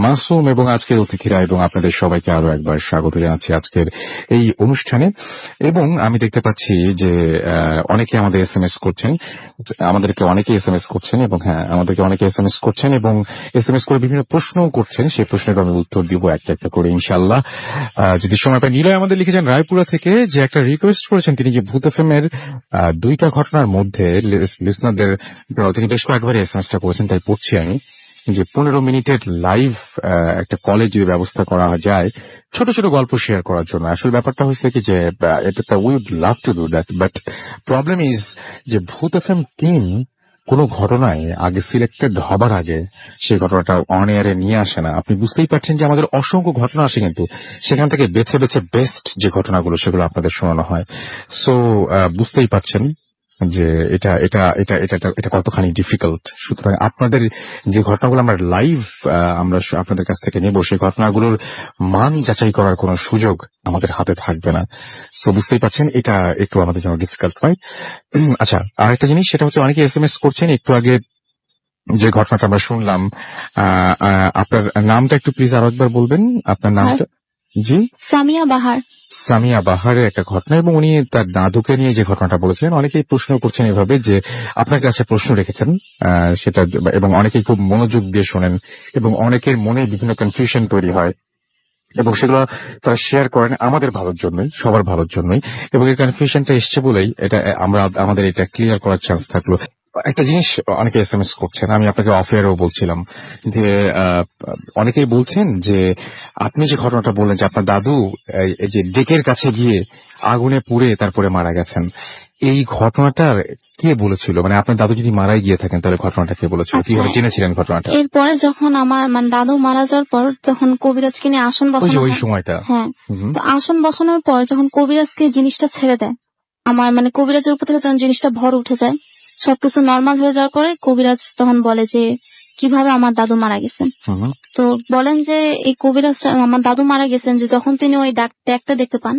মাসুম এবং আজকের অতিথিরা, এবং আপনাদের সবাইকে আরো একবার স্বাগত জানাচ্ছি আজকের এই অনুষ্ঠানে। এবং আমি দেখতে পাচ্ছি যে অনেকে আমাদের এসএমএস করছেন, এবং হ্যাঁ, আমাদেরকে অনেকে এসএমএস করছেন এবং এসএমএস করে বিভিন্ন প্রশ্নও করছেন। সেই প্রশ্নের আমি উত্তর দিব একটা একটা করে ইনশাআল্লাহ, যদি সময় পাই। নিলয় আমাদের লিখেছেন রায়পুরা থেকে, যে একটা রিকোয়েস্ট করেছেন তিনি, যে ভূত এফএম এর দুইটা ঘটনার মধ্যে লিসনারদের, তিনি বেশ কয়েকবার এসএমএসটা করেছেন, তাই পড়ছি আমি, যে 15 মিনিটের লাইভ একটা কলেজ যদি ব্যবস্থা করা যায় ছোট ছোট গল্প শেয়ার করার জন্য। আসলে ব্যাপারটা হয়েছে কি যে এটা we would love to do that, but problem is যে ভূত এফএম টিম কোনো ঘটনায় আগে সিলেক্টেড হবার আগে সেই ঘটনাটা অন এয়ারে নিয়ে আসে না। আপনি বুঝতেই পারছেন যে আমাদের অসংখ্য ঘটনা আসে, কিন্তু সেখান থেকে বেছে বেছে বেস্ট যে ঘটনাগুলো সেগুলো আপনাদের শোনানো হয়। সো বুঝতেই পারছেন যে এটা এটা এটা এটা এটা কতখানি ডিফিকাল্ট। সুতরাং আপনাদের যে ঘটনাগুলো আমরা লাইভ আমরা আপনাদের কাছ থেকে নেব, সেই ঘটনাগুলোর মান যাচাই করার কোনো সুযোগ আমাদের হাতে থাকবে না। সো বুঝতেই পারছেন এটা একটু আমাদের জন্য ডিফিকাল্ট, রাইট? আচ্ছা, আরেকটা জিনিস, সেটা হচ্ছে অনেকে এসএমএস করছেন একটু আগে যে ঘটনাটা আমরা শুনলাম। আপনার নামটা একটু প্লিজ আরো একবার বলবেন, আপনার নামটা? জি, সামিয়া বাহার। সামিয়া বাহারের একটা ঘটনা, এবং উনি তার দাদুকে নিয়ে যে ঘটনাটা বলেছেন। অনেকেই প্রশ্ন করছেন এভাবে যে আপনার কাছে প্রশ্ন রেখেছেন সেটা, এবং অনেকেই খুব মনোযোগ দিয়ে শোনেন, এবং অনেকের মনে বিভিন্ন কনফিউশন তৈরি হয়, এবং সেগুলো তারা শেয়ার করেন আমাদের ভালোর জন্যই, সবার ভালোর জন্যই। এবং এই কনফিউশনটা এসছে বলেই এটা আমাদের এটা ক্লিয়ার করার চান্স থাকলো। একটা জিনিস অনেকে এসএমএস করছেন, আমি আপনাকে অফ এয়ারেও বলছিলাম যে অনেকেই বলছেন যে আপনি যে ঘটনাটা বললেন যে আপনার দাদু এই যে ডেকের কাছে গিয়ে আগুনে পুড়ে তারপরে মারা গেছেন, এই ঘটনাটার কে বলেছিল? মানে আপনার দাদু যদি মারাই গিয়ে থাকেন তাহলে ঘটনাটা কে বলেছিল, কিভাবে জেনেছিলেন ঘটনাটা? এরপরে যখন আমার দাদু মারা যাওয়ার পর, যখন কবিরাজকে নিয়ে আসন বসানো ওই হয়, সময়টা, হ্যাঁ, তো আসন বসানোর পর যখন কবিরাজকে জিনিসটা ছেড়ে দেয়, আমার কবিরাজের উপর থেকে যখন জিনিসটা ভর উঠে যায়, সবকিছু নর্মাল হয়ে যাওয়ার পরে কবিরাজ তখন বলে যে কিভাবে আমার দাদু মারা গেছেন। হুম। তো বলেন যে এই কবিরাজ আমার দাদু মারা গেছেন যে যখন তিনি ওই ড্যাগটা দেখতে পান,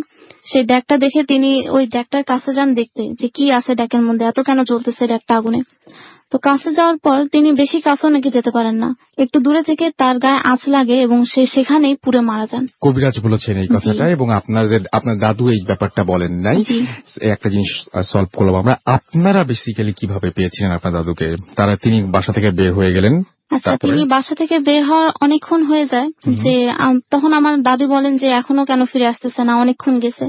সেই ড্যাগটা দেখে তিনি ওই ড্যাগটার কাছে যান দেখতে যে কি আছে ড্যাগের মধ্যে, এত কেন জ্বলতেছে ড্যাগটা আগুনে। তো কাছে যাওয়ার পর তিনি বেশি কাছেও নাকি যেতে পারেন না, একটু দূরে থেকে তার গায়ে আঁচ লাগে এবং সে সেখানেই পুড়ে মারা যান। কবিরাজ বলেছেন এই কথাটা, এবং আপনার দাদু এই ব্যাপারটা বলেন নাই। জি। একটা জিনিস সলভ করলাম আমরা। আপনারা বেসিক্যালি কিভাবে পেয়েছিলেন আপনার দাদুকে? তিনি বাসা থেকে বের হয়ে গেলেন, আচ্ছা, তারপরে? তিনি বাসা থেকে বের হওয়ার অনেকক্ষণ হয়ে যায় যে তখন আমার দাদি বলেন যে এখনো কেন ফিরে আসতেছে না, অনেকক্ষণ গেছে।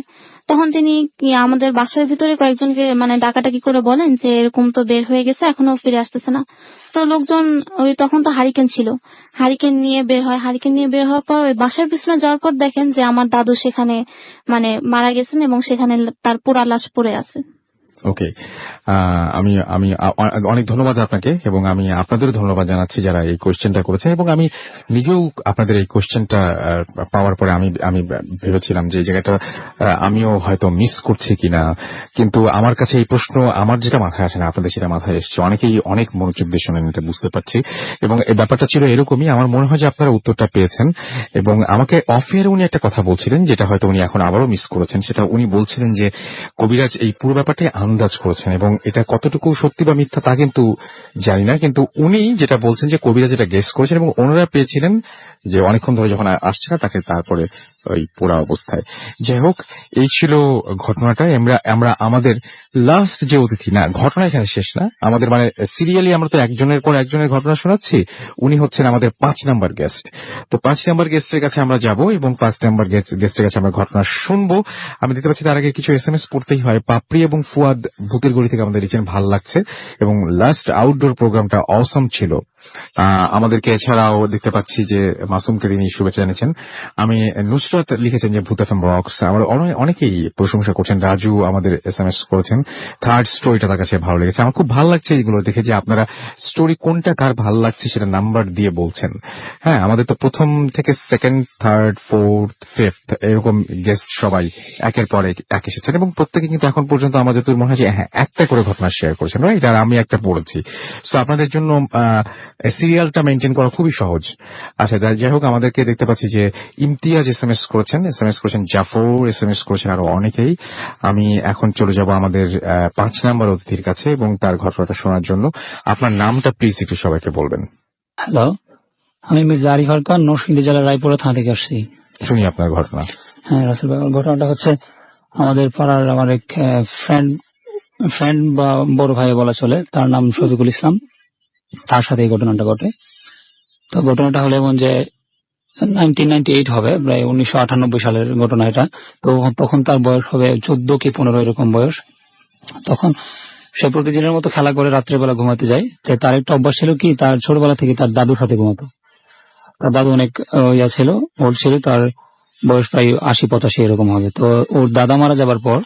তখন তিনি আমাদের বাসার ভিতরে কয়েকজনকে মানে ডাকাডাকি করে বলেন যে এরকম তো বের হয়ে গেছে, এখনো ফিরে আসতেছে না। তো লোকজন ওই তখন তো হারিকেন ছিল, হারিকেন নিয়ে বের হয়। হারিকেন নিয়ে বের হওয়ার পর ওই বাসার পিছনে যাওয়ার পর দেখেন যে আমার দাদু সেখানে মানে মারা গেছেন এবং সেখানে তার পোড়া লাশ পড়ে আছে। ওকে, আমি আমি অনেক ধন্যবাদ আপনাকে, এবং আমি আপনাদের ধন্যবাদ জানাচ্ছি যারা এই কোশ্চেনটা করেছেন। এবং আমি নিজেও আপনাদের এই কোশ্চেনটা পাওয়ার পরে আমি ভেবেছিলাম যে এই জায়গাটা আমিও হয়তো মিস করছি কিনা, কিন্তু আমার কাছে এই প্রশ্ন আমার যেটা মাথায় আসে না, আপনাদের সেটা মাথায় এসছে। অনেকেই অনেক মনোযোগ দিয়ে শুনে নিতে বুঝতে পারছি, এবং এই ব্যাপারটা ছিল এরকমই। আমার মনে হয় যে আপনারা উত্তরটা পেয়েছেন, এবং আমাকে অফ এয়ারে উনি একটা কথা বলছিলেন যেটা হয়তো উনি এখন আবারও মিস করেছেন। সেটা উনি বলছিলেন যে কবিরাজ এই পুরো ব্যাপারটাই আন্দাজ করেছেন, এবং এটা কতটুকু সত্যি বা মিথ্যা তা কিন্তু জানি না, কিন্তু উনি যেটা বলছেন যে কবিরাজ এটা গেস করেছেন, এবং ওনারা পেয়েছিলেন যে অনেকক্ষণ ধরে যখন আসছে না তাকে তারপরে ওই পোড়া অবস্থায়। যাই হোক, এই ছিল ঘটনাটা। আমরা আমাদের লাস্ট যে অতিথি, না ঘটনা এখানে শেষ না, আমাদের মানে সিরিয়ালি আমরা তো একজনের পর একজনের ঘটনা শোনাচ্ছি। উনি হচ্ছেন আমাদের 5 নাম্বার গেস্ট। তো 5 নাম্বার গেস্টের কাছে আমরা যাব এবং 5 নাম্বার গেস্টের কাছে আমরা ঘটনা শুনবো। আমি দেখতে পাচ্ছি তার আগে কিছু SMS পড়তেই হয়। পাপড়ি এবং ফুয়াদ ভূতের গলি থেকে আমাদের লিখেছেন ভাল লাগছে, এবং লাস্ট আউটডোর প্রোগ্রামটা অসম ছিল। আমাদেরকে এছাড়াও দেখতে পাচ্ছি যে মাসুমকে তিনি শুভেচ্ছা জানিয়েছেন। আমি নুসরাত লিখেছেন যে ভূত এফএম রক্স, আমার অনেকেই প্রশংসা করছেন। রাজু আমাদের SMS করেছেন থার্ড স্টোরিটা তার কাছে ভালো লেগেছে। আমার খুব ভালো লাগছে এগুলো দেখে যে আপনারা স্টোরি কোনটা কার ভালো লাগছে সেটা নাম্বার দিয়ে বলছেন। হ্যাঁ, আমাদের তো প্রথম থেকে সেকেন্ড, থার্ড, ফোর্থ, ফিফথ এরকম গেস্ট সবাই একের পর এক এসেছেন, এবং প্রত্যেকে কিন্তু এখন পর্যন্ত আমাদের তো মনে হয় যে হ্যাঁ একটা করে ঘটনা শেয়ার করেছেন, রাইট? আর আমি একটা পড়েছি। সো আপনাদের জন্য সিরিয়ালটা মেনটেন করা খুবই সহজ। আচ্ছা, যাই হোক, আমাদেরকে দেখতে পাচ্ছি যে ইমতিয়াজ SMS করেছেন জাফর, SMS করেছেন আরো অনেকেই। আমি এখন চলে যাব আমাদের 5 নাম্বার অতিথির কাছে এবং তার ঘটনাটা শোনার জন্য। আপনার নামটা প্লিজ একটু সবাইকে বলবেন। হ্যালো, আমি মির্জা আরিফ হালকার, নরসিংদী জেলার রায়পুরা থানা থেকে আসছি। শুনি আপনার ঘটনা। হ্যাঁ রাসেল ভাই, ঘটনাটা হচ্ছে আমাদের পাড়ার আমার এক ফ্রেন্ড বা বড় ভাই বলা চলে, তার নাম শফিকুল ইসলাম। তার সাথে এই ঘটনাটা ঘটে। তো ঘটনাটা হলো এমন যে 1998 হবে, প্রায় 1998 সালের ঘটনা এটা। তো তখন তার বয়স হবে 14 কি 15 এরকম বয়স। তখন সে প্রতিদিনের মতো খেলা করে রাত্রেবেলা ঘুমাতে যায়। তার একটা অভ্যাস ছিল কি, তার ছোটবেলা থেকে তার দাদুর সাথে ঘুমাতো। তার দাদু অনেক ইয়া ছিল, ওল্ড ছিল, তার বয়স প্রায় 80-85 এরকম হবে। তো ওর দাদা মারা যাবার পর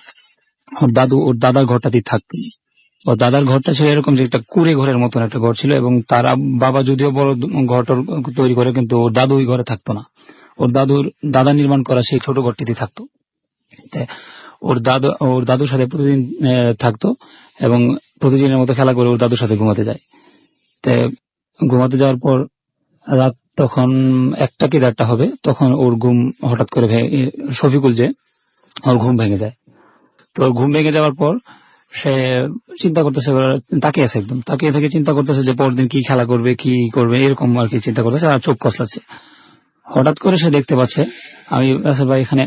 ওর দাদার ঘরটাতেই থাকতো। ওর দাদার ঘরটা ছিল এরকম যে একটা কুড়ে ঘরের মতন একটা ঘর ছিল, এবং তার বাবা যদিও বড় ঘর তৈরি করে, কিন্তু ওর দাদু ওই ঘরে থাকতো না। ওর দাদা নির্মাণ করা সেই ছোট ঘরটিতে থাকতো। ওর দাদুর সাথে প্রতিদিন থাকতো, এবং প্রতিদিনের মতো খেলা করে ওর দাদুর সাথে ঘুমাতে যায়। ঘুমাতে যাওয়ার পর রাত তখন 1টা কি 1:30 হবে, তখন ওর ঘুম হঠাৎ করে শফিকুল যে ওর ঘুম ভেঙে যায়। তো ওর ঘুম ভেঙে যাওয়ার পর সে চিন্তা করতেছে, তাকিয়ে আছে, একদম তাকিয়ে থেকে চিন্তা করতেছে যে পরদিন কি খেলা করবে, কি করবে, এরকম আর কি চিন্তা করতেছে, আর চোখ কসলাচ্ছে। হঠাৎ করে সে দেখতে পাচ্ছে, আমি রাসেল ভাই এখানে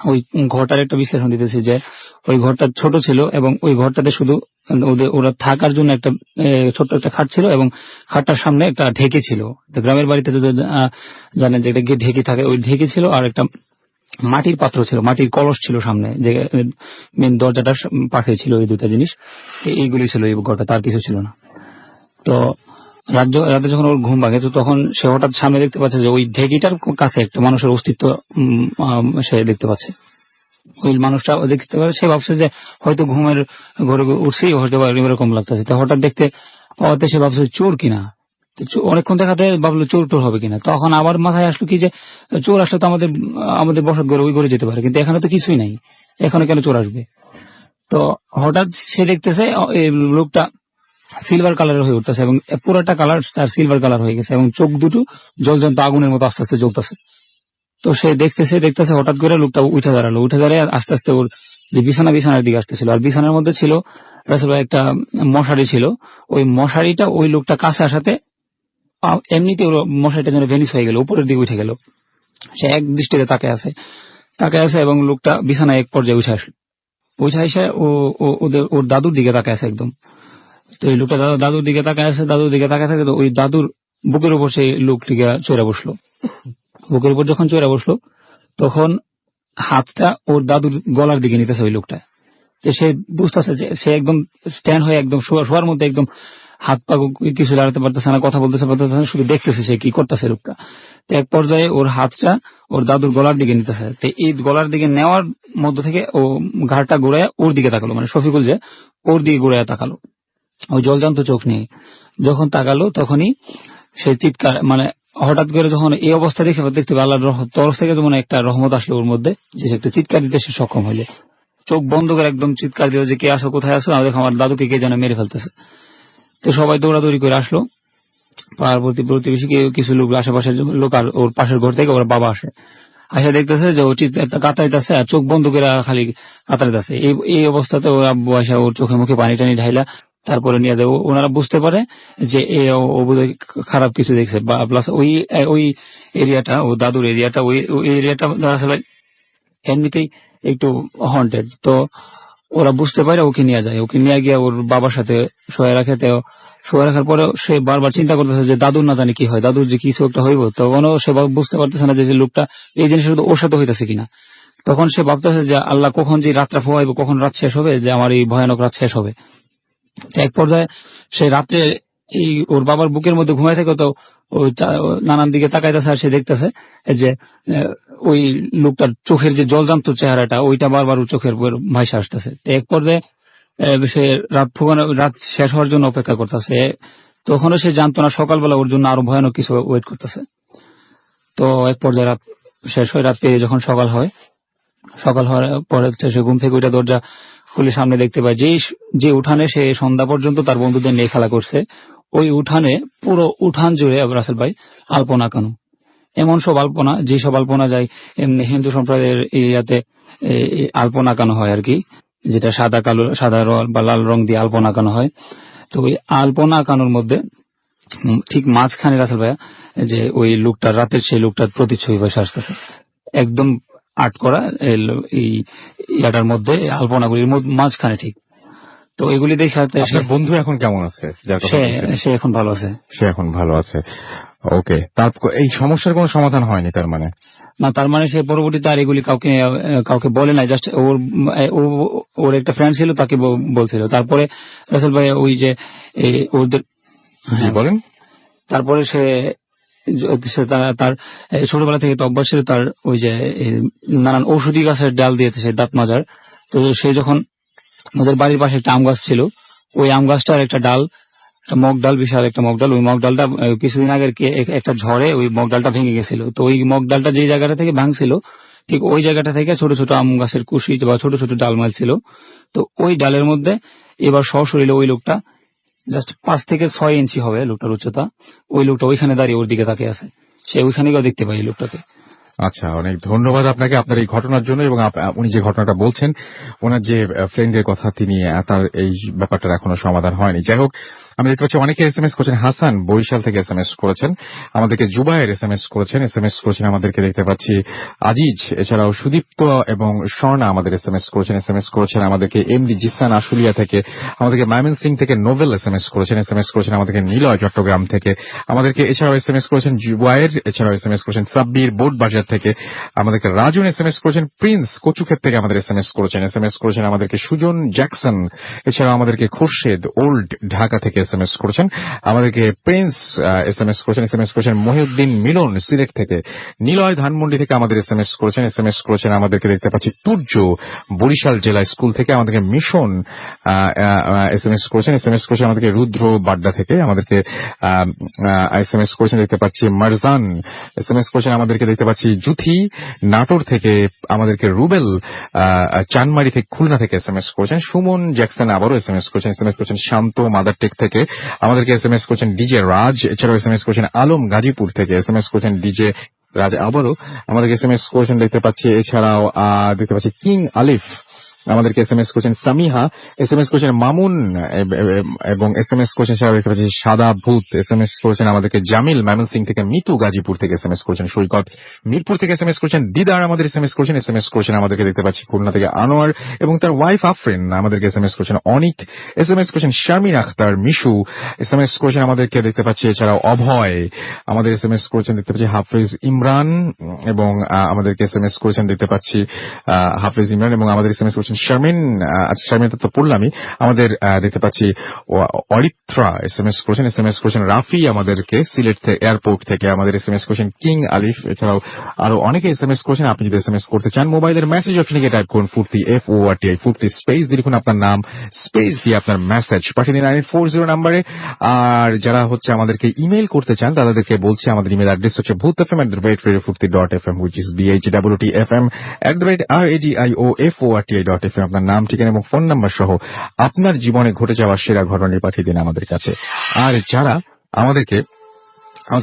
ওই ঘরটার একটা বিশ্লেষণ দিতেছি যে ওই ঘরটা ছোট ছিল, এবং ওই ঘরটাতে শুধু ওরা থাকার জন্য একটা ছোট্ট একটা খাট ছিল, এবং খাটটার সামনে একটা ঢেকি ছিল। গ্রামের বাড়িতে যদি জানেন যে একটা ঢেকি থাকে, ওই ঢেকি ছিল, আর একটা মাটির পাত্র ছিল, মাটির কলস ছিল সামনে, যে মেন দরজাটার পাশে ছিল। ওই দুটা জিনিস, এইগুলি ছিল এই ঘরটা, তার কিছু ছিল না। তো রাতে যখন ওর ঘুম ভাঙে, তো তখন সে হঠাৎ সামনে দেখতে পাচ্ছে যে ওই ঢেকিটার কাছে একটা মানুষের অস্তিত্ব সে দেখতে পাচ্ছে। ওই মানুষটা দেখতে পাচ্ছে, সে ভাবছে যে হয়তো ঘুমের ঘরে উঠছি, হয়তো এরকম লাগতেছে। তো হঠাৎ দেখতে পাওয়াতে সে ভাবছে চোর কিনা। অনেকক্ষণ দেখাতে ভাবলো চোর টোর হবে কিনা। তখন আবার মাথায় আসলো কি যে চোর আসলে তো আমাদের বসত ঘরে ওই ঘরে যেতে পারে, কিন্তু এখানে তো কিছুই নাই, এখানে কেন চোর আসবে। তো হঠাৎ সে দেখতেছে লোকটা সিলভার কালারের হয়ে উঠতেছে এবং পুরোটা কালার তার সিলভার কালার হয়ে গেছে এবং চোখ দুটো জ্বলন্ত আগুনের মতো আস্তে আস্তে জ্বলতেছে। তো সে দেখতেছে হঠাৎ করে লোকটা উঠে দাঁড়িয়ে আস্তে আস্তে ওর যে বিছানার দিকে আসতেছিল, আর বিছানার মধ্যে ছিল রাসেল ভাই একটা মশারি ছিল। ওই মশারিটা ওই লোকটা কাছে আসাতে এমনিতে ওর মশারিটা যেন ভেনিস হয়ে গেল, উপরের দিকে উঠে গেল। সে এক দৃষ্টিতে তাকায় আছে এবং লোকটা বিছানায় এক পর্যায়ে উঠে আসে ওর দাদুর দিকে তাকায় আছে একদম। তো এই লোকটা দাদুর দিকে তাকায় আছে, তো ওই দাদুর বুকের উপর সেই লোকটিকে চড়ে বসলো। বুকের উপর যখন চড়ে বসলো তখন হাতটা ওর দাদুর গলার দিকে নিতেছে ওই লোকটা। যে সে বুঝতেছে যে সে একদম স্ট্যান্ড হয়ে একদম শোয়ার মধ্যে একদম হাত পা কিছু দাঁড়াতে পারতেছে না, কথা বলতেছে না, শুধু দেখতেছে সে কি করতেছে লোকটা। তো এক পর্যায়ে ওর হাতটা ওর দাদুর গলার দিকে নিতেছে। তো এই গলার দিকে নেওয়ার মধ্য থেকে ও ঘাড়টা ঘুরায় ওর দিকে তাকালো, মানে শফিকুল যে ওর দিকে ঘুরায় তাকালো ওই জলজান্ত চোখ নিয়ে। যখন তাকালো তখনই সে চিৎকার, মানে হঠাৎ করে যখন এই অবস্থা দেখতে পেয়ে আল্লাহর তরফ থেকে যেমন একটা রহমত আসলো ওর মধ্যে, যে একটা চিৎকার দিতে সে সক্ষম হইলে। চোখ বন্ধ করে একদম চিৎকার দিল যে কে আসো, কোথায় আসো, দেখো আমার দাদুকে কে যেন মেরে ফেলতেছে। তো সবাই দৌড়াদৌড়ি করে আসলো, পাড়ার প্রতিবেশী কিছু লোক, আশেপাশের লোক, আর ওর পাশের ঘর থেকে ওর বাবা আসে দেখতেছে যে ও কাতাইতেছে আর চোখ বন্ধ করে খালি কাতাইতেছে। এই অবস্থাতে ওর আব্বু আসে ওর চোখে মুখে পানি টানি ঢাইলা তারপরে নিয়ে যায়। ওনারা বুঝতে পারে যে ও বোধহয় খারাপ কিছু দেখছে, বা প্লাস ওই এরিয়াটা, ও দাদুর এরিয়াটা, ওই এরিয়াটা আসলে এমনিতেই একটু হন্টেড। তো ওরা বুঝতে পারে, ওকে নিয়ে যায়, ওকে নিয়ে গিয়ে ওর বাবার সাথে শোয়া রাখে। তো শোয়া রাখার পরে সে বারবার চিন্তা করতেছে যে দাদুর না জানি কি হয়, দাদুর যে কিছু একটা হইব। তখনও সে বুঝতে পারতেছে না যে লোকটা এই জিনিসটা ওর সাথে হইতেছে কিনা। তখন সে ভাবতেছে যে আল্লাহ কখন যে রাতটা ফোয়াইব, কখন রাত শেষ হবে, যে আমার এই ভয়ানক রাত শেষ হবে। এক পর্যায়ে সে রাত্রে এই ওর বাবার বুকের মধ্যে ঘুমাই থাকে, তো ওই নানান দিকে তাকাইতেছে আর সে দেখতেছে যে ওই লোকটার চোখের যে জলজান্ত চেহারাটা ওইটা বারবার ওর চোখের ভাইসা আসতেছে। এক পর্যায়ে সে রাত শেষ হওয়ার জন্য অপেক্ষা করতেছে। তখনও সে জানতো না সকালবেলা ওর জন্য আরো ভয়ানক কিছু ওয়েট করতেছে। তো এক পর্যায়ে রাত শেষ হয়, রাত পেয়ে যখন সকাল হওয়ার পরে সে ঘুম থেকে ওইটা দরজা খুলে সামনে দেখতে পায় যে উঠানে সে সন্ধ্যা পর্যন্ত তার বন্ধুদের নিয়ে খেলা করছে, ওই উঠানে পুরো উঠান জুড়ে রাসেল ভাই আলপনা কানু, এমন সব আলপনা, যেসব আলপনা যায় হিন্দু সম্প্রদায়ের এরিয়াতে আলপনা কানো হয় আর কি, যেটা সাদা বা লাল রং দিয়ে আলপনা কানো হয়। তো ওই আলপনা কানোর মধ্যে ঠিক মাঝখানে রাসেল ভাইয়া যে ওই লোকটার রাতের সেই লোকটার প্রতিচ্ছবি ভাষা আসতেছে একদম আর্ট করা এই ইয়াটার মধ্যে, আলপনাগুলির মাঝখানে ঠিক। তো এগুলি দেখে আপনার বন্ধু এখন কেমন আছে? সে এখন ভালো আছে। সে এখন ভালো আছে, ওকে। তারপর এই সমস্যার কোনো সমাধান হয়নি তার মানে? না, তার মানে সে পরবর্তীতে আর এগুলি কাউকে বলে নাই, জাস্ট ওর একটা ফ্রেন্ড ছিল তাকে বলছিল। তারপরে রাসেল ভাই ওই যে ওদের বলেন, তারপরে সে তার ছোটবেলা থেকে একটা অভ্যাস ছিল তার ওই যে নানান ঔষধি গাছের ডাল দিয়েছে সে দাঁত মাজার। তো সে যখন ওদের বাড়ির পাশে একটা আম গাছ ছিল, ওই আম গাছটার একটা ডাল, একটা মগ ডাল, বিশাল একটা মগ ডাল, ওই মগ ডালটা কিছুদিন আগে একটা ঝড়ে ওই মগ ডালটা ভেঙে গেছিল। তো ওই মগ ডালটা যে জায়গাটা থেকে ভাঙছিল ঠিক ওই জায়গাটা থেকে ছোট ছোট আম গাছের কুশি বা ছোট ছোট ডাল মারছিল। তো ওই ডালের মধ্যে এবার সশরীরে ওই লোকটা জাস্ট 5 থেকে 6 ইঞ্চি হবে লোকটার উচ্চতা, ওই লোকটা ওইখানে দাঁড়িয়ে ওর দিকে তাকিয়ে আছে। সে ওইখানে গিয়ে দেখতে পাই এই লোকটাকে। আচ্ছা, অনেক ধন্যবাদ আপনাকে আপনার এই ঘটনার জন্য। এবং উনি যে ঘটনাটা বলছেন, ওনার যে ফ্রেন্ডের কথা, তিনি তার এই ব্যাপারটার এখনো সমাধান হয়নি। যাই হোক, আমি দেখতে পাচ্ছি অনেকে এসএমএস করেছেন। হাসান বরিশাল থেকে এসএমএস করেছেন আমাদেরকে, জুবায়ের এসএমএস করেছেন আমাদেরকে দেখতে পাচ্ছি, আজিজ, এছাড়াও সুদীপ্ত এবং স্বর্ণা আমাদের এসএমএস করেছেন আমাদেরকে, এমডি জিসান আশুলিয়া থেকে, আমাদেরকে মাইমন সিং থেকে নোভেল এসএমএস করেছেন আমাদেরকে, নিলয় চট্টগ্রাম থেকে আমাদেরকে, এছাড়াও এসএমএস করেছেন জুবায়ের, এছাড়াও এসএমএস করেছেন সাব্বির বোট বাজার থেকে আমাদেরকে, রাজুন এসএমএস করেছেন, প্রিন্স কচুক্ষেত থেকে আমাদের এসএমএস করেছেন আমাদেরকে, সুজন জ্যাকসন, এছাড়াও আমাদেরকে খোরশেদ ওল্ড ঢাকা থেকে এসএমএস করেছেন আমাদেরকে, প্রিন্স এসএমএস করেছেন মহিউদ্দিন মিলন সিলেট থেকে, নিলয় ধানমন্ডি থেকে আমাদের এসএমএস করেছেন আমাদেরকে দেখতে পাচ্ছি, তুর্য বরিশাল জেলা স্কুল থেকে আমাদেরকে, মিশন এসএমএস করেছেন আমাদেরকে, রুদ্র বাড্ডা থেকে আমাদেরকে এসএমএস করেছেন দেখতে পাচ্ছি, মারজান এসএমএস করেছেন আমাদেরকে দেখতে পাচ্ছি, জুথি নাটোর থেকে আমাদেরকে, রুবেল চানমারি থেকে খুলনা থেকে এসএমএস করেছেন, সুমন জ্যাকসন আবারও এসএমএস করেছেন শান্ত মাদারটেক থেকে থেকে আমাদেরকে SMS করছেন ডিজে রাজ, এছাড়াও SMS করছেন আলম গাজীপুর থেকে, SMS করছেন ডিজে রাজ আবারও আমাদেরকে SMS করছেন দেখতে পাচ্ছি। এছাড়াও দেখতে পাচ্ছি কিং আলিফ আমাদেরকে SMS করছেন, সামিহা SMS করছেন মামুন, এবং SMS করছেন সেটা দেখতে পাচ্ছি সাদা ভূত, SMS করছেন আমাদেরকে জামিল ময়মনসিংহ থেকে, মিতু গাজীপুর থেকে SMS করছেন, সৈকত মিরপুর থেকে SMS করছেন, দিদার আমাদের SMS করছেন আমাদেরকে দেখতে পাচ্ছি খুলনা থেকে আনোয়ার এবং তার ওয়াইফ আফরিন আমাদেরকে SMS করছেন, অনিক SMS করছেন, শারমিন আখতার, মিশু SMS করছেন আমাদেরকে দেখতে পাচ্ছি, এছাড়াও অভয় আমাদের SMS করছেন দেখতে পাচ্ছি, হাফিজ ইমরান এবং আমাদেরকে SMS করছেন দেখতে পাচ্ছি হাফিজ ইমরান এবং আমাদের SMS করছেন শারমিন। আচ্ছা, শারমিন তো পড়লামই। আমাদের দেখতে পাচ্ছি অরিত্রা SMS করছেন রাফি আমাদেরকে সিলেট থেকে এয়ারপোর্ট থেকে, আমাদের SMS করছেন কিং আলিফ, এছাড়াও আরো অনেকে SMS করছেন। আপনি যদি SMS করতে চান মোবাইলের মেসেজ অপশনে গিয়ে টাইপ করুন ফুর্তি FORTI ফুর্তি স্পেস দিয়ে লিখুন আপনার নাম, স্পেস দিয়ে আপনার মেসেজ পাঠিয়ে দিন 9840 নাম্বারে। আর যারা হচ্ছে আমাদেরকে ইমেল করতে চান তাদেরকে বলছি আমাদের ইমেল অ্যাড্রেস হচ্ছে bhutfm@radiofurti.fm which is BHWTFM@radioforti.fm। আপনার নাম, ঠিকানা এবং ফোন নাম্বার সহ আপনার জীবনে ঘটে যাওয়া সেরা ঘটনা পাঠিয়ে দিন আমাদের কাছে। আর যারা আমাদের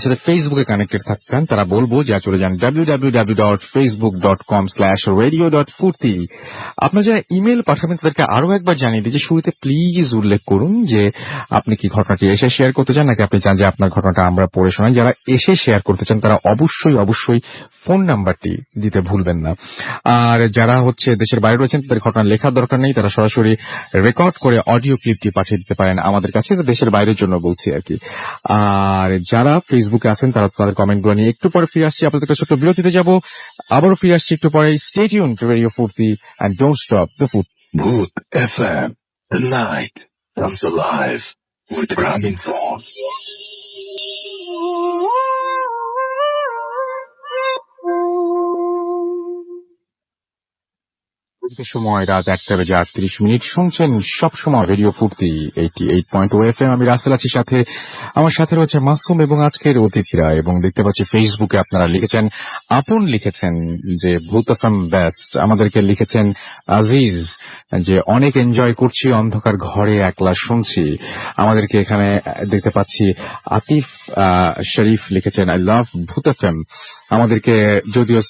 সাথে ফেসবুকে কানেক্টেড থাকতেন তারা বলবো যা চলে যান www.facebook.com/radio.furti। আপনারা যারা ইমেল পাঠাবেন তাদেরকে আরো একবার জানিয়ে দিই যে শুরুতে প্লিজ উল্লেখ করুন যে আপনি কি ঘটনাটি এসে শেয়ার করতে চান নাকি আপনি চান যে আপনার ঘটনাটা আমরা পড়ে শোনাই। যারা এসে শেয়ার করতে চান তারা অবশ্যই ফোন নাম্বারটি দিতে ভুলবেন না। আর যারা হচ্ছে দেশের বাইরে রয়েছেন তাদের ঘটনা লেখার দরকার নেই, তারা সরাসরি রেকর্ড করে অডিও ক্লিপটি পাঠিয়ে দিতে পারেন আমাদের কাছে, দেশের বাইরের জন্য বলছি আর কি। আর যারা ফেসবুকে আছেন তারা তাদের কমেন্ট গুলো নিয়ে একটু পরে ফিরে আসছি, আপনাদের ছোট্ট বিরতিতে যাব, আবারও ফিরে আসছি একটু পরে। Stay tune to radio Furti and don't stop the food. Bhoot FM. The night comes alive with rhyming songs. সময় রাত 1:38 শুনছেন সব সময় রেডিও ফুর্তি 88.0 FM। আমি রাসেল আছি সাথে, আমার সাথে রয়েছে মাসুম এবং আজকের অতিথিরা। এবং দেখতে পাচ্ছি ফেসবুকে আপনারা লিখেছেন, আপন লিখেছেন যে ভূত এফএম বেস্ট, আমাদেরকে লিখেছেন আজিজ যে অনেক এনজয় করছি, অন্ধকার ঘরে একলা শুনছি। আমাদেরকে এখানে দেখতে পাচ্ছি আতিফ শরীফ লিখেছেন আই লাভ ভূত এফএম। আমাদেরকে যদিও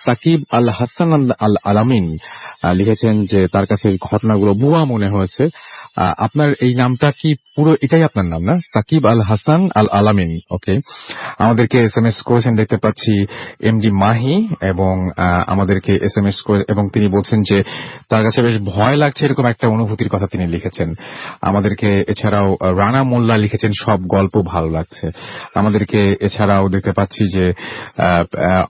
সাকিব আল হাসান আল আলামিন লিখেছেন যে তার কাছে ঘটনাগুলো বুয়া মনে হয়েছে। আপনার এই নামটা কি পুরো এটাই আপনার নাম না? সাকিব আল হাসান আল আলামিন, ওকে। আমাদেরকে SMS করেছেন দেখতে পাচ্ছি MD মাহি এবং আমাদেরকে SMS করে, এবং তিনি বলছেন যে তার কাছে বেশ ভয় লাগছে এরকম একটা অনুভূতির কথা তিনি লিখেছেন আমাদেরকে। এছাড়াও রানা মোল্লা লিখেছেন সব গল্প ভালো লাগছে আমাদেরকে। এছাড়াও দেখতে পাচ্ছি যে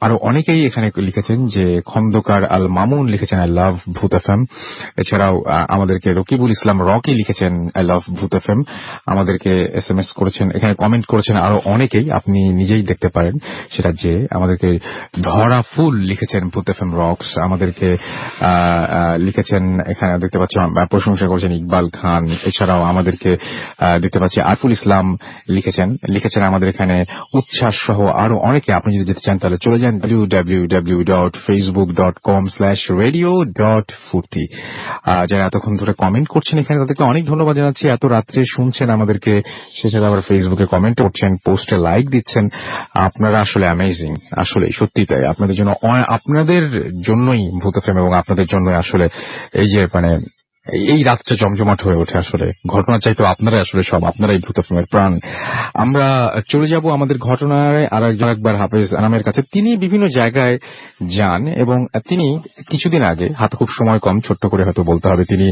আরো অনেকেই এখানে লিখেছেন যে খন্দকার আল মামুন লিখেছেন আই লাভ ভূত এফএম। এছাড়াও আমাদেরকে রকিবুল ইসলাম রকি লিখেছেন আই লাভ ভূত এফএম। আমাদেরকে SMS করেছেন, এখানে কমেন্ট করেছেন আরো অনেকেই, আপনি নিজেই দেখতে পারেন সেটা যে আমাদেরকে ধরা ফুল লিখেছেন ভূত এফএম রক্স। আমাদেরকে লিখেছেন এখানে দেখতে পাচ্ছি প্রশংসা করেছেন ইকবাল খান। এছাড়াও আমাদেরকে দেখতে পাচ্ছি আরফুল ইসলাম লিখেছেন আমাদের এখানে উচ্ছ্বাস সহ আরো অনেকে। আপনি যদি যেতে চান তাহলে চলে যান www.facebook.com/radio.furti। যারা এতক্ষণ ধরে কমেন্ট করছেন এখানে তাদেরকে অনেক ধন্যবাদ জানাচ্ছি। এত রাত্রে শুনছেন আমাদেরকে, সেটা আবার ফেসবুকে কমেন্ট করছেন, পোস্টে লাইক দিচ্ছেন। আপনারা আসলে অ্যামেজিং, আসলে সত্যি তাই। আপনাদের জন্যই ভূত এফএম এবং আপনাদের জন্যই আসলে এই যে মানে এই রাতটা জমজমাট হয়ে ওঠে। আসলে ঘটনা চাইতো আপনারা আসলে সব, আপনারাই ভূত এফএমের প্রাণ। আমরা চলে যাব আমাদের ঘটনায় আরেকবার হাফেজ আনামের কাছে। তিনি বিভিন্ন জায়গায় যান এবং তিনি কিছুদিন আগে, হাতে খুব সময় কম, ছোট্ট করে হয়তো বলতে হবে, তিনি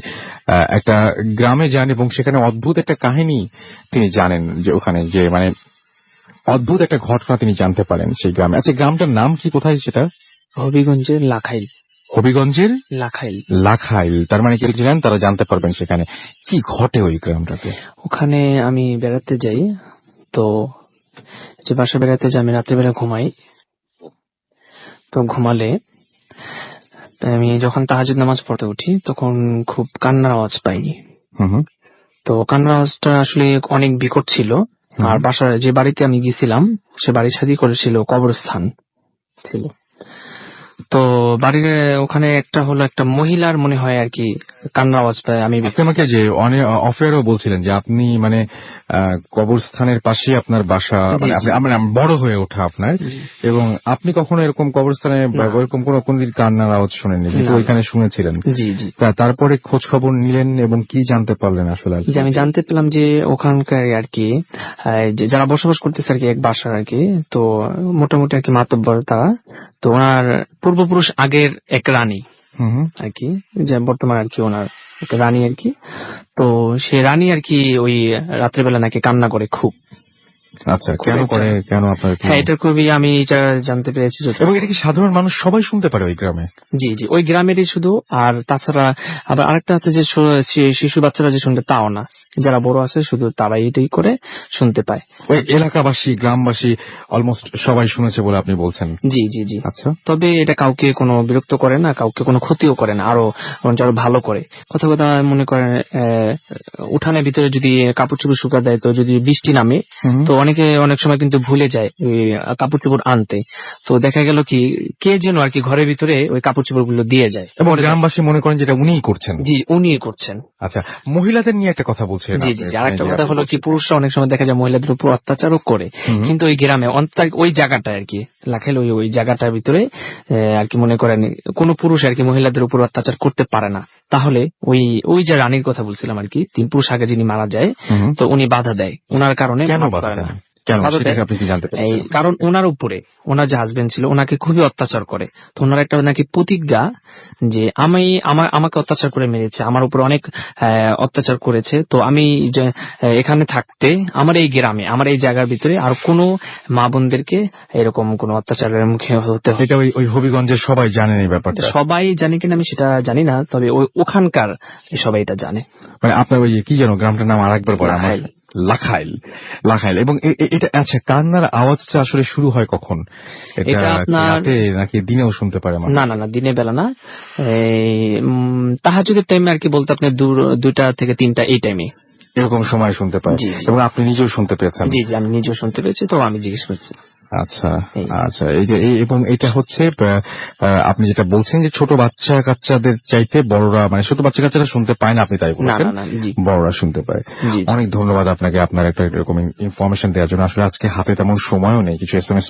একটা গ্রামে যান এবং সেখানে অদ্ভুত একটা কাহিনী তিনি জানেন, যে ওখানে যে মানে অদ্ভুত একটা ঘটনা তিনি জানতে পারেন সেই গ্রামে। আচ্ছা, গ্রামটার নাম কি, কোথায় সেটা? হবিগঞ্জের লাখাইল। হবিগঞ্জের লাখাইল, তার মানে কি জানেন, তারা জানতে পারবেন সেখানে কি ঘটে ওই গ্রামটাতে। ওখানে আমি বেড়াতে যাই, তো যে বাসা বেড়াতে যাই আমি রাত্রিবেলা ঘুমাই। তো ঘুমালে আমি যখন তাহাজ্জুদ নামাজ পড়তে উঠি তখন খুব কান্নার আওয়াজ পাই। তো কান্নার আওয়াজটা আসলে অনেক বিকট ছিল। আর বাসার যে বাড়িতে আমি গেছিলাম সে বাড়ির ছাদি করেছিল কবরস্থান ছিল। তো বাড়ির ওখানে একটা হলো একটা মহিলার মনে হয় আর কি কান্নার আওয়াজ পায়। আমি আপনি আমাকে যে অনেক অফেয়ারও বলছিলেন যে আপনি মানে কবরস্থানের পাশে আপনার বাসা, মানে জি, জি। আপনি বড় হয়ে ওঠা আপনার, এবং আপনি কখনো এরকম কবরস্থানে বা এরকম কোনদিন কান্নার আওয়াজ শোনেননি, কিন্তু না, ওইখানে শুনেছিলেন। জি জি। তারপরে খোঁজ খবর নিলেন এবং কি জানতে পারলেন আসলে? যে আমি জানতে পেলাম যে ওখানকার আর কি যে যারা বসবাস করতেছে আর কি এক বাসার আর কি, তো মোটামুটি আর কি মাতব্বর তারা, তো ওনার পূর্বপুরুষ আগের এক রানী হুম। আর কি, যে বর্তমান আর কি ওনার এক রানী আর কি। তো সে রানী আর কি ওই রাত্রেবেলা নাকি কান্না করে খুব। আচ্ছা, কেন করে, কেন আপনার কি? হ্যাঁ, এটা খুবই আমি এটা জানতে পেরেছি এবং এটা কি সাধারণ মানুষ সবাই শুনতে পারে ওই গ্রামে? জি জি, ওই গ্রামেরই শুধু। আর তাছাড়া আবার আরেকটা আছে যে শিশু বাচ্চারা যে শুনতে তাও না, যারা বড় আছে শুধু তারাই এটাই করে শুনতে পায়। ওই এলাকাবাসী, গ্রামবাসী অলমোস্ট সবাই শুনেছে বলে আপনি বলছেন? জি জি জি। আচ্ছা, তবে এটা কাউকে কোনো বিরক্ত করে না, কাউকে কোনো ক্ষতিও করে না, আরো বরঞ্চ আরো ভালো করে। কথা কথা মনে করেন উঠানের ভিতরে যদি কাপড় চোপড় শুকা দেয়, তো যদি বৃষ্টি নামে, তো অনেক সময় কিন্তু ভুলে যায় ওই কাপড় চোপড় আনতে। তো দেখা গেল কি কে যেন আর কি ঘরের ভিতরে ওই কাপড় চোপড় গুলো দিয়ে যায়, এবং গ্রামবাসী মনে করেন যেটা উনিই করছেন। জি উনি করছেন। আচ্ছা, মহিলাদের নিয়ে একটা কথা বলছিলেন জি আপনি। জি, আর একটা কথা হলো কি পুরুষরা অনেক সময় দেখা যায় মহিলাদের উপর অত্যাচারও করে, কিন্তু ওই গ্রামে ওই জায়গাটায় আর কি লাখাইল ওই জায়গাটার ভিতরে আর কি মনে করেন কোন পুরুষ আর কি মহিলাদের উপর অত্যাচার করতে পারে না। তাহলে ওই যে রানীর কথা বলছিলাম আর কি, 3 পুরুষ আগে যিনি মারা যায়, তো উনি বাধা দেয় ওনার কারণে। কেন মাফ বাধা করে দেন? না। কেন বাধা সেটাকে দেয় আপনি কি জানতে এই পারেন? কারণ ওনার উপরে ওনার যে হাজবেন্ড ছিল ওনাকে খুবই অত্যাচার করে। তো ওনার একটা নাকি প্রতিজ্ঞা যে আমাকে অত্যাচার করে মেরেছে, আমার উপর অনেক অত্যাচার করেছে, তো আমি এখানে থাকতে আমার এই গ্রামে আমার এই জায়গার ভিতরে আর কোনো মা বোনদেরকে এরকম কোনো অত্যাচারের মুখে হতে হয়। এটা ওই হবিগঞ্জের সবাই জানেন এই ব্যাপারটা? সবাই জানে কিনা আমি সেটা জানি না, তবে ওখানকার সবাই এটা জানে। মানে আপনার ওই কি যেন গ্রামটার নাম আরেকবার বলেন আমার? লাখাইল। লাখাইল। লাখাইল। এবং এটা আচ্ছা, কান্নার আওয়াজটা আসলে শুরু হয় কখন? এটা এটা আপনার রাতে নাকি দিনেও শুনতে পারে মানুষ? না না না, দিনের বেলা না, তাহাজ্জুদের টাইমে আর কি, বলতে আপনার 2টা থেকে 3টা এই টাইমে এরকম সময় শুনতে পায়? জি, জি। এবং আপনি নিজেও শুনতে পেয়েছেন? জি জি, আমি নিজেও শুনতে পেয়েছি, তো আমি জিজ্ঞেস করছি। আচ্ছা এই। আচ্ছা, এই যে এবং এটা হচ্ছে আপনি যেটা বলছেন যে ছোট বাচ্চা কাচ্চাদের চাইতে বড়রা, মানে ছোট বাচ্চা কাচ্চারা শুনতে পায় না, আপনি তাই না বলছেন? না না, জি বড়রা শুনতে পায়। জি জি। অনেক ধন্যবাদ আপনাকে আপনার একটা এরকম ইনফরমেশন দেওয়ার জন্য। আসলে আজকে হাতে তেমন সময়ও নেই, কিছু SMS